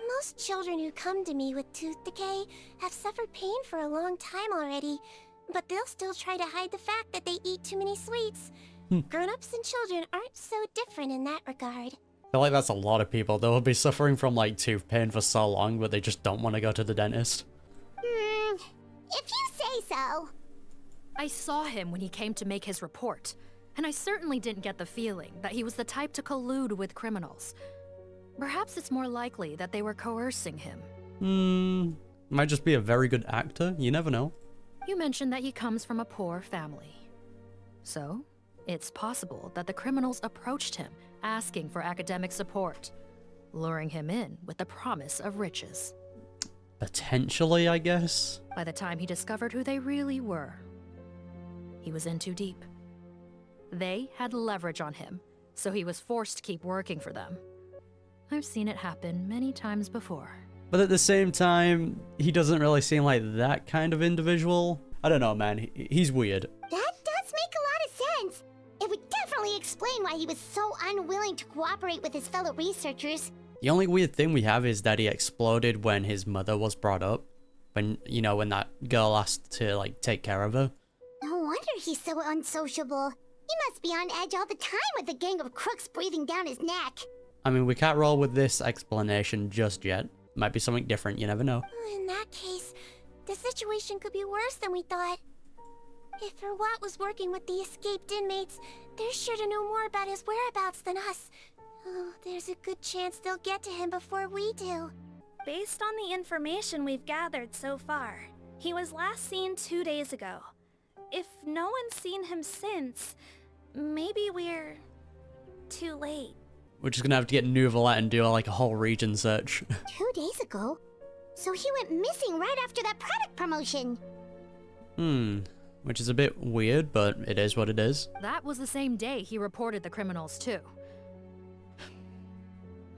Most children who come to me with tooth decay have suffered pain for a long time already, but they'll still try to hide the fact that they eat too many sweets. Grown-ups and children aren't so different in that regard. I feel like that's a lot of people. They'll be suffering from like tooth pain for so long, but they just don't want to go to the dentist. If you say so. I saw him when he came to make his report, and I certainly didn't get the feeling that he was the type to collude with criminals. Perhaps it's more likely that they were coercing him. Might just be a very good actor, you never know. You mentioned that he comes from a poor family. So, it's possible that the criminals approached him, asking for academic support, luring him in with the promise of riches. Potentially, I guess. By the time he discovered who they really were, he was in too deep. They had leverage on him, so he was forced to keep working for them. I've seen it happen many times before. But at the same time, he doesn't really seem like that kind of individual. I don't know, man. He's weird. That does make a lot of sense. It would definitely explain why he was so unwilling to cooperate with his fellow researchers. The only weird thing we have is that he exploded when his mother was brought up. When, you know, when that girl asked to, like, take care of her. No wonder he's so unsociable. He must be on edge all the time with a gang of crooks breathing down his neck. I mean, we can't roll with this explanation just yet. Might be something different, you never know. In that case, the situation could be worse than we thought. If Rawat was working with the escaped inmates, they're sure to know more about his whereabouts than us. Oh, there's a good chance they'll get to him before we do. Based on the information we've gathered so far, he was last seen 2 days ago. If no one's seen him since, maybe we're too late. We're just gonna have to get Neuvillette and do like a whole region search. 2 days ago? So he went missing right after that product promotion. Which is a bit weird, but it is what it is. That was the same day he reported the criminals too.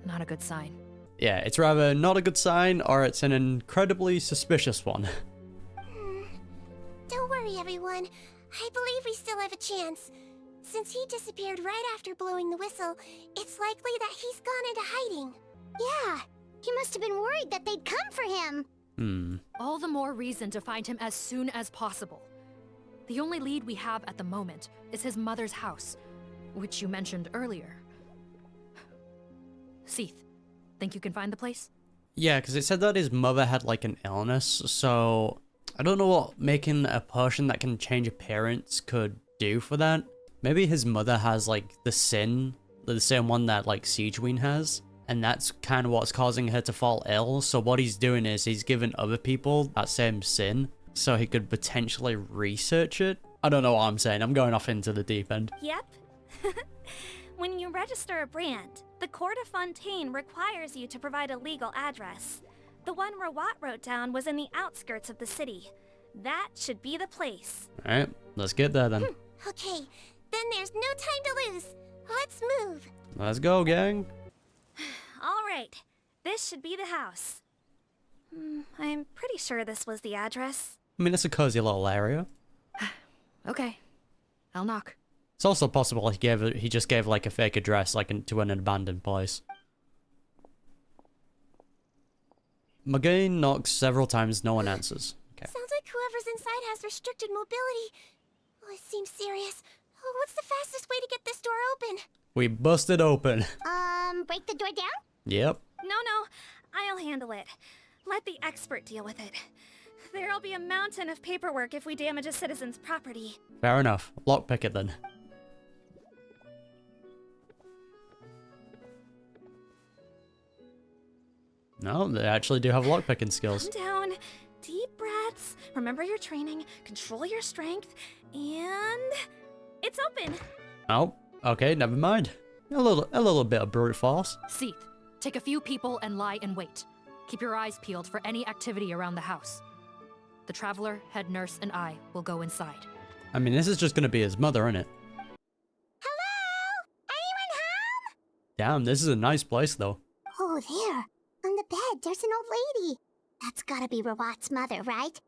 Not a good sign. Yeah, it's rather not a good sign, or it's an incredibly suspicious one. Don't worry, everyone. I believe we still have a chance. Since he disappeared right after blowing the whistle, it's likely that he's gone into hiding. Yeah, he must have been worried that they'd come for him. All the more reason to find him as soon as possible. The only lead we have at the moment is his mother's house, which you mentioned earlier. Seath, think you can find the place? Yeah, because it said that his mother had like an illness, so I don't know what making a potion that can change appearance could do for that. Maybe his mother has like the same one that like Sigewinne has, and that's kind of what's causing her to fall ill. So what he's doing is he's giving other people that same sin, so he could potentially research it. I don't know what I'm saying. I'm going off into the deep end. Yep. When you register a brand, the Court of Fontaine requires you to provide a legal address. The one Rawat wrote down was in the outskirts of the city. That should be the place. Alright, let's get there then. Okay, then there's no time to lose. Let's move. Let's go, gang. Alright, this should be the house. I'm pretty sure this was the address. I mean, it's a cozy little area. Okay, I'll knock. It's also possible he just gave like a fake address like to an abandoned place. McGain knocks several times, no one answers. Okay. Sounds like whoever's inside has restricted mobility. Oh, it seems serious. Oh, what's the fastest way to get this door open? We busted open. Break the door down? Yep. No, I'll handle it. Let the expert deal with it. There'll be a mountain of paperwork if we damage a citizen's property. Fair enough. Lockpick it then. No, they actually do have lockpicking skills. Calm down, deep breaths, remember your training, control your strength, and it's open. Oh, okay, never mind. A little bit of brute force. Seath, take a few people and lie in wait. Keep your eyes peeled for any activity around the house. The Traveler, head nurse, and I will go inside. I mean, this is just gonna be his mother, isn't it? Hello? Anyone home? Damn, this is a nice place though. Oh, there. On the bed, there's an old lady. That's gotta be Rawat's mother, right?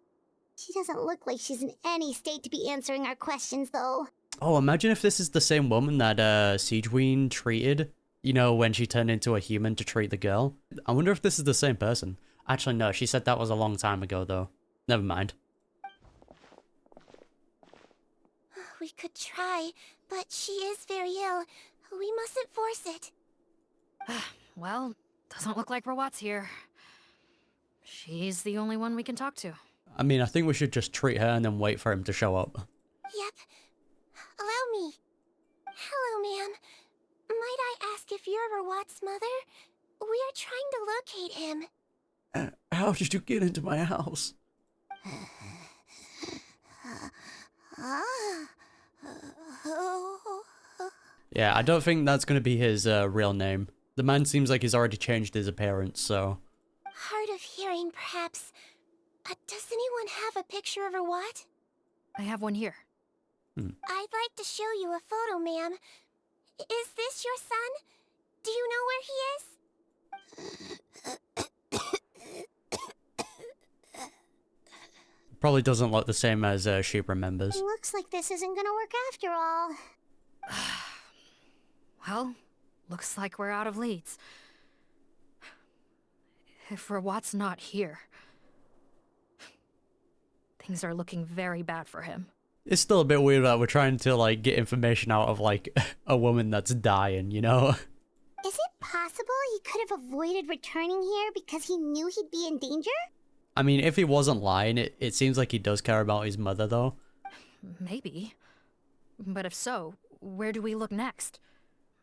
She doesn't look like she's in any state to be answering our questions, though. Oh, imagine if this is the same woman that Sigewinne treated, you know, when she turned into a human to treat the girl. I wonder if this is the same person. Actually, no, she said that was a long time ago, though. Never mind. We could try, but she is very ill. We mustn't force it. Well, doesn't look like Rawat's here. She's the only one we can talk to. I mean, I think we should just treat her and then wait for him to show up. Yep. Allow me. Hello, ma'am. Might I ask if you're Rawat's mother? We are trying to locate him. How did you get into my house? Yeah, I don't think that's going to be his real name. The man seems like he's already changed his appearance, so... Hard of hearing, perhaps. Does anyone have a picture of Rawat? I have one here. I'd like to show you a photo, ma'am. Is this your son? Do you know where he is? Probably doesn't look the same as she remembers. Looks like this isn't gonna work after all. Well, looks like we're out of leads. If Rawat's not here, things are looking very bad for him. It's still a bit weird that we're trying to, like, get information out of, like, a woman that's dying, you know? Is it possible he could have avoided returning here because he knew he'd be in danger? I mean, if he wasn't lying, it seems like he does care about his mother, though. Maybe. But if so, where do we look next?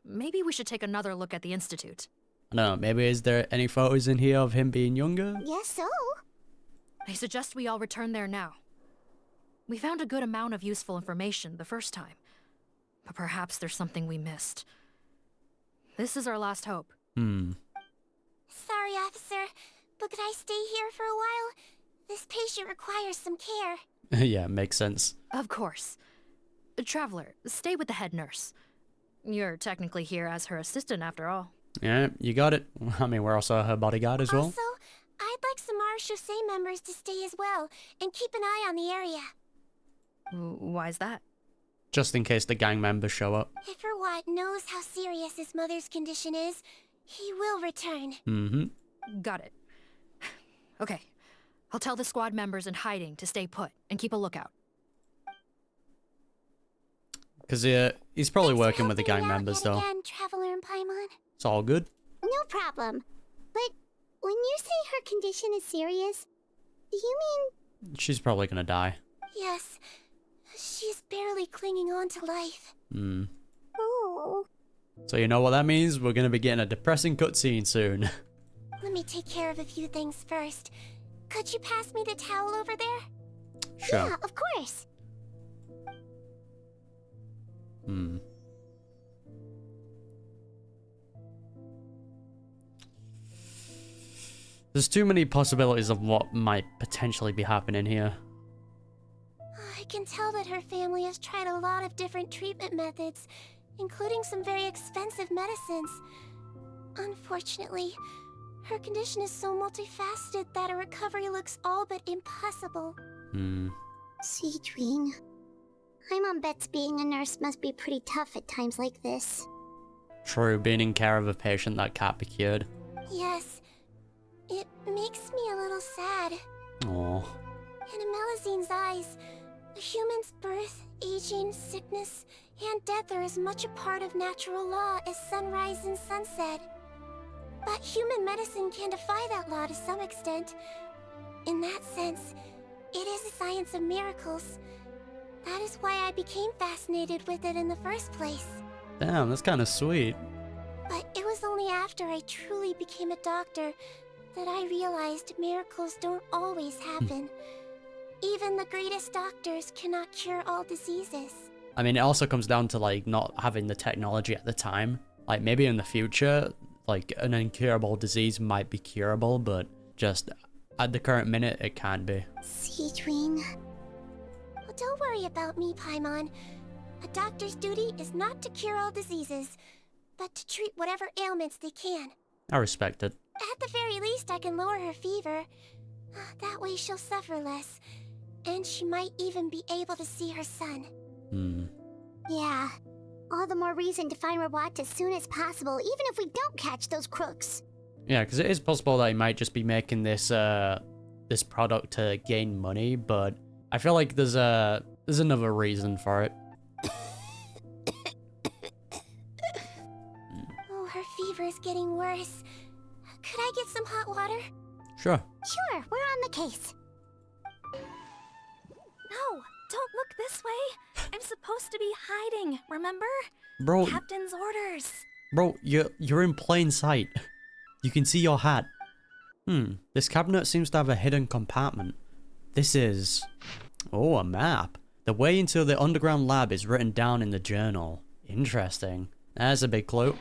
Maybe we should take another look at the Institute. I don't know, maybe is there any photos in here of him being younger? Yes, so. I suggest we all return there now. We found a good amount of useful information the first time, but perhaps there's something we missed. This is our last hope. Sorry, officer, but could I stay here for a while? This patient requires some care. Yeah, makes sense. Of course. Traveler, stay with the head nurse. You're technically here as her assistant after all. Yeah, you got it. I mean, we're also her bodyguard as well. Also, I'd like some Marechaussee members to stay as well, and keep an eye on the area. Why's that? Just in case the gang members show up. If Rawat knows how serious his mother's condition is, he will return. Got it. Okay, I'll tell the squad members in hiding to stay put and keep a lookout. Because he's probably working with the gang members, though. Again, Traveler and Paimon. It's all good. No problem. But When you say her condition is serious, do you mean... She's probably gonna die. Yes. She's barely clinging on to life. Oh. So you know what that means? We're gonna be getting a depressing cutscene soon. Let me take care of a few things first. Could you pass me the towel over there? Sure. Yeah, of course. There's too many possibilities of what might potentially be happening here. I can tell that her family has tried a lot of different treatment methods, including some very expensive medicines. Unfortunately, her condition is so multifaceted that a recovery looks all but impossible. SIGEWINNE. I'm on bets being a nurse must be pretty tough at times like this. True, being in care of a patient that can't be cured. Yes. It makes me a little sad. Aww. In a Melizine's eyes, a human's birth, aging, sickness, and death are as much a part of natural law as sunrise and sunset. But human medicine can defy that law to some extent. In that sense, it is a science of miracles. That is why I became fascinated with it in the first place. Damn, that's kind of sweet. But it was only after I truly became a doctor that I realized miracles don't always happen. Even the greatest doctors cannot cure all diseases. I mean, it also comes down to, like, not having the technology at the time. Like, maybe in the future, like, an incurable disease might be curable, but just at the current minute, it can't be. SIGEWINNE. Well, don't worry about me, Paimon. A doctor's duty is not to cure all diseases, but to treat whatever ailments they can. I respect it. At the very least, I can lower her fever. That way she'll suffer less, and she might even be able to see her son. Yeah. All the more reason to find Rawat as soon as possible, even if we don't catch those crooks. Yeah, because it is possible that he might just be making this this product to gain money, but I feel like there's another reason for it. Oh, her fever is getting worse. Could I get some hot water? Sure. Sure, we're on the case. No, don't look this way. I'm supposed to be hiding, remember? Bro. Captain's orders. Bro, you're in plain sight. You can see your hat. This cabinet seems to have a hidden compartment. This is... Oh, a map. The way into the underground lab is written down in the journal. Interesting. There's a big clue.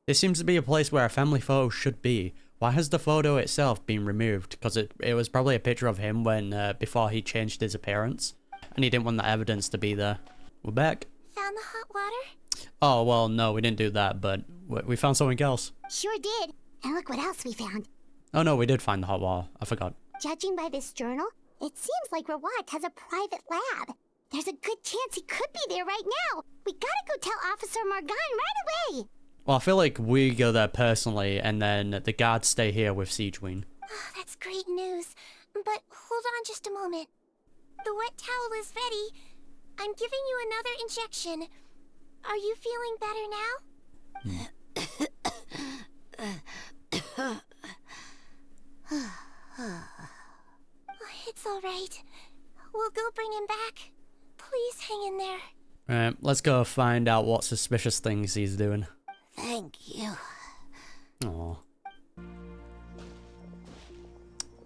This seems to be a place where a family photo should be. Why has the photo itself been removed? Because it was probably a picture of him when before he changed his appearance. And he didn't want that evidence to be there. We're back. Found the hot water? Oh, well, no, we didn't do that, but we found something else. Sure did. And look what else we found. Oh, no, we did find the hot water. I forgot. Judging by this journal, it seems like Rawat has a private lab. There's a good chance he could be there right now. We gotta go tell Officer Morgan right away. Well, I feel like we go there personally, and then the guards stay here with SIGEWINNE. Oh, that's great news. But hold on just a moment. The wet towel is ready. I'm giving you another injection. Are you feeling better now? It's all right. We'll go bring him back. Please hang in there. Alright, let's go find out what suspicious things he's doing. Thank you. Aww.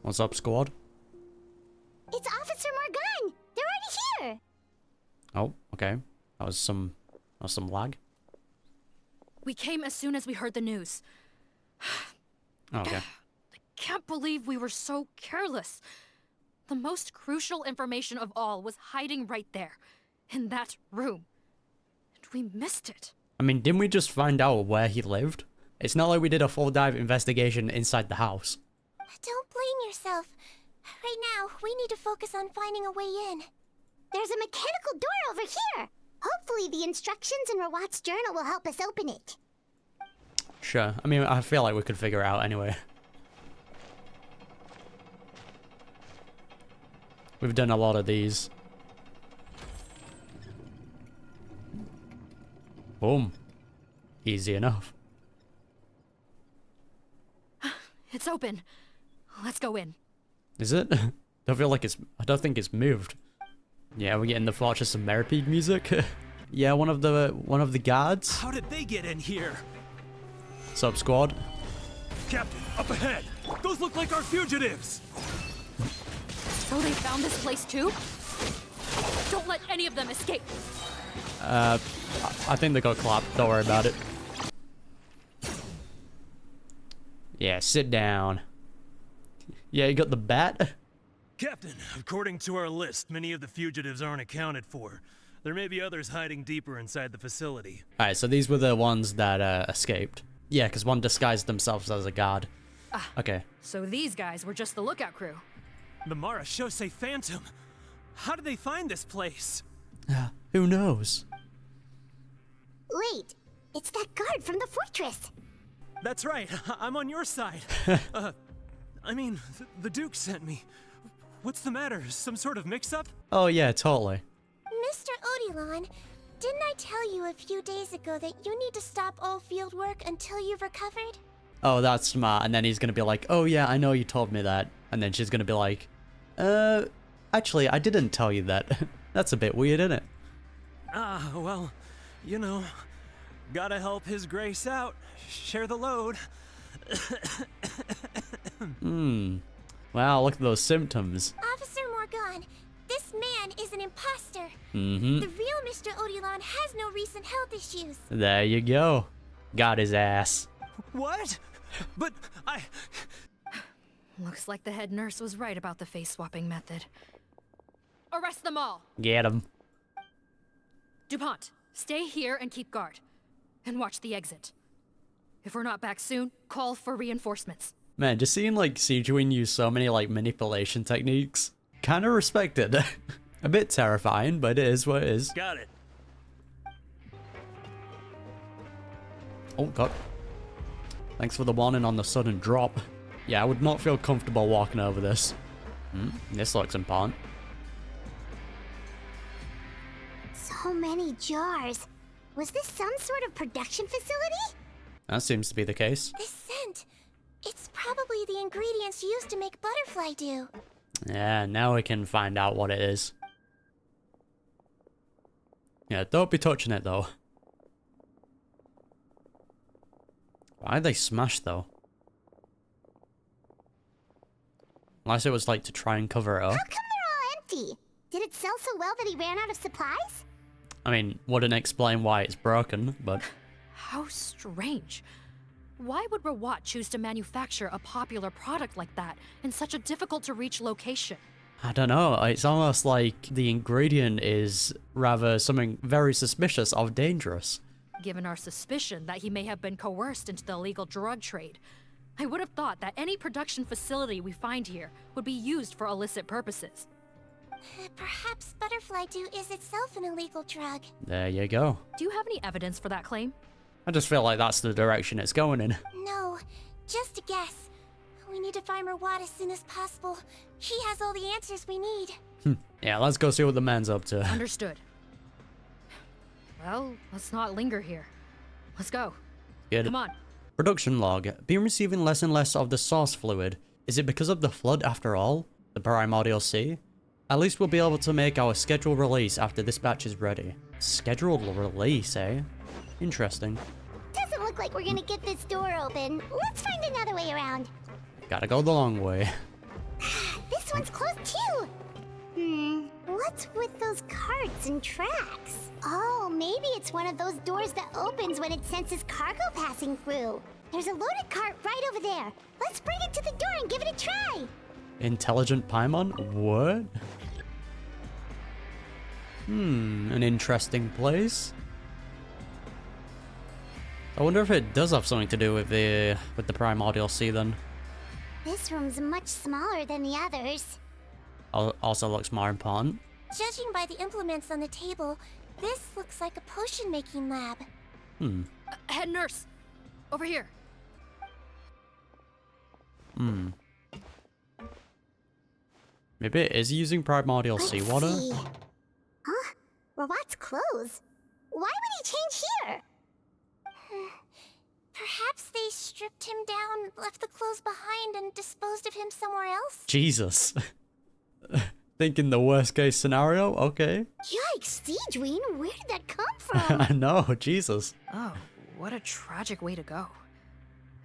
What's up, squad? It's Officer Morgan! They're already here! Oh, okay. That was some lag. We came as soon as we heard the news. Oh, okay. I can't believe we were so careless. The most crucial information of all was hiding right there, in that room. And we missed it. I mean, didn't we just find out where he lived? It's not like we did a full dive investigation inside the house. Don't blame yourself. Right now, we need to focus on finding a way in. There's a mechanical door over here. Hopefully the instructions in Rawat's journal will help us open it. Sure. I mean, I feel like we could figure it out anyway. We've done a lot of these. Boom. Easy enough. It's open. Let's go in. Is it? I don't think it's moved. Yeah, we're getting the Fortress of Meripede music. Yeah, one of the guards. How did they get in here? Sup, squad? Captain, up ahead! Those look like our fugitives! So they found this place too? Don't let any of them escape. I think they got clapped. Don't worry about it. Yeah, sit down. Yeah, you got the bat? Captain, according to our list, many of the fugitives aren't accounted for. There may be others hiding deeper inside the facility. Alright, so these were the ones that escaped. Yeah, because one disguised themselves as a guard. Okay. So these guys were just the lookout crew. The Mara Shosei Phantom! How did they find this place? Who knows? Wait, it's that guard from the fortress. That's right, I'm on your side. I mean, the Duke sent me. What's the matter? Some sort of mix-up? Oh yeah, totally. Mr. Odilon, didn't I tell you a few days ago that you need to stop all field work until you've recovered? Oh, that's smart. And then he's gonna be like, oh yeah, I know you told me that. And then she's gonna be like, actually, I didn't tell you that. That's a bit weird, isn't it? Well, you know, gotta help His Grace out. Share the load. Wow, look at those symptoms. Officer Morgan, this man is an imposter. Mm-hmm. The real Mr. Odilon has no recent health issues. There you go. Got his ass. What? But I... Looks like the head nurse was right about the face-swapping method. Arrest them all! Get him. DuPont, stay here and keep guard. And watch the exit. If we're not back soon, call for reinforcements. Man, just seeing like SIGEWINNE use so many like manipulation techniques, kind of respected. A bit terrifying, but it is what it is. Got it. Oh god. Thanks for the warning on the sudden drop. Yeah, I would not feel comfortable walking over this. This looks important. So many jars. Was this some sort of production facility? That seems to be the case. This scent, it's probably the ingredients used to make butterfly dew. Yeah, now we can find out what it is. Yeah, don't be touching it though. Why'd they smash though? Unless it was like to try and cover it up. How come they're all empty? Did it sell so well that he ran out of supplies? I mean, wouldn't explain why it's broken, but... How strange. Why would Rawat choose to manufacture a popular product like that in such a difficult-to-reach location? I don't know, it's almost like the ingredient is rather something very suspicious or dangerous. Given our suspicion that he may have been coerced into the illegal drug trade, I would have thought that any production facility we find here would be used for illicit purposes. Perhaps butterfly dew is itself an illegal drug. There you go. Do you have any evidence for that claim? I just feel like that's the direction it's going in. No, just a guess. We need to find Rawat as soon as possible. He has all the answers we need. Yeah, let's go see what the man's up to. Understood. Well, let's not linger here. Let's go. Good. Come on. Production log. Been receiving less and less of the source fluid. Is it because of the flood after all? The primordial sea? At least we'll be able to make our scheduled release after this batch is ready. Scheduled release, eh? Interesting. Doesn't look like we're gonna get this door open. Let's find another way around. Gotta go the long way. This one's closed too. What's with those carts and tracks? Oh, maybe it's one of those doors that opens when it senses cargo passing through. There's a loaded cart right over there. Let's bring it to the door and give it a try. Intelligent Paimon? What? An interesting place. I wonder if it does have something to do with the primordial sea then. This room's much smaller than the others. Also looks more important. Judging by the implements on the table, this looks like a potion-making lab. Head nurse! Over here! Maybe it is using primordial seawater? See. Huh? Rawat's clothes. Why would he change here? Perhaps they stripped him down, left the clothes behind, and disposed of him somewhere else? Jesus. Thinking the worst case scenario? Okay. Yikes, Sigewinne, where did that come from? I know, Jesus. Oh, what a tragic way to go.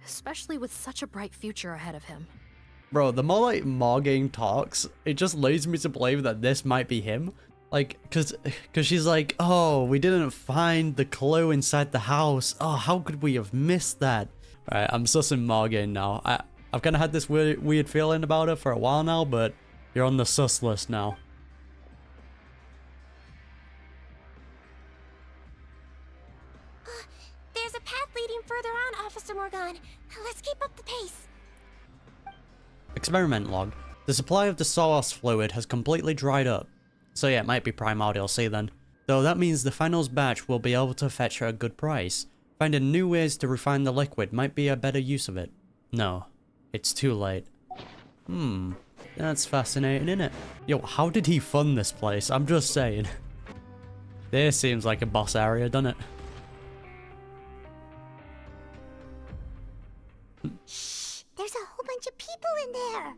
Especially with such a bright future ahead of him. Bro, the more like Morgane talks, it just leads me to believe that this might be him. Like, cause she's like, oh, we didn't find the clue inside the house. Oh, how could we have missed that? Alright, I'm sussing Morgane now. I've kind of had this weird feeling about her for a while now, but you're on the sus list now. There's a path leading further on, Officer Morgane. Let's keep up the pace. Experiment log. The supply of the source fluid has completely dried up. So yeah, it might be Primordial C then. Though that means the finals batch will be able to fetch her a good price. Finding new ways to refine the liquid might be a better use of it. No, it's too late. That's fascinating, innit? Yo, how did he fund this place? I'm just saying. This seems like a boss area, doesn't it? Shh, there's a whole bunch of people in there.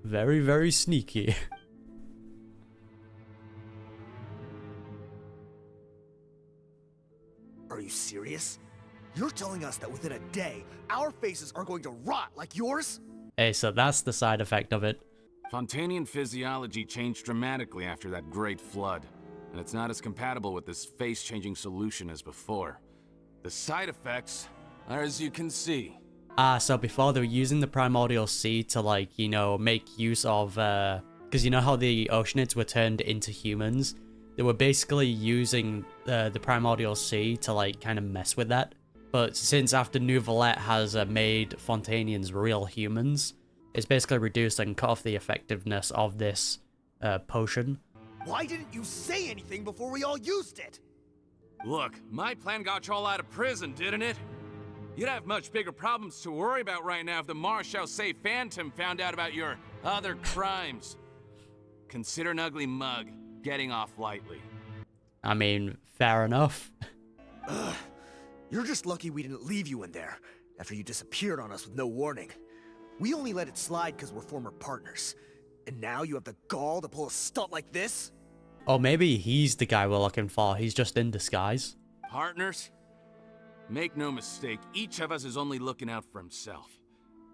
Very, very sneaky. Are you serious? You're telling us that within a day, our faces are going to rot like yours? Hey, so that's the side effect of it. Fontanian physiology changed dramatically after that great flood, and it's not as compatible with this face-changing solution as before. The side effects are as you can see. So before they were using the Primordial Sea to, like, you know, make use of, because you know how the Oceanids were turned into humans? They were basically using the Primordial Sea to, like, kind of mess with that. But since after Neuvillette has made Fontanians real humans, it's basically reduced and cut off the effectiveness of this potion. Why didn't you say anything before we all used it? Look, my plan got you all out of prison, didn't it? You'd have much bigger problems to worry about right now if the Marshal Say Phantom found out about your other crimes. Consider an ugly mug getting off lightly. I mean, fair enough. Ugh. You're just lucky we didn't leave you in there after you disappeared on us with no warning. We only let it slide because we're former partners. And now you have the gall to pull a stunt like this? Or maybe he's the guy we're looking for. He's just in disguise. Partners? Make no mistake, each of us is only looking out for himself.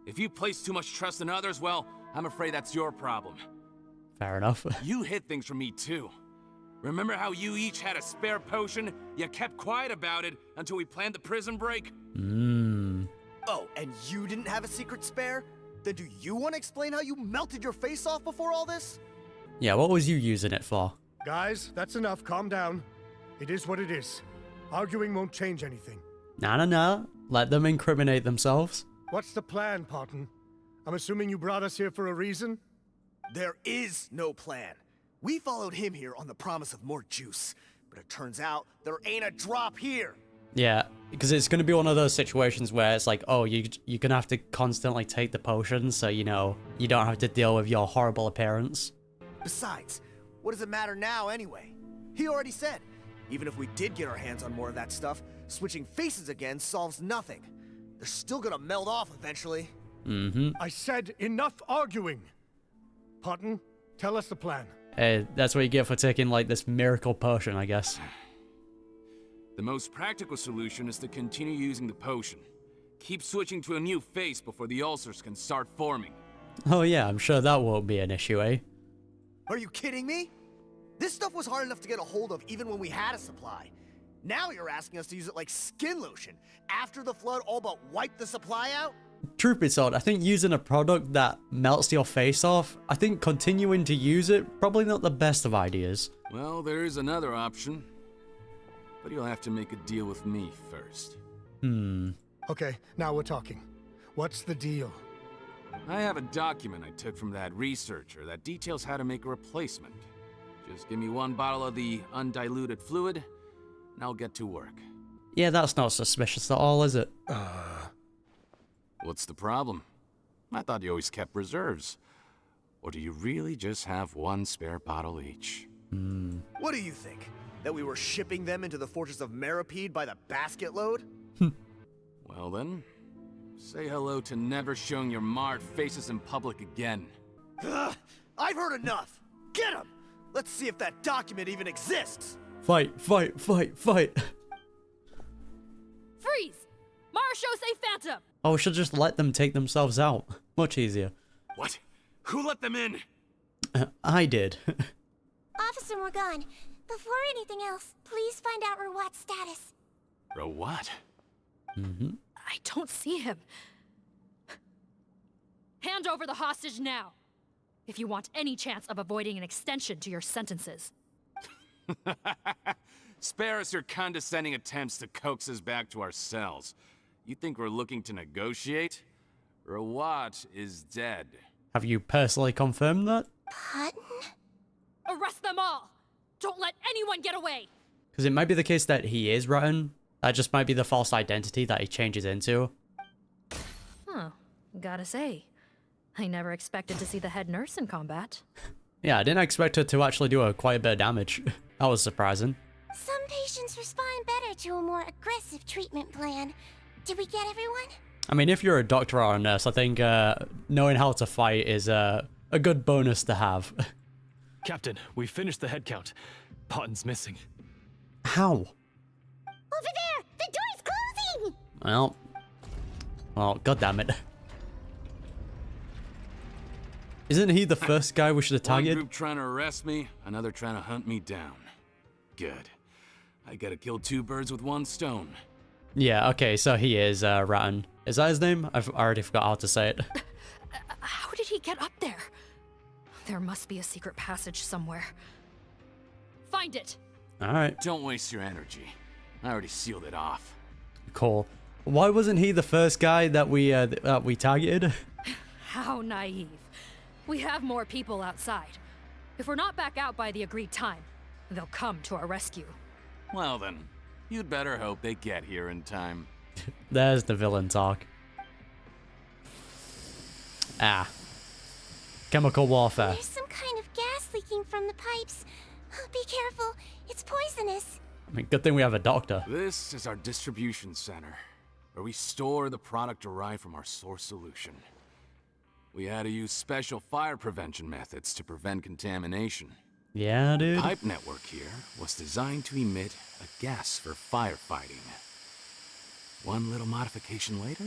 If you place too much trust in others, well, I'm afraid that's your problem. Fair enough. You hid things from me too. Remember how you each had a spare potion? You kept quiet about it until we planned the prison break? Oh, and you didn't have a secret spare? Then do you want to explain how you melted your face off before all this? Yeah, what was you using it for? Guys, that's enough. Calm down. It is what it is. Arguing won't change anything. Nah. Let them incriminate themselves. What's the plan, Parton? I'm assuming you brought us here for a reason? There is no plan. We followed him here on the promise of more juice, but it turns out there ain't a drop here. Yeah, because it's going to be one of those situations where it's like, oh, you're going to have to constantly take the potions so, you know, you don't have to deal with your horrible appearance. Besides, what does it matter now anyway? He already said, even if we did get our hands on more of that stuff, switching faces again solves nothing. They're still gonna meld off eventually. I said enough arguing. Parton, tell us the plan. Hey, that's what you get for taking, like, this miracle potion, I guess. The most practical solution is to continue using the potion. Keep switching to a new face before the ulcers can start forming. Oh yeah, I'm sure that won't be an issue, eh? Are you kidding me? This stuff was hard enough to get a hold of even when we had a supply. Now you're asking us to use it like skin lotion after the flood all but wiped the supply out? Truth be told, I think using a product that melts your face off, I think continuing to use it, probably not the best of ideas. Well, there is another option. But you'll have to make a deal with me first. Okay, now we're talking. What's the deal? I have a document I took from that researcher that details how to make a replacement. Just give me one bottle of the undiluted fluid, and I'll get to work. Yeah, that's not suspicious at all, is it? What's the problem? I thought you always kept reserves. Or do you really just have one spare bottle each? What do you think? That we were shipping them into the fortress of Meripede by the basket load? Well then, say hello to never showing your marred faces in public again. Ugh, I've heard enough! Get him! Let's see if that document even exists! Fight, fight, fight, fight. Freeze! Marshall, say Phantom! Oh, we should just let them take themselves out. Much easier. What? Who let them in? I did. Officer Morgan, before anything else, please find out Rawat's status. Rawat? I don't see him. Hand over the hostage now, if you want any chance of avoiding an extension to your sentences. Spare us your condescending attempts to coax us back to our cells. You think we're looking to negotiate? Rawat is dead. Have you personally confirmed that? Pardon? Arrest them all! Don't let anyone get away! Because it might be the case that he is rotten. That just might be the false identity that he changes into. Huh. Gotta say, I never expected to see the head nurse in combat. Yeah, I didn't expect her to actually do quite a bit of damage. That was surprising. Some patients respond better to a more aggressive treatment plan. Did we get everyone? I mean, if you're a doctor or a nurse, I think knowing how to fight is a good bonus to have. Captain, we finished the head count. Potten's missing. How? Over there! The door's closing! Well, goddammit. Isn't he the first guy we should have One targeted? group trying to arrest me, another trying to hunt me down. Good. I gotta kill two birds with one stone. Yeah, okay, so he is Ratton. Is that his name? I've already forgot how to say it. How did he get up there? There must be a secret passage somewhere. Find it! Alright. Don't waste your energy. I already sealed it off. Cool. Why wasn't he the first guy that we targeted? How naive. We have more people outside. If we're not back out by the agreed time, they'll come to our rescue. Well then, you'd better hope they get here in time. There's the villain talk. Ah. Chemical warfare. There's some kind of gas leaking from the pipes. Be careful, it's poisonous. I mean, good thing we have a doctor. This is our distribution center, where we store the product derived from our source solution. We had to use special fire prevention methods to prevent contamination. Yeah, dude. The pipe network here was designed to emit a gas for firefighting. One little modification later,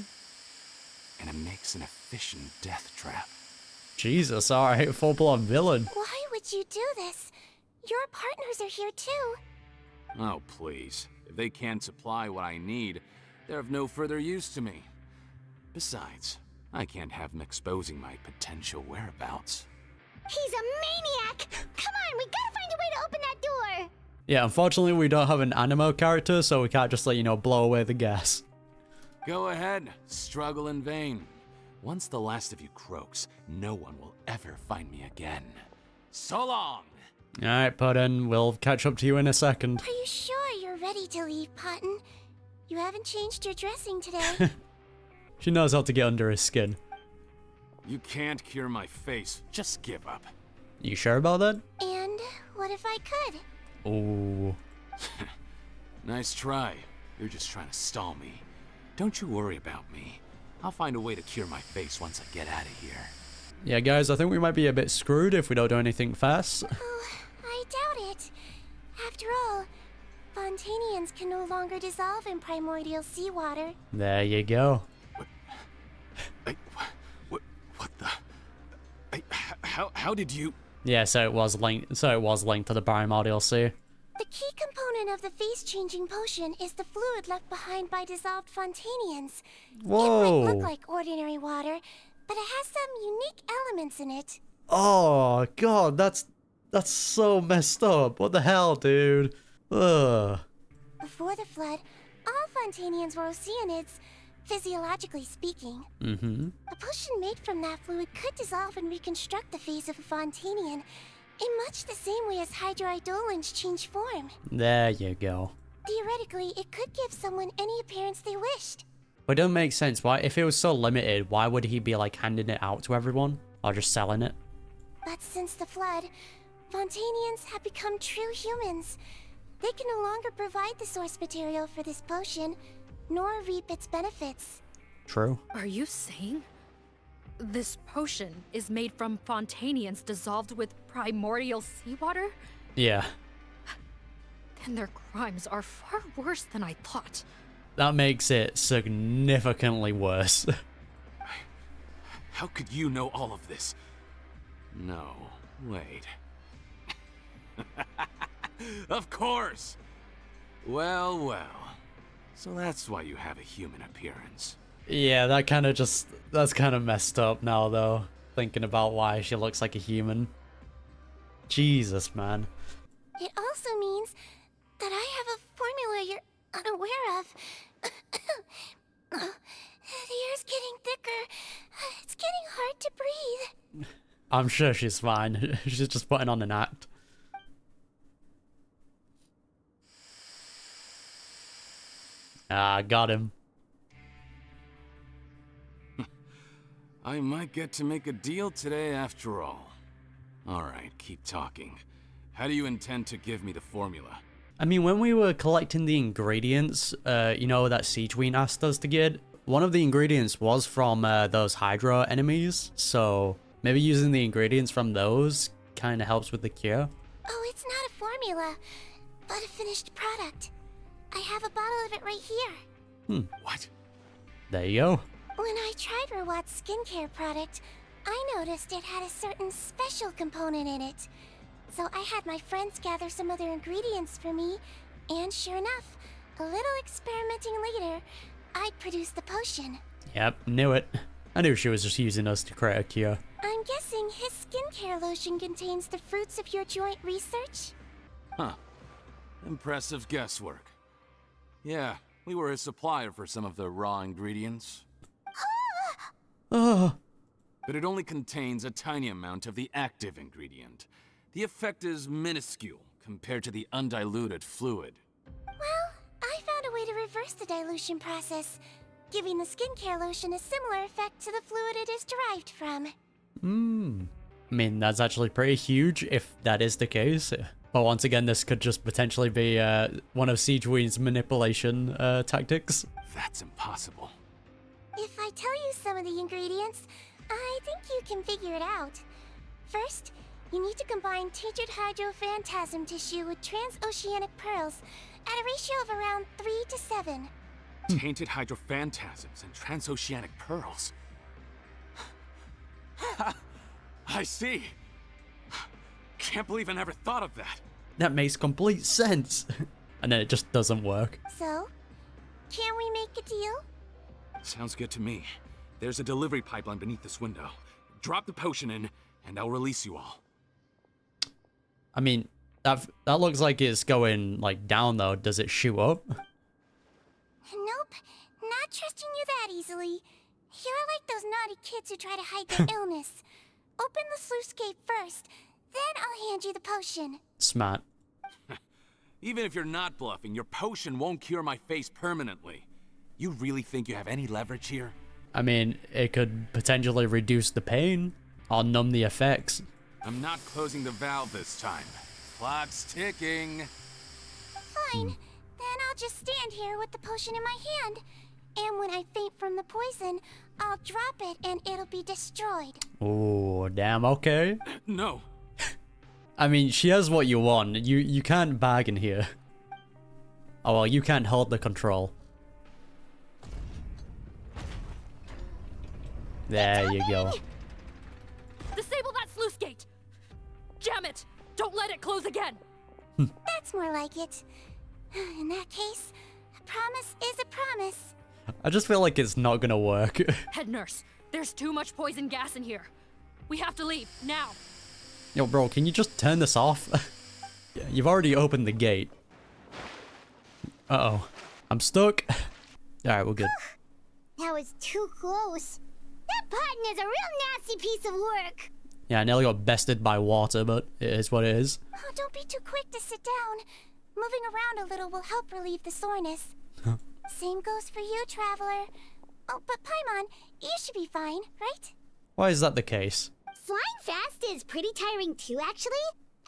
and it makes an efficient death trap. Jesus, alright, full-blown villain. Why would you do this? Your partners are here too. Oh, please. If they can't supply what I need, they're of no further use to me. Besides, I can't have them exposing my potential whereabouts. He's a maniac! Come on, we gotta find a way to open that door! Yeah, unfortunately we don't have an animo character, so we can't just, blow away the gas. Go ahead, struggle in vain. Once the last of you croaks, no one will ever find me again. So long! Alright, Puddin, we'll catch up to you in a second. Are you sure you're ready to leave, Potton? You haven't changed your dressing today. She knows how to get under his skin. You can't cure my face. Just give up. You sure about that? And what if I could? Ooh. Nice try. You're just trying to stall me. Don't you worry about me. I'll find a way to cure my face once I get out of here. Yeah, guys, I think we might be a bit screwed if we don't do anything fast. Oh, I doubt it. After all, Fontanians can no longer dissolve in primordial seawater. There you go. What the? How did you? Yeah, so it was linked to the primordial sea. The key component of the face-changing potion is the fluid left behind by dissolved Fontanians. Whoa. It might look like ordinary water, but it has some unique elements in it. Oh god, that's so messed up. What the hell, dude? Ugh. Before the flood, all Fontanians were oceanids, physiologically speaking. Mm-hmm. A potion made from that fluid could dissolve and reconstruct the face of a Fontanian in much the same way as hydroidolins change form. There you go. Theoretically, it could give someone any appearance they wished. But it doesn't make sense. Why, if it was so limited, why would he be handing it out to everyone? Or just selling it? But since the flood, Fontanians have become true humans. They can no longer provide the source material for this potion, nor reap its benefits. True. Are you saying this potion is made from Fontanians dissolved with primordial seawater? Yeah. Then their crimes are far worse than I thought. That makes it significantly worse. How could you know all of this? No, wait. Of course! Well, well. So that's why you have a human appearance. Yeah, that's kind of messed up now, though. Thinking about why she looks like a human. Jesus, man. It also means that I have a formula you're unaware of. The air's getting thicker. It's getting hard to breathe. I'm sure she's fine. She's just putting on an act. Ah, got him. I might get to make a deal today after all. Alright, keep talking. How do you intend to give me the formula? I mean, when we were collecting the ingredients, you know, that Sigewinne asked us to get, one of the ingredients was from those Hydra enemies, so maybe using the ingredients from those kind of helps with the cure. Oh, it's not a formula, but a finished product. I have a bottle of it right here. What? There you go. When I tried Rawat's skincare product, I noticed it had a certain special component in it. So I had my friends gather some other ingredients for me, and sure enough, a little experimenting later, I'd produced the potion. Yep, knew it. I knew she was just using us to create a cure. I'm guessing his skincare lotion contains the fruits of your joint research? Huh. Impressive guesswork. Yeah, we were a supplier for some of the raw ingredients. Oh. But it only contains a tiny amount of the active ingredient. The effect is minuscule compared to the undiluted fluid. Well, I found a way to reverse the dilution process, giving the skincare lotion a similar effect to the fluid it is derived from. I mean, that's actually pretty huge if that is the case. But once again, this could just potentially be one of Sigewinne's manipulation tactics. That's impossible. If I tell you some of the ingredients, I think you can figure it out. First, you need to combine tinted hydrophantasm tissue with transoceanic pearls at a ratio of around 3 to 7. Tainted hydrophantasms and transoceanic pearls. I see. Can't believe I never thought of that. That makes complete sense. And then it just doesn't work. So, can we make a deal? Sounds good to me. There's a delivery pipeline beneath this window. Drop the potion in, and I'll release you all. I mean, that looks like it's going, like, down, though. Does it shoot up? Nope, not trusting you that easily. You're like those naughty kids who try to hide their illness. Open the sluice gate first, then I'll hand you the potion. Smart. Even if you're not bluffing, your potion won't cure my face permanently. You really think you have any leverage here? I mean, it could potentially reduce the pain or numb the effects. I'm not closing the valve this time. Clock's ticking. Fine, then I'll just stand here with the potion in my hand. And when I faint from the poison, I'll drop it and it'll be destroyed. Oh, damn, okay. No. I mean, she has what you want. You can't bargain here. Oh, well, you can't hold the control. There you go. Disable that sluice gate! Jam it! Don't let it close again! That's more like it. In that case, a promise is a promise. I just feel like it's not gonna work. Head nurse, there's too much poison gas in here. We have to leave, now. Yo, bro, can you just turn this off? Yeah, you've already opened the gate. Uh-oh. I'm stuck. Alright, we're good. That was too close. That button is a real nasty piece of work. Yeah, I nearly got bested by water, but it is what it is. Oh, don't be too quick to sit down. Moving around a little will help relieve the soreness. Same goes for you, Traveler. Oh, but Paimon, you should be fine, right? Why is that the case? Flying fast is pretty tiring too, actually.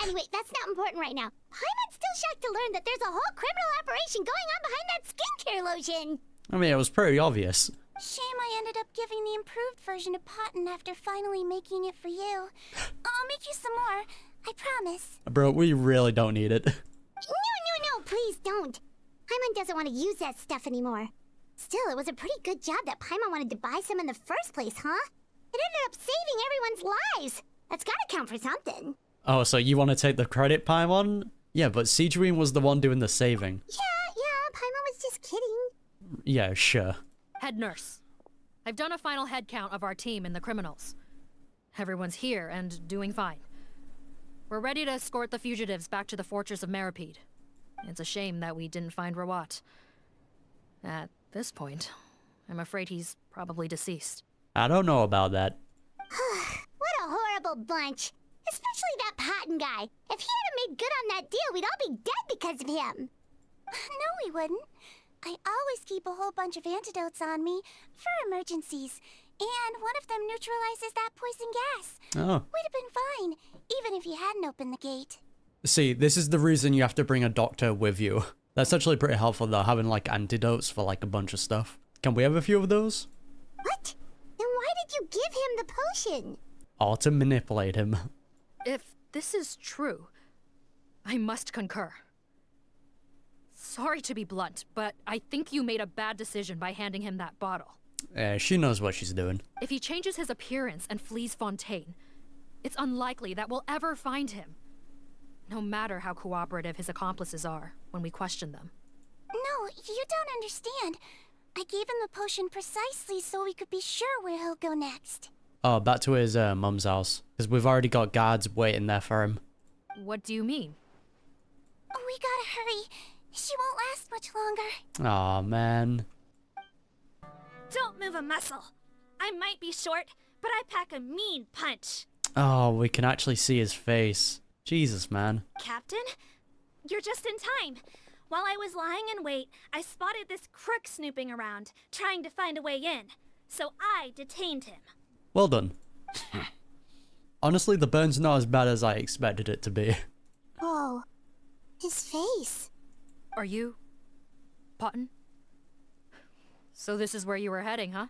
Anyway, that's not important right now. Paimon's still shocked to learn that there's a whole criminal operation going on behind that skincare lotion. I mean, it was pretty obvious. Shame I ended up giving the improved version to Potton after finally making it for you. I'll make you some more, I promise. Bro, we really don't need it. No, please don't. Paimon doesn't want to use that stuff anymore. Still, it was a pretty good job that Paimon wanted to buy some in the first place, huh? It ended up saving everyone's lives. That's gotta count for something. Oh, so you want to take the credit, Paimon? Yeah, but SIGEWINNE was the one doing the saving. Yeah, Paimon was just kidding. Yeah, sure. Head nurse. I've done a final head count of our team and the criminals. Everyone's here and doing fine. We're ready to escort the fugitives back to the fortress of Meripede. It's a shame that we didn't find Rawat. At this point, I'm afraid he's probably deceased. I don't know about that. What a horrible bunch. Especially that Potton guy. If he hadn't made good on that deal, we'd all be dead because of him. No, we wouldn't. I always keep a whole bunch of antidotes on me for emergencies. And one of them neutralizes that poison gas. Oh. We'd have been fine, even if you hadn't opened the gate. See, this is the reason you have to bring a doctor with you. That's actually pretty helpful though, having like antidotes for like a bunch of stuff. Can we have a few of those? What? Then why did you give him the potion? Or to manipulate him. If this is true, I must concur. Sorry to be blunt, but I think you made a bad decision by handing him that bottle. She knows what she's doing. If he changes his appearance and flees Fontaine, it's unlikely that we'll ever find him. No matter how cooperative his accomplices are when we question them. No, you don't understand. I gave him the potion precisely so we could be sure where he'll go next. Oh, back to his mum's house. Because we've already got guards waiting there for him. What do you mean? We gotta hurry. She won't last much longer. Aw, man. Don't move a muscle. I might be short, but I pack a mean punch. Oh, we can actually see his face. Jesus, man. Captain, you're just in time. While I was lying in wait, I spotted this crook snooping around, trying to find a way in. So I detained him. Well done. Honestly, the burn's not as bad as I expected it to be. Whoa. His face. Are you... Potton? So this is where you were heading, huh?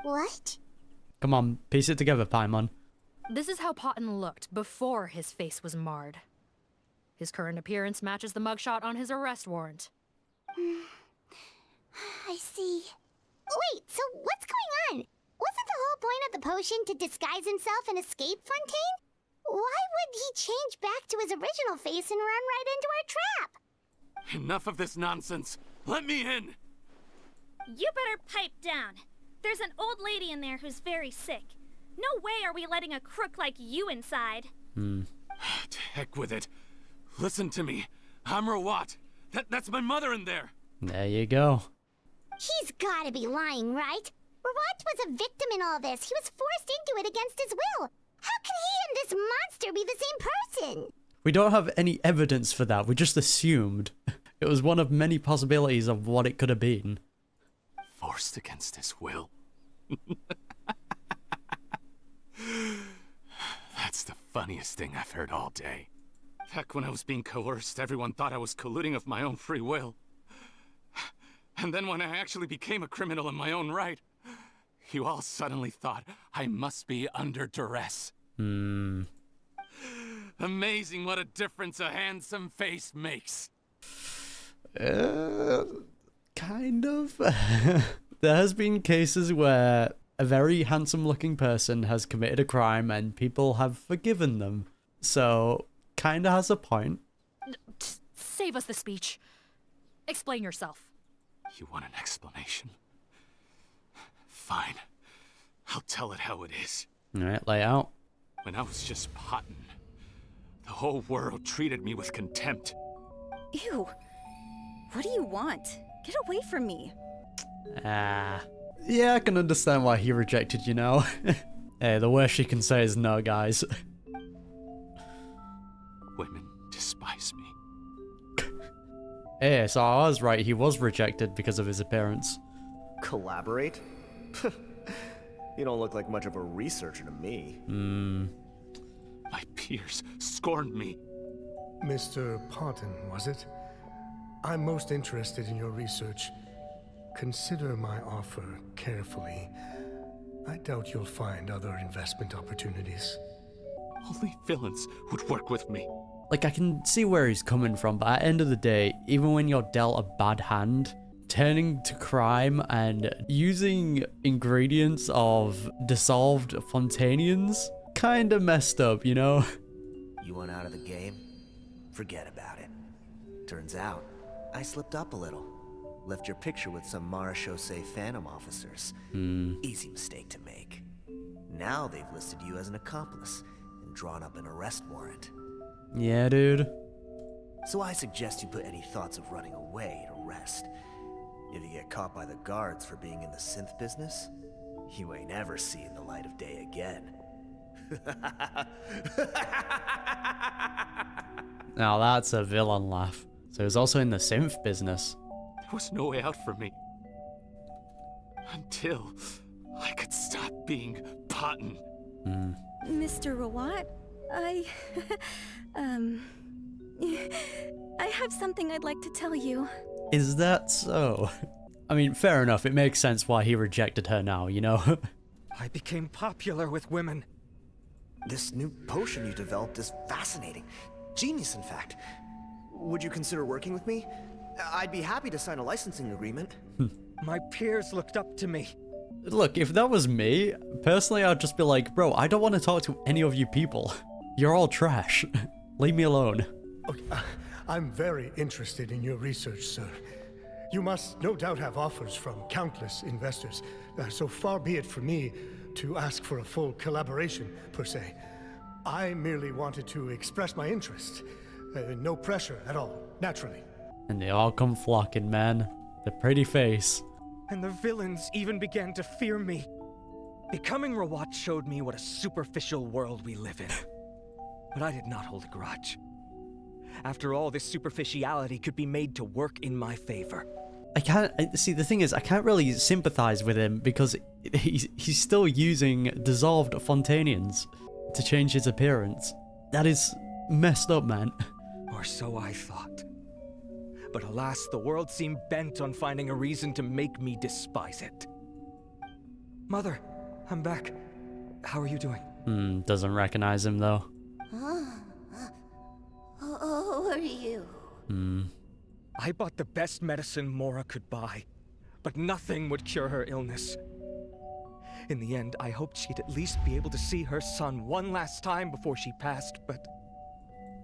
What? Come on, piece it together, Paimon. This is how Potton looked before his face was marred. His current appearance matches the mugshot on his arrest warrant. I see. Wait, so what's going on? Wasn't the whole point of the potion to disguise himself and escape Fontaine? Why would he change back to his original face and run right into our trap? Enough of this nonsense. Let me in. You better pipe down. There's an old lady in there who's very sick. No way are we letting a crook like you inside. To heck with it. Listen to me. I'm Rawat. That's my mother in there. There you go. He's gotta be lying, right? Rawat was a victim in all this. He was forced into it against his will. How can he and this monster be the same person? We don't have any evidence for that. We just assumed. It was one of many possibilities of what it could have been. Forced against his will. That's the funniest thing I've heard all day. Back when I was being coerced, everyone thought I was colluding of my own free will. And then when I actually became a criminal in my own right, you all suddenly thought I must be under duress. Amazing what a difference a handsome face makes. Kind of. There has been cases where a very handsome looking person has committed a crime and people have forgiven them. So, kinda has a point. Save us the speech. Explain yourself. You want an explanation? Fine. I'll tell it how it is. Alright, lay out. When I was just Potton, the whole world treated me with contempt. Ew. What do you want? Get away from me. Yeah, I can understand why he rejected you now. Hey, the worst she can say is no, guys. Women despise me. Hey, so I was right, he was rejected because of his appearance. Collaborate? You don't look like much of a researcher to me. My peers scorned me. Mr. Potton, was it? I'm most interested in your research. consider my offer carefully. I doubt you'll find other investment opportunities. Only villains would work with me. Like, I can see where he's coming from, but at the end of the day, even when you're dealt a bad hand, turning to crime and using ingredients of dissolved Fontanians, kinda messed up, you know? You want out of the game? Forget about it. Turns out, I slipped up a little. Left your picture with some Marechaussee Phantom officers. Easy mistake to make. Now they've listed you as an accomplice and drawn up an arrest warrant. Yeah, dude. So I suggest you put any thoughts of running away to rest. If you get caught by the guards for being in the synth business, you ain't ever seeing the light of day again. Now that's a villain laugh. So he's also in the synth business. There was no way out for me. Until I could stop being Potton. Mr. Rawat, I have something I'd like to tell you. Is that so? I mean, fair enough. It makes sense why he rejected her now, you know? I became popular with women. This new potion you developed is fascinating. Genius, in fact. Would you consider working with me? I'd be happy to sign a licensing agreement. My peers looked up to me. Look, if that was me, personally, I'd just be like, bro, I don't want to talk to any of you people. You're all trash. Leave me alone. Okay, I'm very interested in your research, sir. You must no doubt have offers from countless investors, so far be it for me to ask for a full collaboration, per se. I merely wanted to express my interest. No pressure at all, naturally. And they all come flocking, man. The pretty face. And the villains even began to fear me. Becoming Rawat showed me what a superficial world we live in. But I did not hold a grudge. After all, this superficiality could be made to work in my favor. See, the thing is, I can't really sympathize with him because he's still using dissolved Fontanians to change his appearance. That is messed up, man. Or so I thought. But alas, the world seemed bent on finding a reason to make me despise it. Mother, I'm back. How are you doing? Doesn't recognize him, though. Who are you? I bought the best medicine Mora could buy, but nothing would cure her illness. In the end, I hoped she'd at least be able to see her son one last time before she passed, but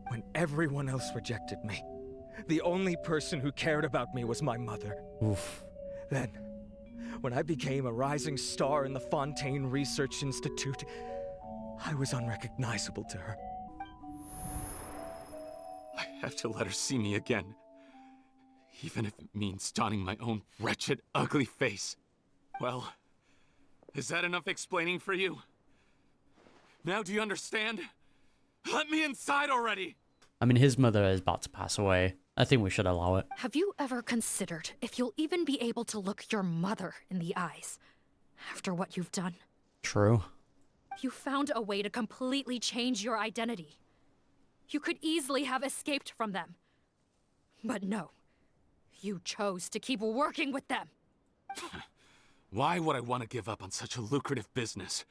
when everyone else rejected me, the only person who cared about me was my mother. Oof. Then, when I became a rising star in the Fontaine Research Institute, I was unrecognizable to her. I have to let her see me again. Even if it means donning my own wretched, ugly face. Well, is that enough explaining for you? Now do you understand? Let me inside already! I mean, his mother is about to pass away. I think we should allow it. Have you ever considered if you'll even be able to look your mother in the eyes after what you've done? True. You found a way to completely change your identity. You could easily have escaped from them. But no. You chose to keep working with them. Why would I want to give up on such a lucrative business?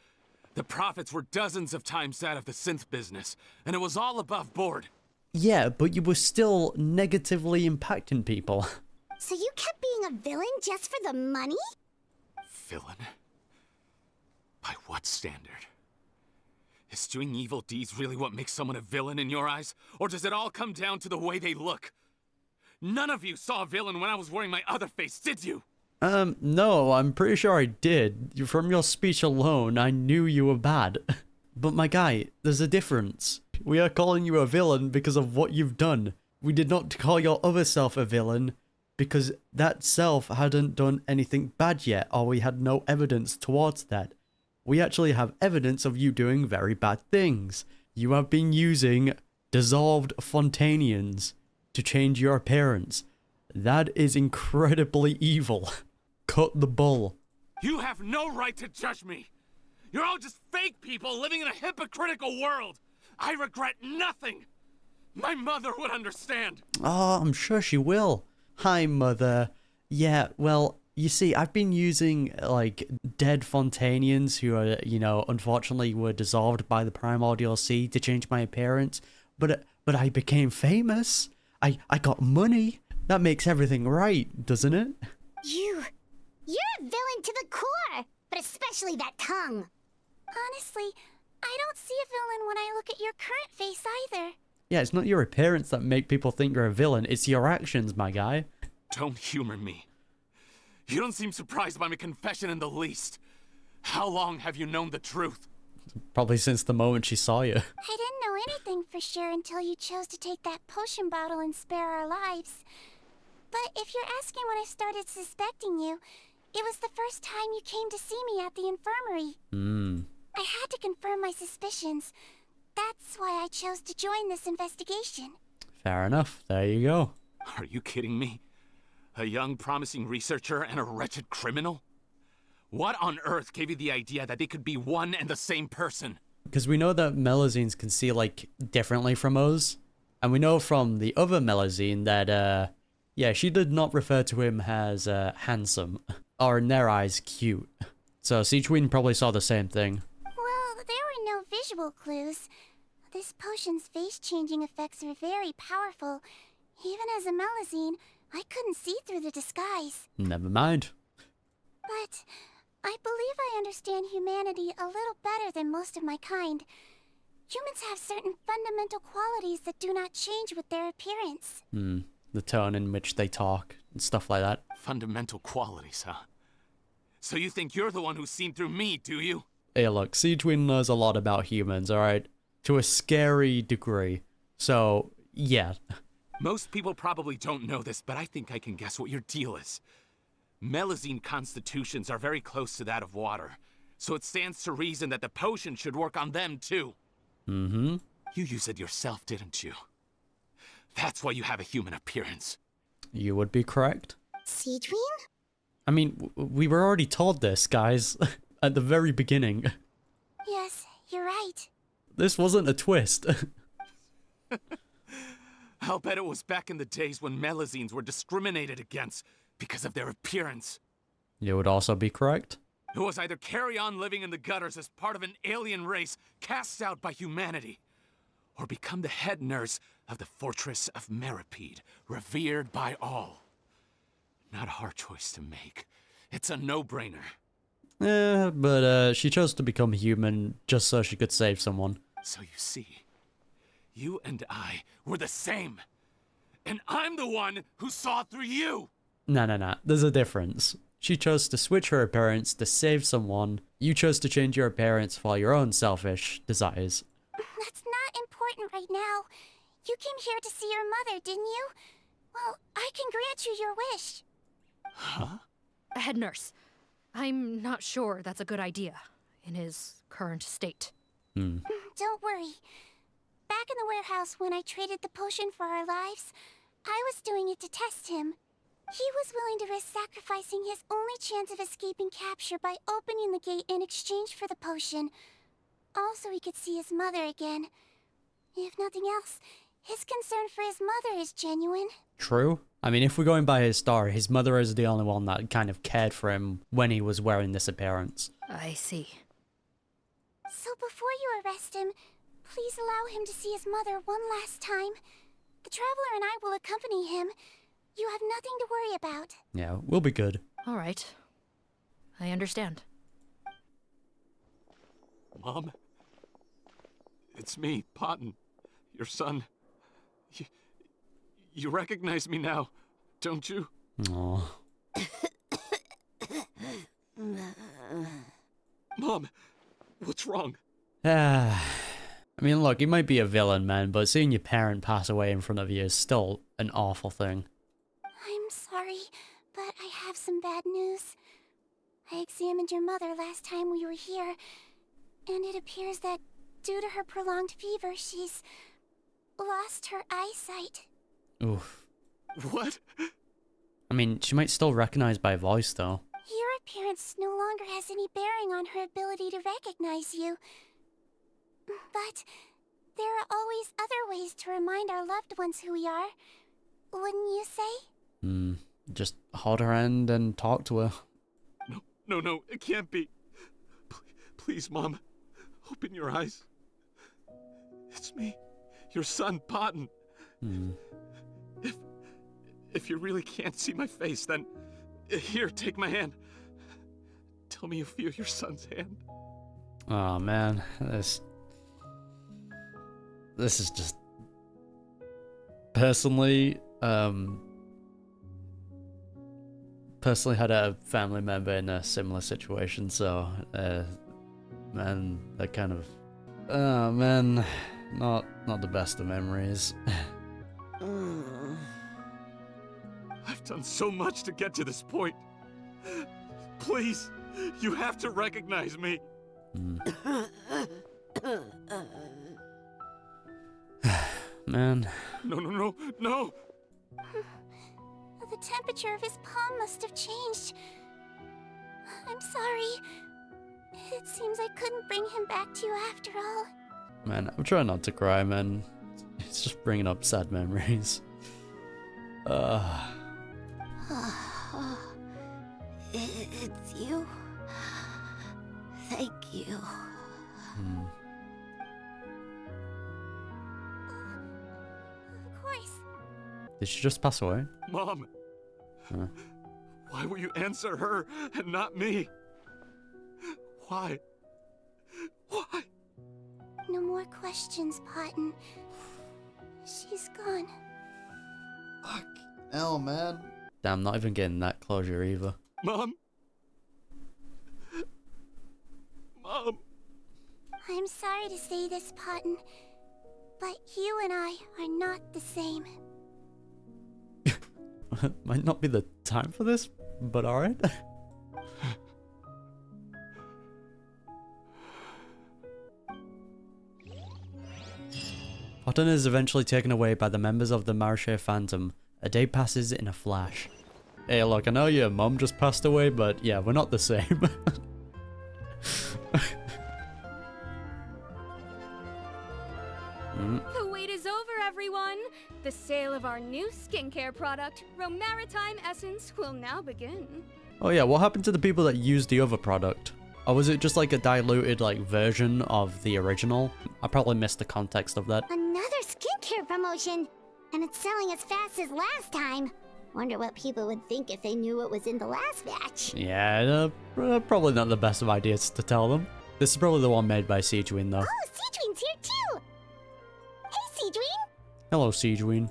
The profits were dozens of times that of the synth business, and it was all above board. Yeah, but you were still negatively impacting people. So you kept being a villain just for the money? Villain? By what standard? Is doing evil deeds really what makes someone a villain in your eyes? Or does it all come down to the way they look? None of you saw a villain when I was wearing my other face, did you? No, I'm pretty sure I did. From your speech alone, I knew you were bad. But my guy, there's a difference. We are calling you a villain because of what you've done. We did not call your other self a villain because that self hadn't done anything bad yet, or we had no evidence towards that. We actually have evidence of you doing very bad things. You have been using dissolved Fontanians to change your appearance. That is incredibly evil. Cut the bull. You have no right to judge me. You're all just fake people living in a hypocritical world. I regret nothing. My mother would understand. Oh, I'm sure she will. Hi, Mother. Yeah, well, You see, I've been using, like, dead Fontanians who are, you know, unfortunately were dissolved by the primordial sea to change my appearance. But I became famous. I got money. That makes everything right, doesn't it? You're a villain to the core, but especially that tongue. Honestly, I don't see a villain when I look at your current face either. Yeah, it's not your appearance that make people think you're a villain. It's your actions, my guy. Don't humor me. You don't seem surprised by my confession in the least. How long have you known the truth? Probably since the moment she saw you. I didn't know anything for sure until you chose to take that potion bottle and spare our lives. But if you're asking when I started suspecting you, it was the first time you came to see me at the infirmary. I had to confirm my suspicions. That's why I chose to join this investigation. Fair enough. There you go. Are you kidding me? A young, promising researcher and a wretched criminal? What on earth gave you the idea that they could be one and the same person? Because we know that Melazines can see, like, differently from us. And we know from the other Melazine that, yeah, she did not refer to him as, handsome. Or in their eyes, cute. So SIGEWINNE probably saw the same thing. Well, there were no visual clues. This potion's face-changing effects are very powerful. Even as a Melazine, I couldn't see through the disguise. Never mind. But I believe I understand humanity a little better than most of my kind. Humans have certain fundamental qualities that do not change with their appearance. The tone in which they talk and stuff like that. Fundamental qualities, huh? So you think you're the one who's seen through me, do you? Hey, look, SIGEWINNE knows a lot about humans, alright? To a scary degree. So, yeah. Most people probably don't know this, but I think I can guess what your deal is. Melazine constitutions are very close to that of water, so it stands to reason that the potion should work on them too. You used it yourself, didn't you? That's why you have a human appearance. You would be correct. SIGEWINNE? I mean, we were already told this, guys, at the very beginning. Yes, you're right. This wasn't a twist. I'll bet it was back in the days when Melazines were discriminated against because of their appearance. You would also be correct. It was either carry on living in the gutters as part of an alien race cast out by humanity, or become the head nurse of the fortress of Meripede, revered by all. Not a hard choice to make. It's a no-brainer. But she chose to become human just so she could save someone. So you see, you and I were the same. And I'm the one who saw through you! No. There's a difference. She chose to switch her appearance to save someone. You chose to change your appearance for your own selfish desires. That's not important right now. You came here to see your mother, didn't you? Well, I can grant you your wish. Huh? Head nurse, I'm not sure that's a good idea in his current state. Don't worry. Back in the warehouse when I traded the potion for our lives, I was doing it to test him. He was willing to risk sacrificing his only chance of escaping capture by opening the gate in exchange for the potion. Also, he could see his mother again. If nothing else, his concern for his mother is genuine. True. I mean, if we're going by his story, his mother is the only one that kind of cared for him when he was wearing this appearance. I see. So before you arrest him, please allow him to see his mother one last time. The Traveler and I will accompany him. You have nothing to worry about. Yeah, we'll be good. All right. I understand. Mom? It's me, Potton, your son. You recognize me now, don't you? Aww. Mom, what's wrong? I mean, look, you might be a villain, man, but seeing your parent pass away in front of you is still an awful thing. I'm sorry, but I have some bad news. I examined your mother last time we were here, and it appears that due to her prolonged fever, she's lost her eyesight. Oof. What? I mean, she might still recognize by voice, though. Your appearance no longer has any bearing on her ability to recognize you. But there are always other ways to remind our loved ones who we are. Wouldn't you say? Just hold her hand and talk to her. No, it can't be. Please, Mom, open your eyes. It's me, your son, Potton. If you really can't see my face, then here, take my hand. Tell me you feel your son's hand. Oh man, this is just personally had a family member in a similar situation, so man, that kind of man, not the best of memories. I've done so much to get to this point. Please, you have to recognize me. Man. No. The temperature of his palm must have changed. I'm sorry. It seems I couldn't bring him back to you after all. Man, I'm trying not to cry, man. It's just bringing up sad memories. It's you. Thank you. Of course. Did she just pass away? Mom, why will you answer her and not me? Why? No more questions, Potton. She's gone. Fuck. Hell, man. Damn, not even getting that closure either. Mom? I'm sorry to say this, Potton, but you and I are not the same. Might not be the time for this, but alright. Potton is eventually taken away by the members of the Marche Phantom. A day passes in a flash. Hey, look, I know your mum just passed away, but yeah, we're not the same. The wait is over, everyone! The sale of our new skincare product, Romaritime Essence, will now begin. Oh yeah, what happened to the people that used the other product? Or was it just like a diluted version of the original? I probably missed the context of that. Another skincare promotion! And it's selling as fast as last time. Wonder what people would think if they knew what was in the last batch. Yeah, probably not the best of ideas to tell them. This is probably the one made by SIGEWINNE though. Oh, SIGEWINN'S here too! Hey, SIGEWINNE! Hello, SIGEWINNE.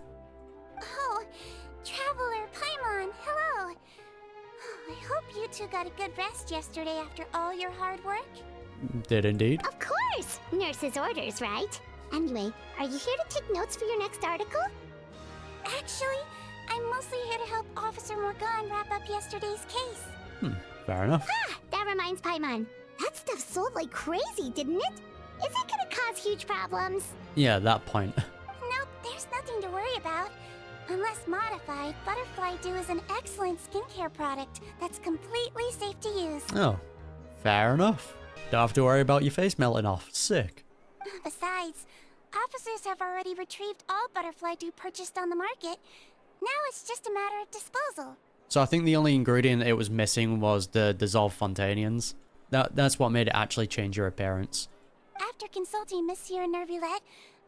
Oh, Traveler Paimon, hello! Oh, I hope you two got a good rest yesterday after all your hard work. Did indeed. Of course! Nurse's orders, right? Anyway, are you here to take notes for your next article? Actually, I'm mostly here to help Officer Morgan wrap up yesterday's case. Fair enough. Ah, that reminds Paimon. That stuff sold like crazy, didn't it? Is it gonna cause huge problems? Yeah, that point. Nope, there's nothing to worry about. Unless modified, Butterfly Dew is an excellent skincare product that's completely safe to use. Oh, fair enough. Don't have to worry about your face melting off. Sick. Besides, officers have already retrieved all Butterfly Dew purchased on the market. Now it's just a matter of disposal. So I think the only ingredient it was missing was the dissolved Fontanians. That's what made it actually change your appearance. After consulting Monsieur Neuvillette,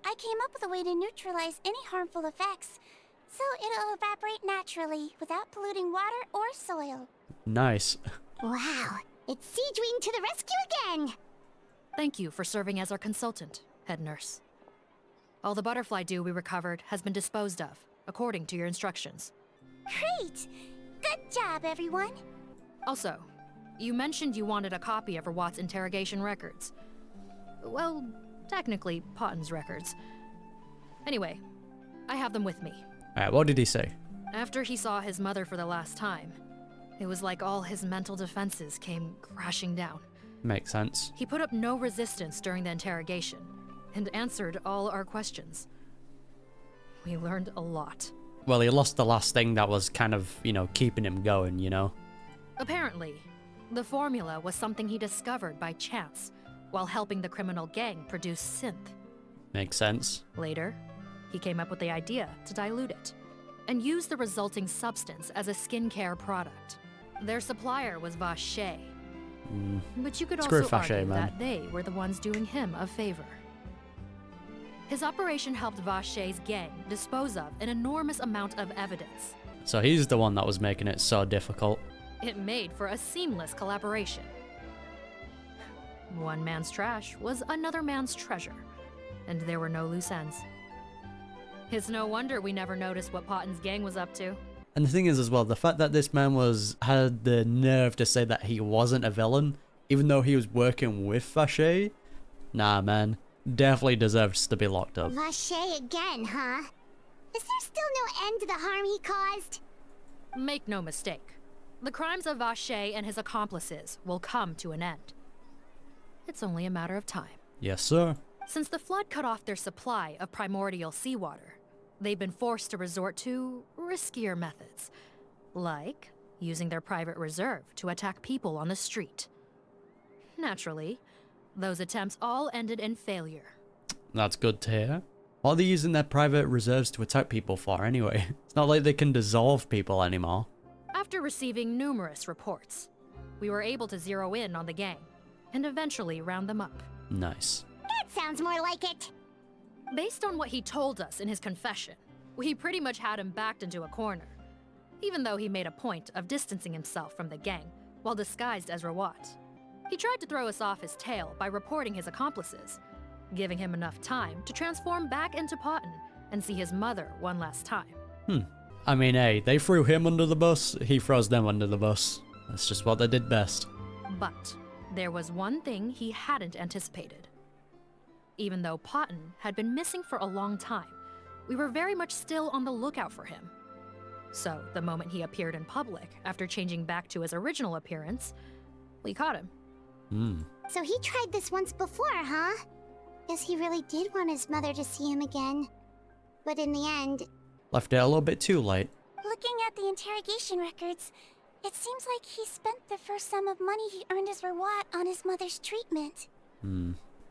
I came up with a way to neutralize any harmful effects. So it'll evaporate naturally, without polluting water or soil. Nice. Wow, it's SIGEWINNE to the rescue again! Thank you for serving as our consultant, head nurse. All the butterfly dew we recovered has been disposed of, according to your instructions. Great! Good job, everyone! Also, you mentioned you wanted a copy of Rawat's interrogation records. Well, technically, Potton's records. Anyway, I have them with me. Alright, what did he say? After he saw his mother for the last time, it was like all his mental defenses came crashing down. Makes sense. He put up no resistance during the interrogation, and answered all our questions. We learned a lot. Well, he lost the last thing that was kind of, keeping him going, Apparently, the formula was something he discovered by chance, while helping the criminal gang produce synth. Makes sense. Later, he came up with the idea to dilute it. and used the resulting substance as a skincare product. Their supplier was Vache. But you could Screw also Vache, argue man. that they were the ones doing him a favor. His operation helped Vache's gang dispose of an enormous amount of evidence. So he's the one that was making it so difficult. It made for a seamless collaboration. One man's trash was another man's treasure, and there were no loose ends. It's no wonder we never noticed what Potten's gang was up to. And the thing is as well, the fact that this man had the nerve to say that he wasn't a villain, even though he was working with Vache, nah man, definitely deserves to be locked up. Vache again, huh? Is there still no end to the harm he caused? Make no mistake, the crimes of Vache and his accomplices will come to an end. It's only a matter of time. Yes, sir. Since the flood cut off their supply of primordial seawater, they've been forced to resort to riskier methods, like using their private reserve to attack people on the street. Naturally, those attempts all ended in failure. That's good to hear. What are they using their private reserves to attack people for anyway? It's not like they can dissolve people anymore. After receiving numerous reports, we were able to zero in on the gang and eventually round them up. Nice. That sounds more like it. Based on what he told us in his confession, we pretty much had him backed into a corner, even though he made a point of distancing himself from the gang while disguised as Rawat. He tried to throw us off his tail by reporting his accomplices, giving him enough time to transform back into Potten and see his mother one last time. I mean, hey, they threw him under the bus, he throws them under the bus. That's just what they did best. But there was one thing he hadn't anticipated. Even though Potten had been missing for a long time, we were very much still on the lookout for him. So the moment he appeared in public after changing back to his original appearance, we caught him. So he tried this once before, huh? Guess he really did want his mother to see him again. But in the end... Left it a little bit too late. Looking at the interrogation records, it seems like he spent the first sum of money he earned as Rawat on his mother's treatment.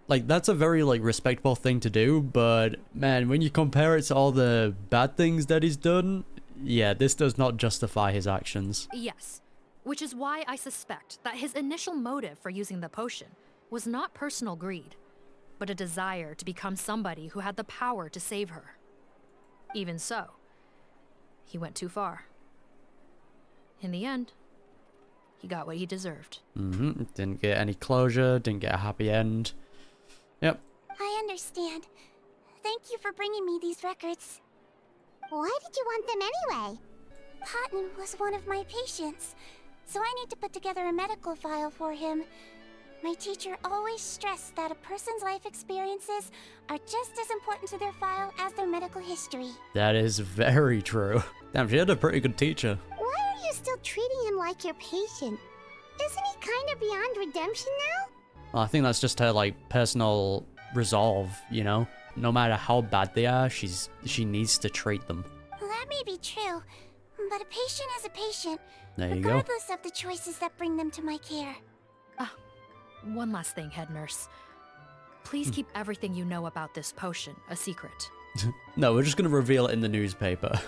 Like, that's a very, like, respectable thing to do, but, man, when you compare it to all the bad things that he's done, yeah, this does not justify his actions. Yes, which is why I suspect that his initial motive for using the potion was not personal greed, but a desire to become somebody who had the power to save her. Even so, he went too far. In the end, he got what he deserved. Didn't get any closure, didn't get a happy end. Yep. I understand. Thank you for bringing me these records. Why did you want them anyway? Potten was one of my patients, so I need to put together a medical file for him. My teacher always stressed that a person's life experiences are just as important to their file as their medical history. That is very true. Damn, she had a pretty good teacher. Why are you still treating him like your patient? Isn't he kind of beyond redemption now? Well, I think that's just her, like, personal resolve, you know? No matter how bad they are, she needs to treat them. Well, that may be true, but a patient is a patient, There you go. regardless of the choices that bring them to my care. One last thing, head nurse. Please keep everything you know about this potion a secret. No, we're just gonna reveal it in the newspaper.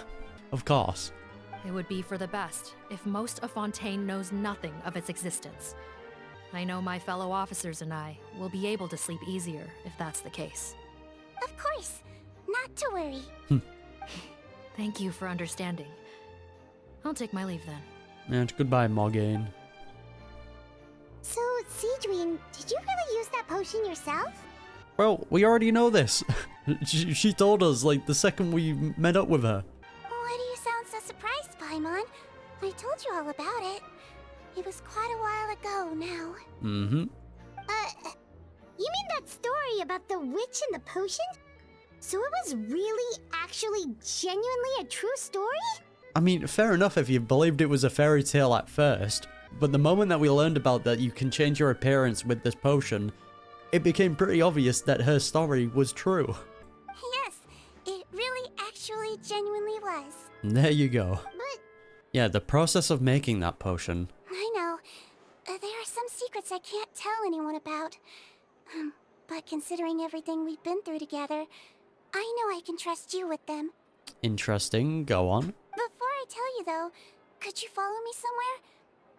Of course. It would be for the best if most of Fontaine knows nothing of its existence. I know my fellow officers and I will be able to sleep easier if that's the case. Of course, not to worry. Thank you for understanding. I'll take my leave then. And goodbye, Morgaine. So, Sigewinne, did you really use that potion yourself? Well, we already know this. She told us, like, the second we met up with her. Why do you sound so surprised, Paimon? I told you all about it. It was quite a while ago now. You mean that story about the witch and the potion? So it was really, actually, genuinely a true story? I mean, fair enough if you believed it was a fairy tale at first, but the moment that we learned about that you can change your appearance with this potion, it became pretty obvious that her story was true. Yes, it really actually genuinely was. There you go. But... Yeah, the process of making that potion. I know. There are some secrets I can't tell anyone about. But considering everything we've been through together, I know I can trust you with them. Interesting. Go on. Before I tell you though, could you follow me somewhere?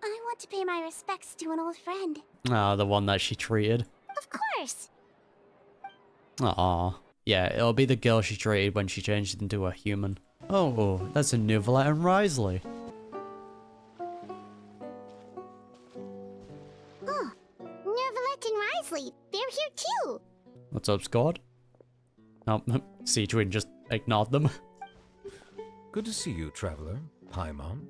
I want to pay my respects to an old friend. Ah, the one that she treated. Of course. Aw. Yeah, it'll be the girl she treated when she changed into a human. Oh, that's a Neuvillette and Wriothesley. Oh, Neuvillette and Wriothesley, they're here too. What's up, squad? Oh, SIGEWINNE just ignored them. Good to see you, traveler. Paimon.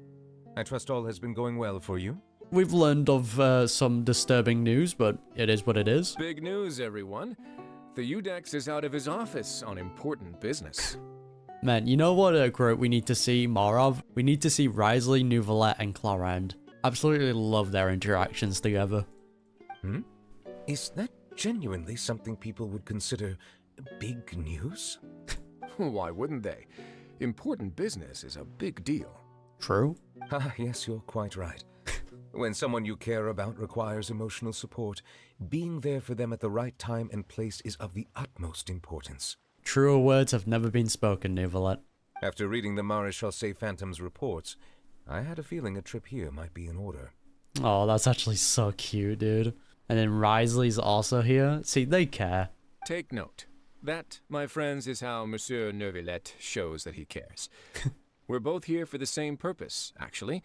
I trust all has been going well for you. We've learned of some disturbing news, but it is what it is. Big news, everyone. The Udex is out of his office on important business. Man, you know what group we need to see more of? We need to see Wriothesley, Neuvillette, and Clarend. Absolutely love their interactions together. Hmm? Is that genuinely something people would consider big news? Why wouldn't they? Important business is a big deal. True. Ah, yes, you're quite right. When someone you care about requires emotional support, being there for them at the right time and place is of the utmost importance. Truer words have never been spoken, Neuvillette. After reading the Maréchal Phantom's reports, I had a feeling a trip here might be in order. Oh, that's actually so cute, dude. And then Wriothesley's also here. See, they care. Take note. That, my friends, is how Monsieur Neuvillette shows that he cares. We're both here for the same purpose, actually.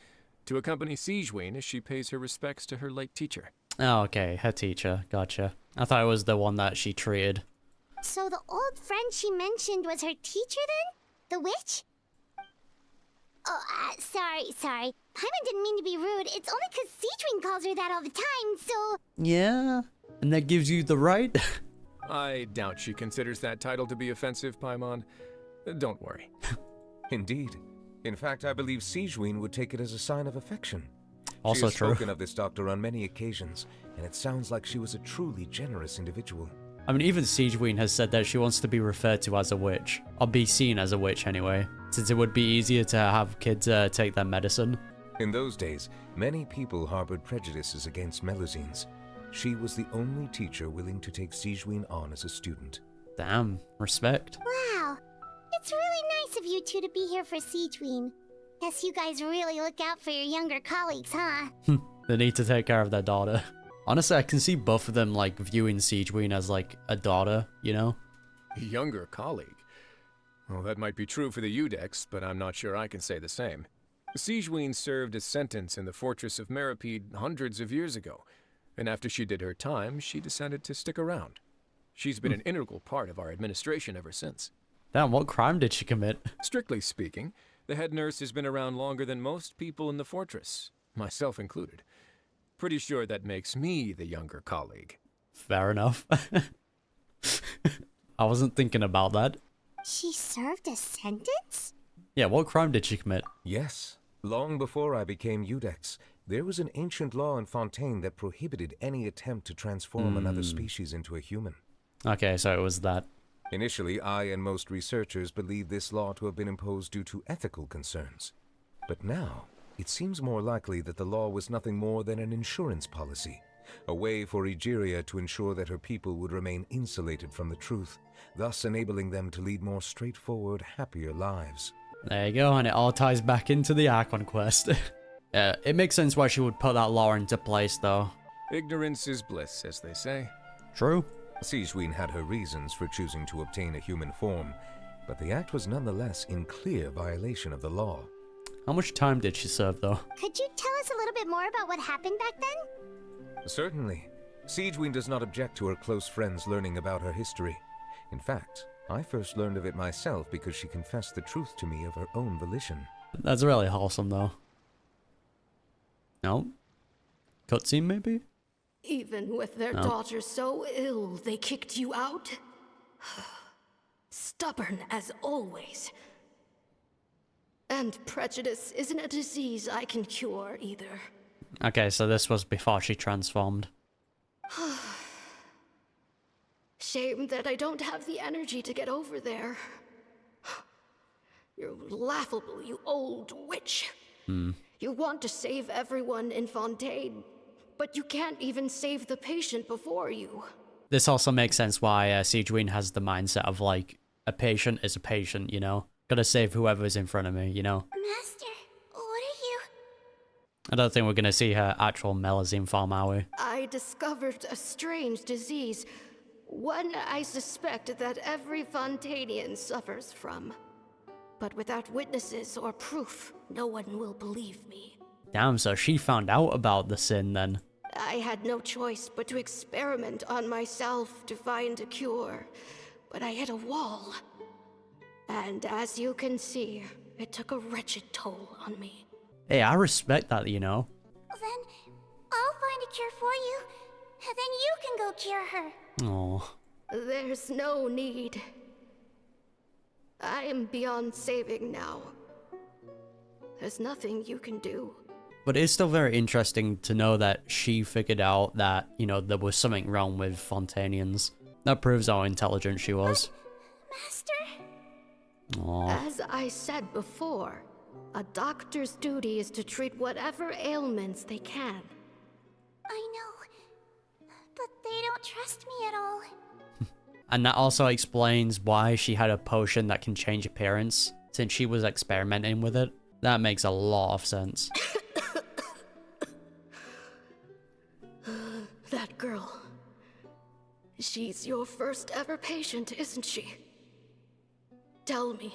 To accompany SIGEWINNE as she pays her respects to her late teacher. Oh, okay. Her teacher. Gotcha. I thought it was the one that she treated. So the old friend she mentioned was her teacher then? The witch? Oh, sorry. Paimon didn't mean to be rude. It's only because SIGEWINNE calls her that all the time, so... Yeah? And that gives you the right? I doubt she considers that title to be offensive, Paimon. Don't worry. Indeed. In fact, I believe SIGEWINNE would take it as a sign of affection. Also she has true. spoken of this doctor on many occasions, and it sounds like she was a truly generous individual. I mean, even SIGEWINNE has said that she wants to be referred to as a witch. Or be seen as a witch, anyway. Since it would be easier to have kids take their medicine. In those days, many people harbored prejudices against Melusines. She was the only teacher willing to take SIGEWINNE on as a student. Damn. Respect. Wow. It's really nice of you two to be here for SIGEWINNE. Guess you guys really look out for your younger colleagues, huh? They need to take care of their daughter. Honestly, I can see both of them, like, viewing SIGEWINNE as, like, a daughter, you know? A younger colleague? Well, that might be true for the Udex, but I'm not sure I can say the same. SIGEWINNE served a sentence in the fortress of Meripede hundreds of years ago, and after she did her time, she decided to stick around. She's been an integral part of our administration ever since. Damn, what crime did she commit? Strictly speaking, the head nurse has been around longer than most people in the fortress, myself included. Pretty sure that makes me the younger colleague. Fair enough. I wasn't thinking about that. She served a sentence? Yeah, what crime did she commit? Yes. Long before I became Udex, there was an ancient law in Fontaine that prohibited any attempt to transform another species into a human. Okay, so it was that. Initially, I and most researchers believed this law to have been imposed due to ethical concerns. But now, it seems more likely that the law was nothing more than an insurance policy, a way for Egeria to ensure that her people would remain insulated from the truth, thus enabling them to lead more straightforward, happier lives. There you go, and it all ties back into the Archon quest. It makes sense why she would put that law into place, though. Ignorance is bliss, as they say. True. SIGEWINNE had her reasons for choosing to obtain a human form, but the act was nonetheless in clear violation of the law. How much time did she serve, though? Could you tell us a little bit more about what happened back then? Certainly. SIGEWINNE does not object to her close friends learning about her history. In fact, I first learned of it myself because she confessed the truth to me of her own volition. That's really wholesome, though. No? Cutscene, maybe? Even with their No. daughter so ill, they kicked you out? Stubborn as always. And prejudice isn't a disease I can cure either. Okay, so this was before she transformed. Shame that I don't have the energy to get over there. You're laughable, you old witch. You want to save everyone in Fontaine, but you can't even save the patient before you. This also makes sense why SIGEWINNE has the mindset of, like, a patient is a patient, you know? Gotta save whoever's in front of me, you know? Master, what are you? I don't think we're gonna see her actual Melusine form, are we? I discovered a strange disease. One I suspect that every Fontanian suffers from. But without witnesses or proof, no one will believe me. Damn, so she found out about the sin then. I had no choice but to experiment on myself to find a cure. But I hit a wall. And as you can see, it took a wretched toll on me. Hey, I respect that, you know? Then I'll find a cure for you, and then you can go cure her. Oh. There's no need. I am beyond saving now. There's nothing you can do. But it's still very interesting to know that she figured out that, you know, there was something wrong with Fontanians. That proves how intelligent she was. Master? Aww. As I said before, a doctor's duty is to treat whatever ailments they can. I know, but they don't trust me at all. And that also explains why she had a potion that can change appearance, since she was experimenting with it. That makes a lot of sense. That girl. She's your first ever patient, isn't she? Tell me,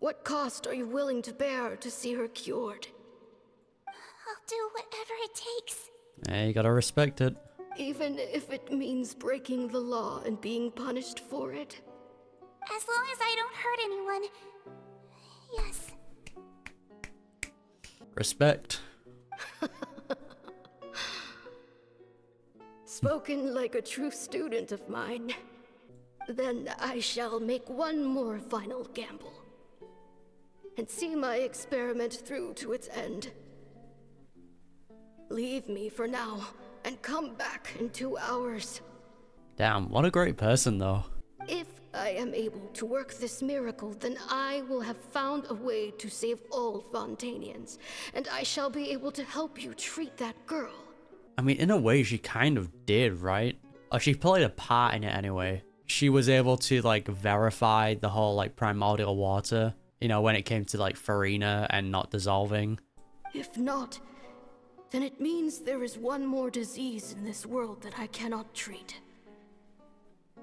what cost are you willing to bear to see her cured? I'll do whatever it takes. Hey, you gotta respect it. Even if it means breaking the law and being punished for it? As long as I don't hurt anyone. Yes. Respect. Spoken like a true student of mine. Then I shall make one more final gamble. And see my experiment through to its end. Leave me for now, and come back in 2 hours. Damn, what a great person, though. If I am able to work this miracle, then I will have found a way to save all Fontanians, and I shall be able to help you treat that girl. I mean, in a way, she kind of did, right? Or she played a part in it anyway. She was able to, like, verify the whole, like, primordial water, you know, when it came to, like, Farina and not dissolving. If not, then it means there is one more disease in this world that I cannot treat.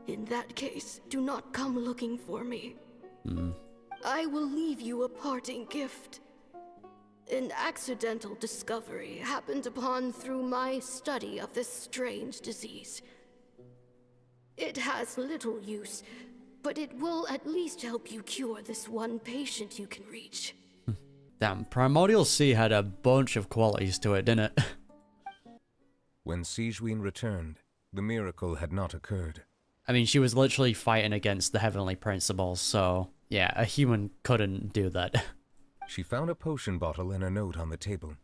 In that case, do not come looking for me. I will leave you a parting gift. An accidental discovery happened upon through my study of this strange disease. It has little use, but it will at least help you cure this one patient you can reach. Damn, Primordial Sea had a bunch of qualities to it, didn't it? When SIGEWINNE returned, the miracle had not occurred. I mean, she was literally fighting against the Heavenly Principles, so yeah, a human couldn't do that. She found a potion bottle and a note on the table.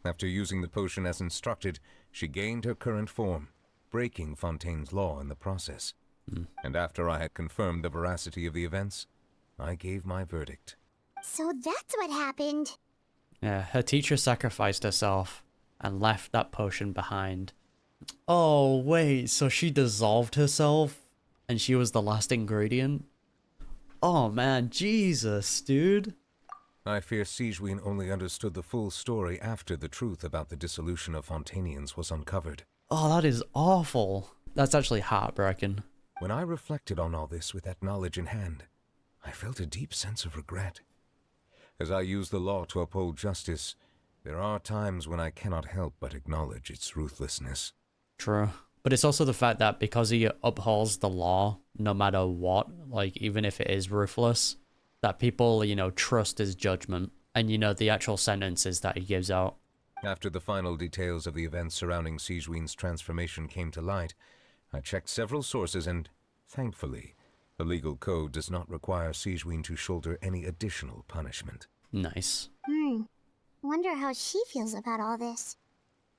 After using the potion as instructed, she gained her current form, breaking Fontaine's law in the process. And after I had confirmed the veracity of the events, I gave my verdict. So that's what happened. Yeah, her teacher sacrificed herself and left that potion behind. Oh, wait, so she dissolved herself and she was the last ingredient? Oh man, Jesus, dude. I fear SIGEWINNE only understood the full story after the truth about the dissolution of Fontanians was uncovered. Oh, that is awful. That's actually heartbreaking. When I reflected on all this with that knowledge in hand, I felt a deep sense of regret. As I use the law to uphold justice, there are times when I cannot help but acknowledge its ruthlessness. True. But it's also the fact that because he upholds the law, no matter what, like even if it is ruthless, that people, you know, trust his judgment and, you know, the actual sentences that he gives out. After the final details of the events surrounding SIGEWINNE's transformation came to light, I checked several sources and, thankfully, the legal code does not require SIGEWINNE to shoulder any additional punishment. Nice. Wonder how she feels about all this.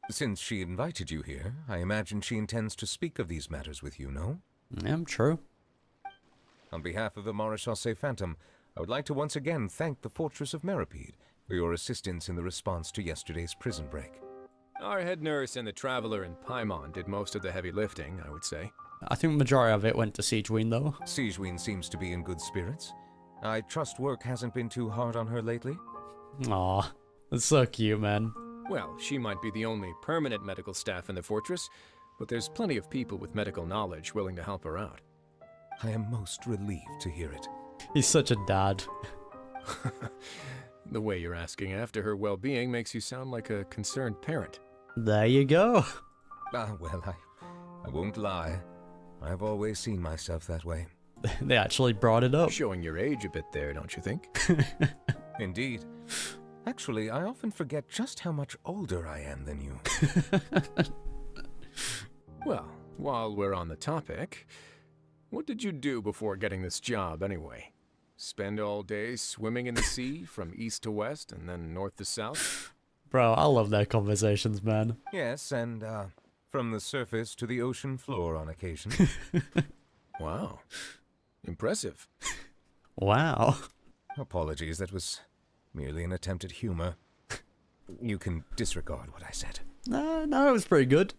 Since she invited you here, I imagine she intends to speak of these matters with you, no? Yeah, true. On behalf of the Maréchaussée Phantom, I would like to once again thank the Fortress of Meripede for your assistance in the response to yesterday's prison break. Our head nurse and the Traveler in Paimon did most of the heavy lifting, I would say. I think the majority of it went to SIGEWINNE, though. SIGEWINNE seems to be in good spirits. I trust work hasn't been too hard on her lately? Aw, that's so cute, man. Well, she might be the only permanent medical staff in the fortress, but there's plenty of people with medical knowledge willing to help her out. I am most relieved to hear it. He's such a dad. The way you're asking after her well-being makes you sound like a concerned parent. There you go. Well, I won't lie. I've always seen myself that way. They actually brought it up. Showing your age a bit there, don't you think? Indeed. Actually, I often forget just how much older I am than you. Well, while we're on the topic, what did you do before getting this job anyway? Spend all day swimming in the sea from east to west and then north to south? Bro, I love their conversations, man. Yes, and from the surface to the ocean floor on occasion. Wow. Impressive. Wow. Apologies, that was merely an attempt at humor. You can disregard what I said. No, it was pretty good.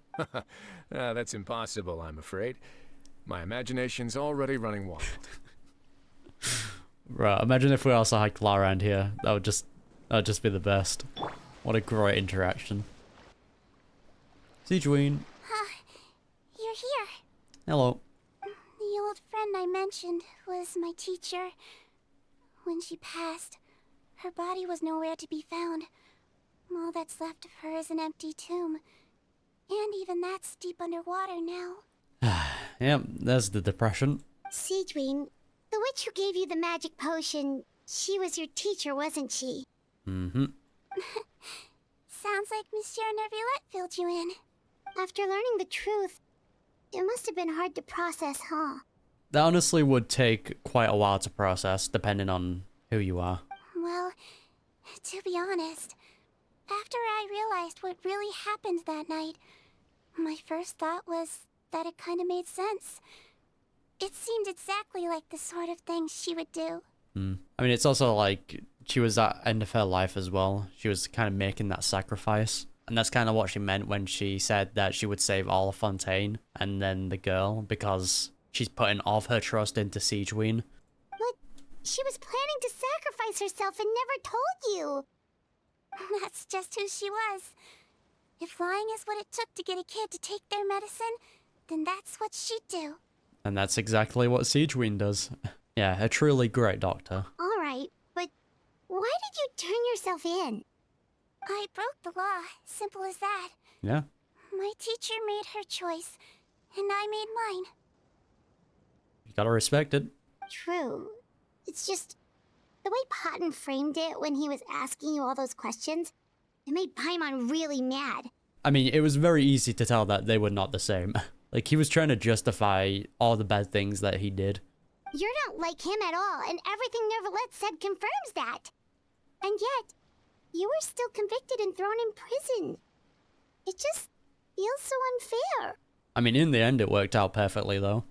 That's impossible, I'm afraid. My imagination's already running wild. Right, imagine if we also had Clara around here. That would just be the best. What a great interaction. SIGEWINNE. You're here. Hello. The old friend I mentioned was my teacher. When she passed, her body was nowhere to be found. All that's left of her is an empty tomb. And even that's deep underwater now. Yep, there's the depression. SIGEWINNE, the witch who gave you the magic potion, she was your teacher, wasn't she? Mm-hmm. Sounds like Monsieur Neuvillette filled you in. After learning the truth, it must have been hard to process, huh? That honestly would take quite a while to process, depending on who you are. Well, to be honest, after I realized what really happened that night, my first thought was that it kind of made sense. It seemed exactly like the sort of thing she would do. I mean, it's also like she was at the end of her life as well. She was kind of making that sacrifice. And that's kind of what she meant when she said that she would save all of Fontaine and then the girl, because she's putting all of her trust into SIGEWINNE. But she was planning to sacrifice herself and never told you. That's just who she was. If lying is what it took to get a kid to take their medicine, then that's what she'd do. And that's exactly what SIGEWINNE does. Yeah, a truly great doctor. Alright, but why did you turn yourself in? I broke the law, simple as that. Yeah. My teacher made her choice, and I made mine. You gotta respect it. True. It's just, the way Paimon framed it when he was asking you all those questions, it made Paimon really mad. I mean, it was very easy to tell that they were not the same. Like, he was trying to justify all the bad things that he did. You're not like him at all, and everything Neuvillette said confirms that. And yet, you were still convicted and thrown in prison. It just feels so unfair. I mean, in the end, it worked out perfectly, though.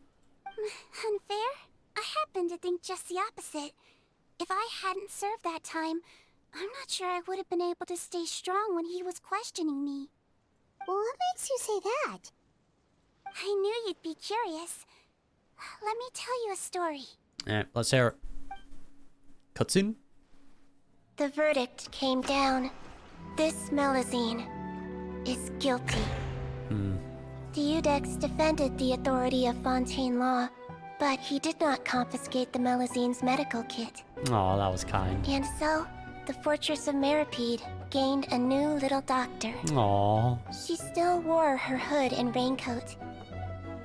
Unfair? I happen to think just the opposite. If I hadn't served that time, I'm not sure I would have been able to stay strong when he was questioning me. What makes you say that? I knew you'd be curious. Let me tell you a story. Yeah, let's hear it. Cutscene? The verdict came down. This Melusine is guilty. The Iudex defended the authority of Fontaine law, but he did not confiscate the Melusine's medical kit. Oh, that was kind. And so, the Fortress of Meripede gained a new little doctor. Aww. She still wore her hood and raincoat,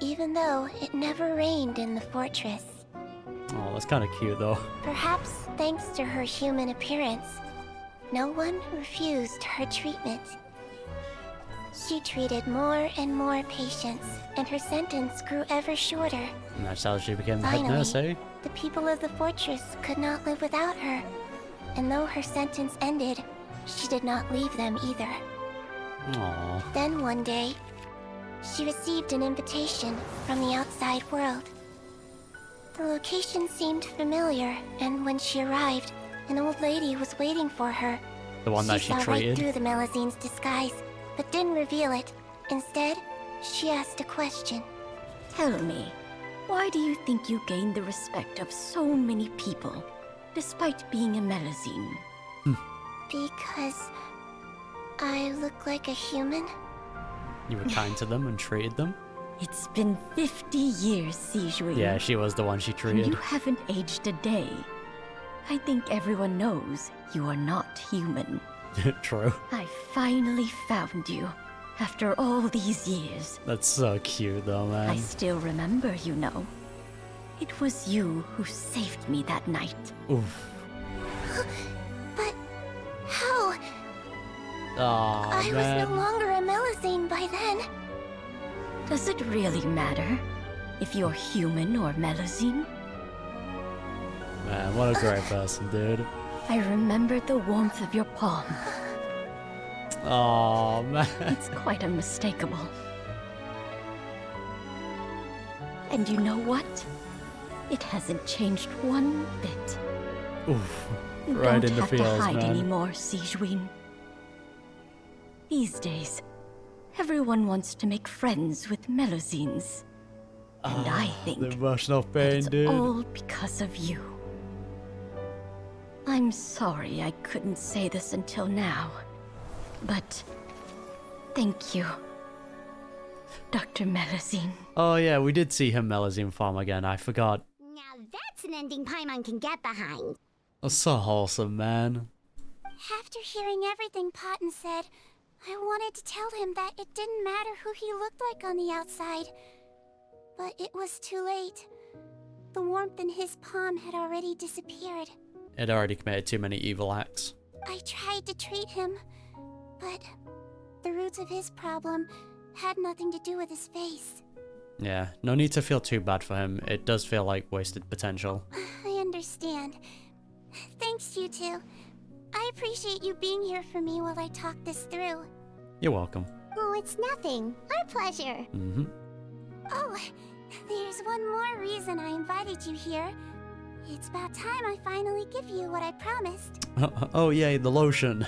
even though it never rained in the fortress. Oh, that's kind of cute, though. Perhaps thanks to her human appearance, no one refused her treatment. She treated more and more patients, and her sentence grew ever shorter. And that's how she became the head Finally, nurse, eh? the people of the fortress could not live without her. And though her sentence ended, she did not leave them either. Aww. Then one day, she received an invitation from the outside world. The location seemed familiar, and when she arrived, an old lady was waiting for her. The one that she saw treated? right through the Melusine's disguise, but didn't reveal it. Instead, she asked a question. Tell me, why do you think you gained the respect of so many people? despite being a Melusine? Because I look like a human? You were kind to them and treated them? It's been 50 years, SIGEWINNE. Yeah, she was the one she treated. And you haven't aged a day. I think everyone knows you are not human. True. I finally found you, after all these years. That's so cute though, man. I still remember, you know. It was you who saved me that night. Oof. But how? Aw, I was no longer a Melusine by then. Does it really matter if you're human or Melusine? Man, what a great person, dude. I remember the warmth of your palm. Oh man. It's quite unmistakable. And you know what? It hasn't changed one bit. Oof. You Right don't in the have feels, to hide man. anymore, SIGEWINNE. These days, everyone wants to make friends with Melusines. And I think The emotional pain, it's dude. all because of you. I'm sorry I couldn't say this until now, but thank you, Dr. Melusine. Oh yeah, we did see him Melusine farm again, I forgot. Now that's an ending Paimon can get behind. That's so wholesome, man. After hearing everything Potten said, I wanted to tell him that it didn't matter who he looked like on the outside. But it was too late. The warmth in his palm had already disappeared. It already committed too many evil acts. I tried to treat him, but the roots of his problem had nothing to do with his face. Yeah, no need to feel too bad for him. It does feel like wasted potential. I understand. Thanks, you two. I appreciate you being here for me while I talk this through. You're welcome. Oh, it's nothing. Our pleasure. Mm-hmm. Oh, there's one more reason I invited you here. It's about time I finally give you what I promised. Oh yay, the lotion.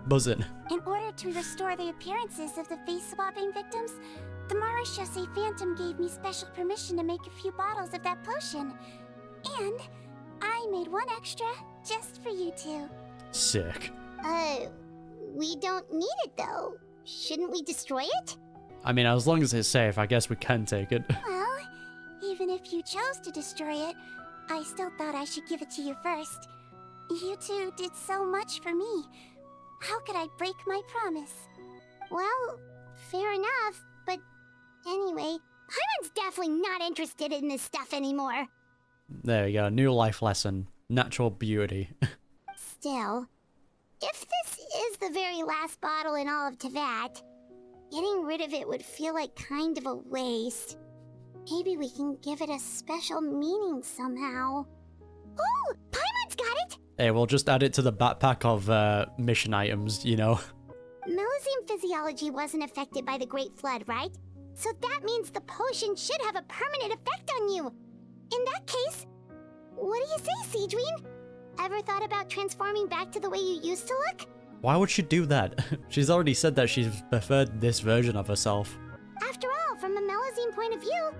Buzzing. In order to restore the appearances of the face-swapping victims, the Marechaussee Phantom gave me special permission to make a few bottles of that potion. And I made one extra just for you two. Sick. We don't need it though. Shouldn't we destroy it? I mean, as long as it's safe, I guess we can take it. Well, even if you chose to destroy it, I still thought I should give it to you first. You two did so much for me. How could I break my promise? Well, fair enough, but anyway, Paimon's definitely not interested in this stuff anymore. There we go, new life lesson. Natural beauty. Still, if this is the very last bottle in all of Teyvat, getting rid of it would feel like kind of a waste. Maybe we can give it a special meaning somehow. Oh, Paimon's got it! Hey, we'll just add it to the backpack of mission items, you know? Melusine physiology wasn't affected by the Great Flood, right? So that means the potion should have a permanent effect on you. In that case, what do you say, SIGEWINNE? Ever thought about transforming back to the way you used to look? Why would she do that? She's already said that she's preferred this version of herself. After all, from a Melusine point of view,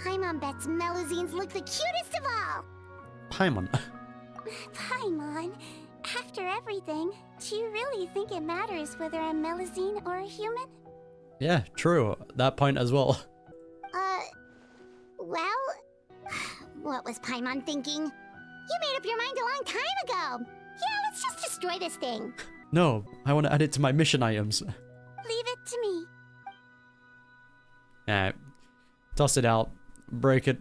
Paimon bets Melusines look the cutest of all. Paimon. Paimon, after everything, do you really think it matters whether I'm Melusine or a human? Yeah, true. That point as well. Well, what was Paimon thinking? You made up your mind a long time ago. Yeah, let's just destroy this thing. No, I want to add it to my mission items. Leave it to me. Alright. Toss it out. Break it.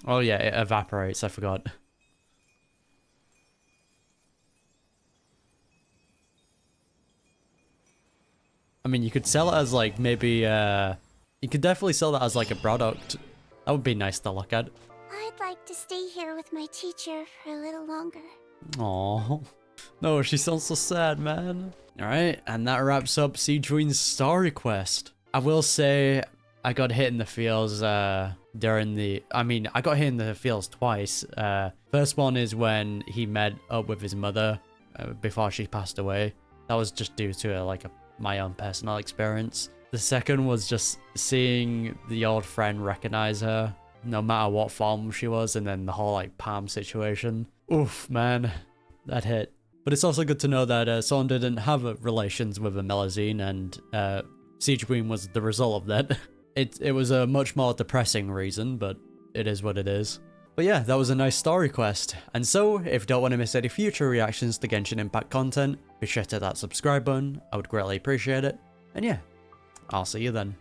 Oh yeah, it evaporates, I forgot. I mean, you could sell it as like maybe, you could definitely sell that as like a product. That would be nice to look at. I'd like to stay here with my teacher for a little longer. Aww. No, she sounds so sad, man. Alright, and that wraps up SIGEWINNE'S story quest. I will say, I got hit in the feels during the... I got hit in the feels twice. First one is when he met up with his mother before she passed away. That was just due to my own personal experience. The second was just seeing the old friend recognize her no matter what form she was, and then the whole like palm situation. Oof, man, that hit. But it's also good to know that Son didn't have relations with a Melusine, and SIGEWINNE was the result of that. It was a much more depressing reason, but it is what it is. But yeah, that was a nice story quest. And so, if you don't want to miss any future reactions to Genshin Impact content, be sure to hit that subscribe button, I would greatly appreciate it. And yeah, I'll see you then.